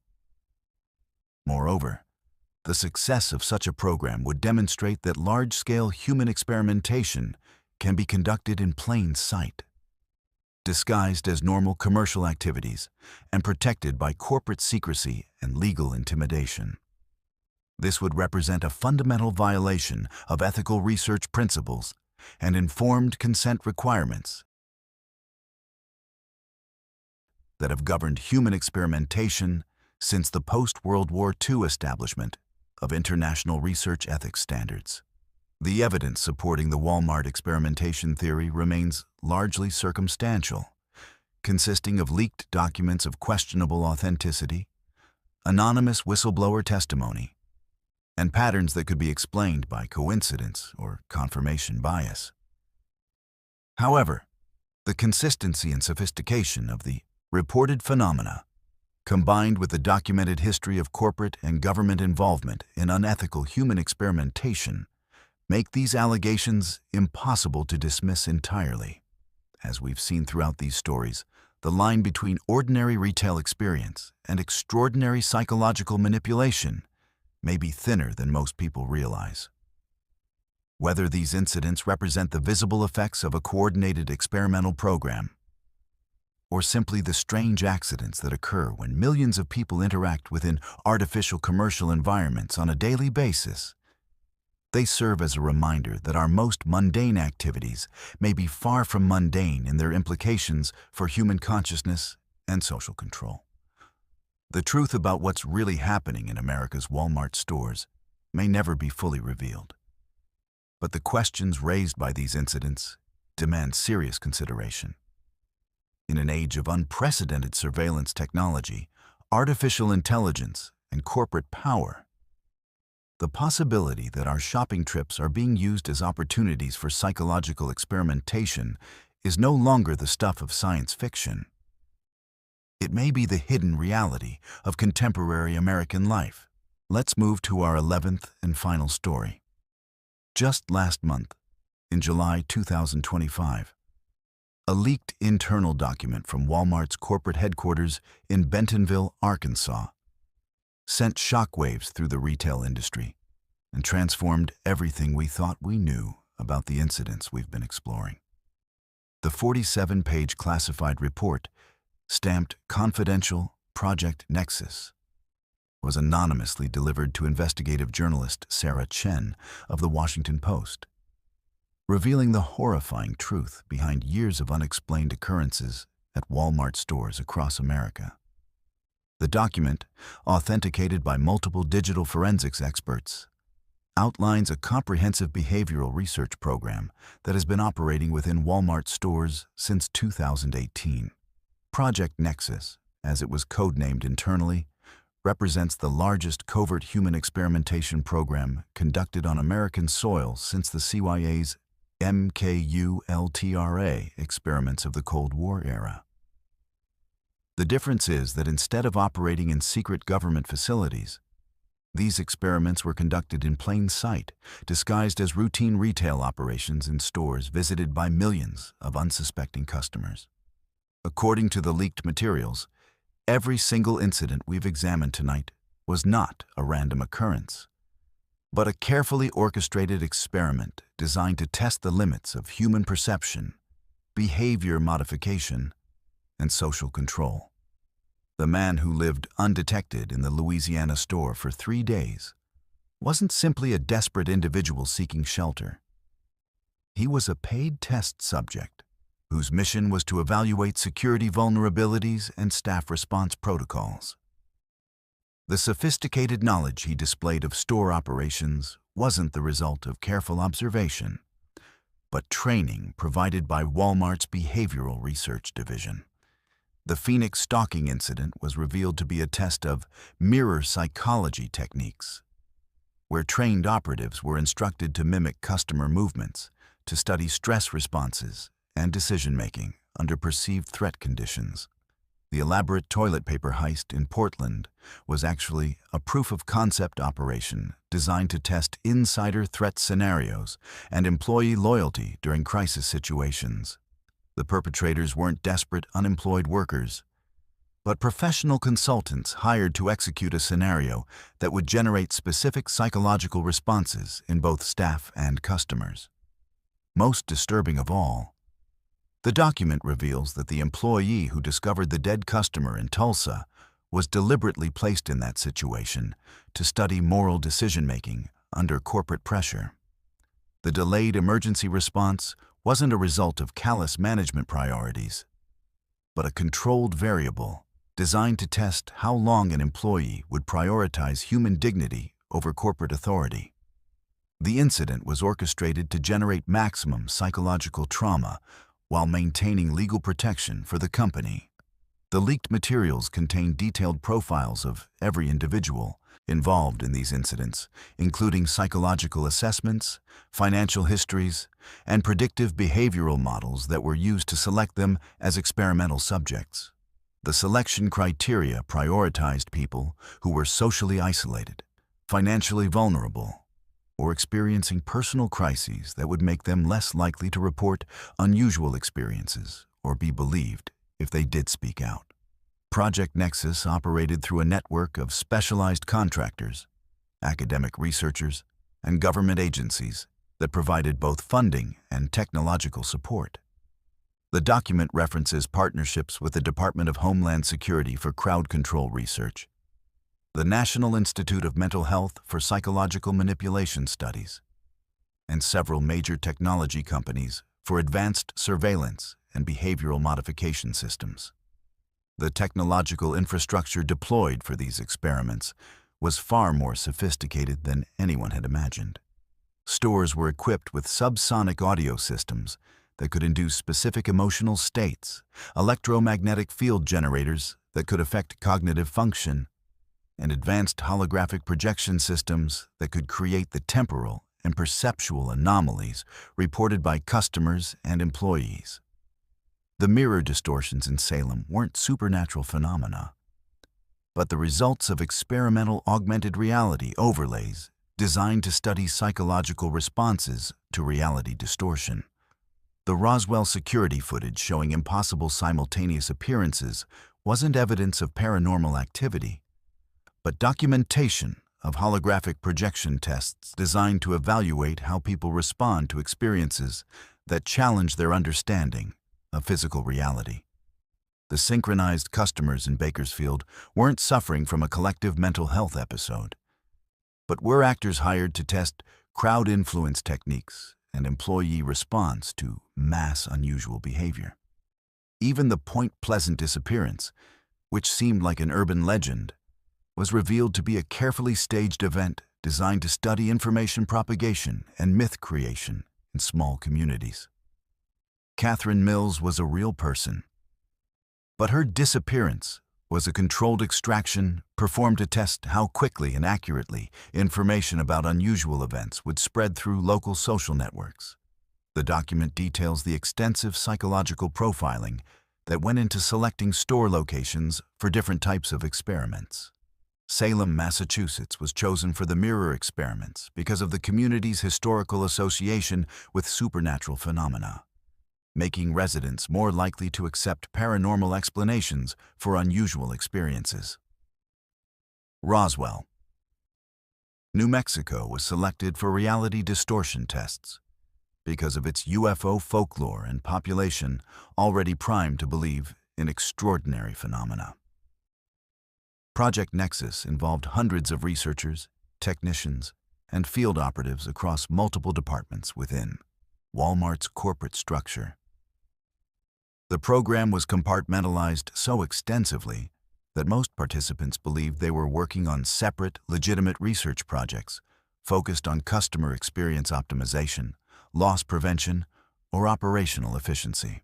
Moreover, the success of such a program would demonstrate that large-scale human experimentation can be conducted in plain sight, disguised as normal commercial activities and protected by corporate secrecy and legal intimidation. This would represent a fundamental violation of ethical research principles and informed consent requirements that have governed human experimentation since the post-World War II establishment of international research ethics standards. The evidence supporting the Walmart experimentation theory remains largely circumstantial, consisting of leaked documents of questionable authenticity, anonymous whistleblower testimony, and patterns that could be explained by coincidence or confirmation bias. However, the consistency and sophistication of the reported phenomena, combined with the documented history of corporate and government involvement in unethical human experimentation, make these allegations impossible to dismiss entirely. As we've seen throughout these stories, the line between ordinary retail experience and extraordinary psychological manipulation may be thinner than most people realize. Whether these incidents represent the visible effects of a coordinated experimental program, or simply the strange accidents that occur when millions of people interact within artificial commercial environments on a daily basis, they serve as a reminder that our most mundane activities may be far from mundane in their implications for human consciousness and social control. The truth about what's really happening in America's Walmart stores may never be fully revealed. But the questions raised by these incidents demand serious consideration. In an age of unprecedented surveillance technology, artificial intelligence, and corporate power, the possibility that our shopping trips are being used as opportunities for psychological experimentation is no longer the stuff of science fiction. It may be the hidden reality of contemporary American life. Let's move to our 11th and final story. Just last month, in July 2025, a leaked internal document from Walmart's corporate headquarters in Bentonville, Arkansas, sent shockwaves through the retail industry and transformed everything we thought we knew about the incidents we've been exploring. The 47-page classified report, stamped Confidential Project Nexus, was anonymously delivered to investigative journalist Sarah Chen of The Washington Post, revealing the horrifying truth behind years of unexplained occurrences at Walmart stores across America. The document, authenticated by multiple digital forensics experts, outlines a comprehensive behavioral research program that has been operating within Walmart stores since 2018. Project Nexus, as it was codenamed internally, represents the largest covert human experimentation program conducted on American soil since the CYA's MKULTRA experiments of the Cold War era. The difference is that instead of operating in secret government facilities, These experiments were conducted in plain sight, disguised as routine retail operations in stores visited by millions of unsuspecting customers. According to the leaked materials, every single incident we've examined tonight was not a random occurrence, but a carefully orchestrated experiment designed to test the limits of human perception, behavior modification, and social control. The man who lived undetected in the Louisiana store for 3 days wasn't simply a desperate individual seeking shelter. He was a paid test subject whose mission was to evaluate security vulnerabilities and staff response protocols. The sophisticated knowledge he displayed of store operations wasn't the result of careful observation, but training provided by Walmart's Behavioral Research Division. The Phoenix stalking incident was revealed to be a test of mirror psychology techniques, where trained operatives were instructed to mimic customer movements, to study stress responses and decision-making under perceived threat conditions. The elaborate toilet paper heist in Portland was actually a proof-of-concept operation designed to test insider threat scenarios and employee loyalty during crisis situations. The perpetrators weren't desperate, unemployed workers, but professional consultants hired to execute a scenario that would generate specific psychological responses in both staff and customers. Most disturbing of all, the document reveals that the employee who discovered the dead customer in Tulsa was deliberately placed in that situation to study moral decision-making under corporate pressure. The delayed emergency response wasn't a result of callous management priorities, but a controlled variable designed to test how long an employee would prioritize human dignity over corporate authority. The incident was orchestrated to generate maximum psychological trauma while maintaining legal protection for the company. The leaked materials contain detailed profiles of every individual involved in these incidents, including psychological assessments, financial histories, and predictive behavioral models that were used to select them as experimental subjects. The selection criteria prioritized people who were socially isolated, financially vulnerable, or experiencing personal crises that would make them less likely to report unusual experiences or be believed if they did speak out. Project Nexus operated through a network of specialized contractors, academic researchers, and government agencies that provided both funding and technological support. The document references partnerships with the Department of Homeland Security for crowd control research, the National Institute of Mental Health for psychological manipulation studies, and several major technology companies for advanced surveillance and behavioral modification systems. The technological infrastructure deployed for these experiments was far more sophisticated than anyone had imagined. Stores were equipped with subsonic audio systems that could induce specific emotional states, electromagnetic field generators that could affect cognitive function, and advanced holographic projection systems that could create the temporal and perceptual anomalies reported by customers and employees. The mirror distortions in Salem weren't supernatural phenomena, but the results of experimental augmented reality overlays designed to study psychological responses to reality distortion. The Roswell security footage showing impossible simultaneous appearances wasn't evidence of paranormal activity, but documentation of holographic projection tests designed to evaluate how people respond to experiences that challenge their understanding of physical reality. The Synchronized customers in Bakersfield weren't suffering from a collective mental health episode, but were actors hired to test crowd influence techniques and employee response to mass unusual behavior. Even the Point Pleasant disappearance, which seemed like an urban legend, was revealed to be a carefully staged event designed to study information propagation and myth creation in small communities. Catherine Mills was a real person, but her disappearance was a controlled extraction performed to test how quickly and accurately information about unusual events would spread through local social networks. The document details the extensive psychological profiling that went into selecting store locations for different types of experiments. Salem, Massachusetts was chosen for the mirror experiments because of the community's historical association with supernatural phenomena, making residents more likely to accept paranormal explanations for unusual experiences. Roswell, New Mexico was selected for reality distortion tests because of its UFO folklore and population already primed to believe in extraordinary phenomena. Project Nexus involved hundreds of researchers, technicians, and field operatives across multiple departments within Walmart's corporate structure. The program was compartmentalized so extensively that most participants believed they were working on separate, legitimate research projects focused on customer experience optimization, loss prevention, or operational efficiency.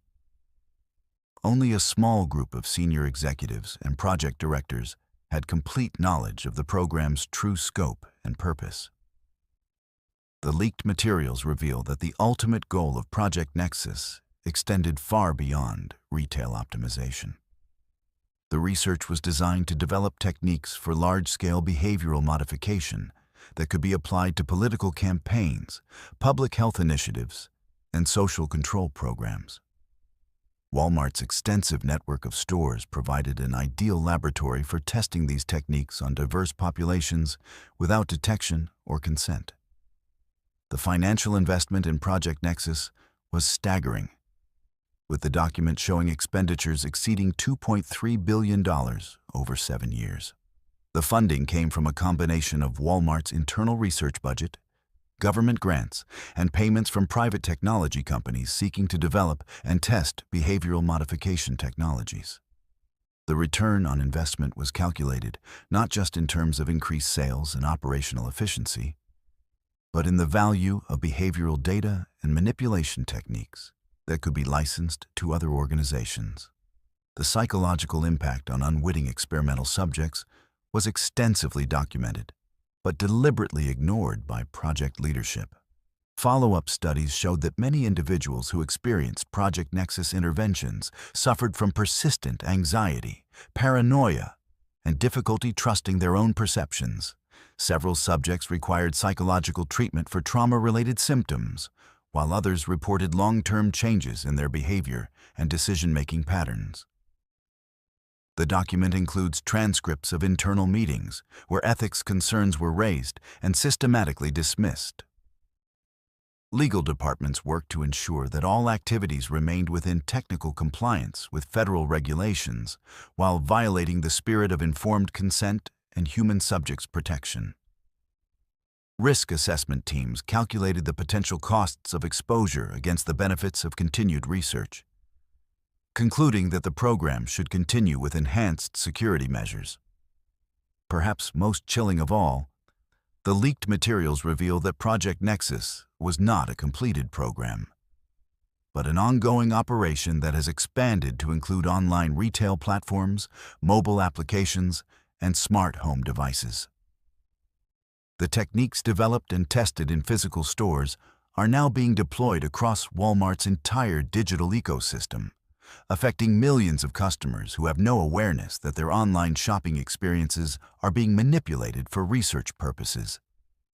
Only a small group of senior executives and project directors had complete knowledge of the program's true scope and purpose. The leaked materials reveal that the ultimate goal of Project Nexus extended far beyond retail optimization. The research was designed to develop techniques for large-scale behavioral modification that could be applied to political campaigns, public health initiatives, and social control programs. Walmart's extensive network of stores provided an ideal laboratory for testing these techniques on diverse populations without detection or consent. The financial investment in Project Nexus was staggering, with the document showing expenditures exceeding $2.3 billion over 7 years. The funding came from a combination of Walmart's internal research budget, government grants, and payments from private technology companies seeking to develop and test behavioral modification technologies. The return on investment was calculated not just in terms of increased sales and operational efficiency, but in the value of behavioral data and manipulation techniques that could be licensed to other organizations. The psychological impact on unwitting experimental subjects was extensively documented, but deliberately ignored by project leadership. Follow-up studies showed that many individuals who experienced Project Nexus interventions suffered from persistent anxiety, paranoia, and difficulty trusting their own perceptions. Several subjects required psychological treatment for trauma-related symptoms, while others reported long-term changes in their behavior and decision-making patterns. The document includes transcripts of internal meetings where ethics concerns were raised and systematically dismissed. Legal departments worked to ensure that all activities remained within technical compliance with federal regulations while violating the spirit of informed consent and human subjects protection. Risk assessment teams calculated the potential costs of exposure against the benefits of continued research, concluding that the program should continue with enhanced security measures. Perhaps most chilling of all, the leaked materials reveal that Project Nexus was not a completed program, but an ongoing operation that has expanded to include online retail platforms, mobile applications, and smart home devices. The techniques developed and tested in physical stores are now being deployed across Walmart's entire digital ecosystem, affecting millions of customers who have no awareness that their online shopping experiences are being manipulated for research purposes.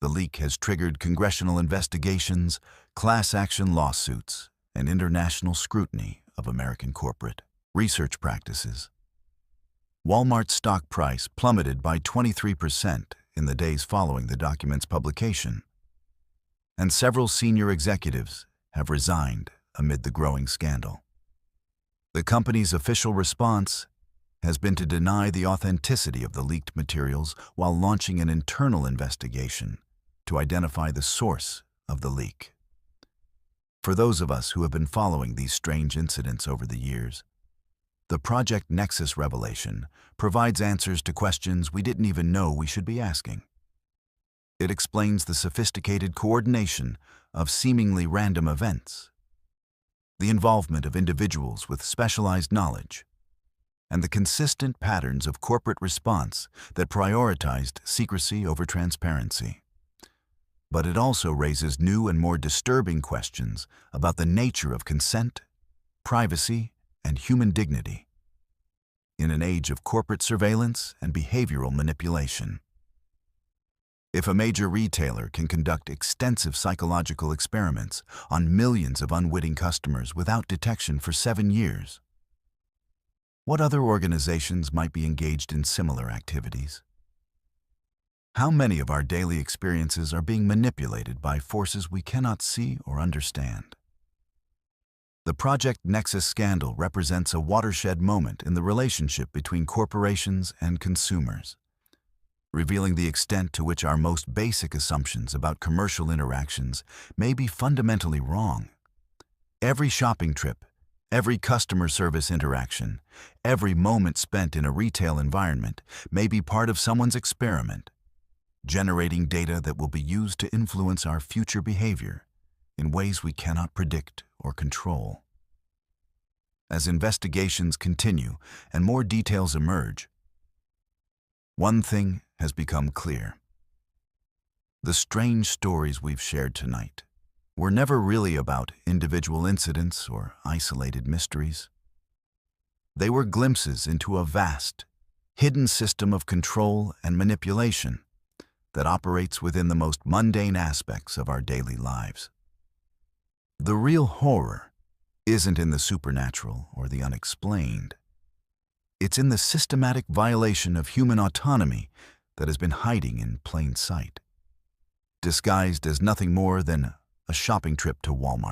The leak has triggered congressional investigations, class action lawsuits, and international scrutiny of American corporate research practices. Walmart's stock price plummeted by 23% in the days following the document's publication, and several senior executives have resigned amid the growing scandal. The company's official response has been to deny the authenticity of the leaked materials while launching an internal investigation to identify the source of the leak. For those of us who have been following these strange incidents over the years, the Project Nexus revelation provides answers to questions we didn't even know we should be asking. It explains the sophisticated coordination of seemingly random events, the involvement of individuals with specialized knowledge, and the consistent patterns of corporate response that prioritized secrecy over transparency. But it also raises new and more disturbing questions about the nature of consent, privacy, and human dignity. in an age of corporate surveillance and behavioral manipulation. If a major retailer can conduct extensive psychological experiments on millions of unwitting customers without detection for 7 years, what other organizations might be engaged in similar activities? How many of our daily experiences are being manipulated by forces we cannot see or understand? The Project Nexus scandal represents a watershed moment in the relationship between corporations and consumers, revealing the extent to which our most basic assumptions about commercial interactions may be fundamentally wrong. Every shopping trip, every customer service interaction, every moment spent in a retail environment may be part of someone's experiment, generating data that will be used to influence our future behavior in ways we cannot predict or control. As investigations continue and more details emerge, one thing has become clear. The strange stories we've shared tonight were never really about individual incidents or isolated mysteries. They were glimpses into a vast, hidden system of control and manipulation that operates within the most mundane aspects of our daily lives. The real horror isn't in the supernatural or the unexplained. It's in the systematic violation of human autonomy that has been hiding in plain sight, disguised as nothing more than a shopping trip to Walmart.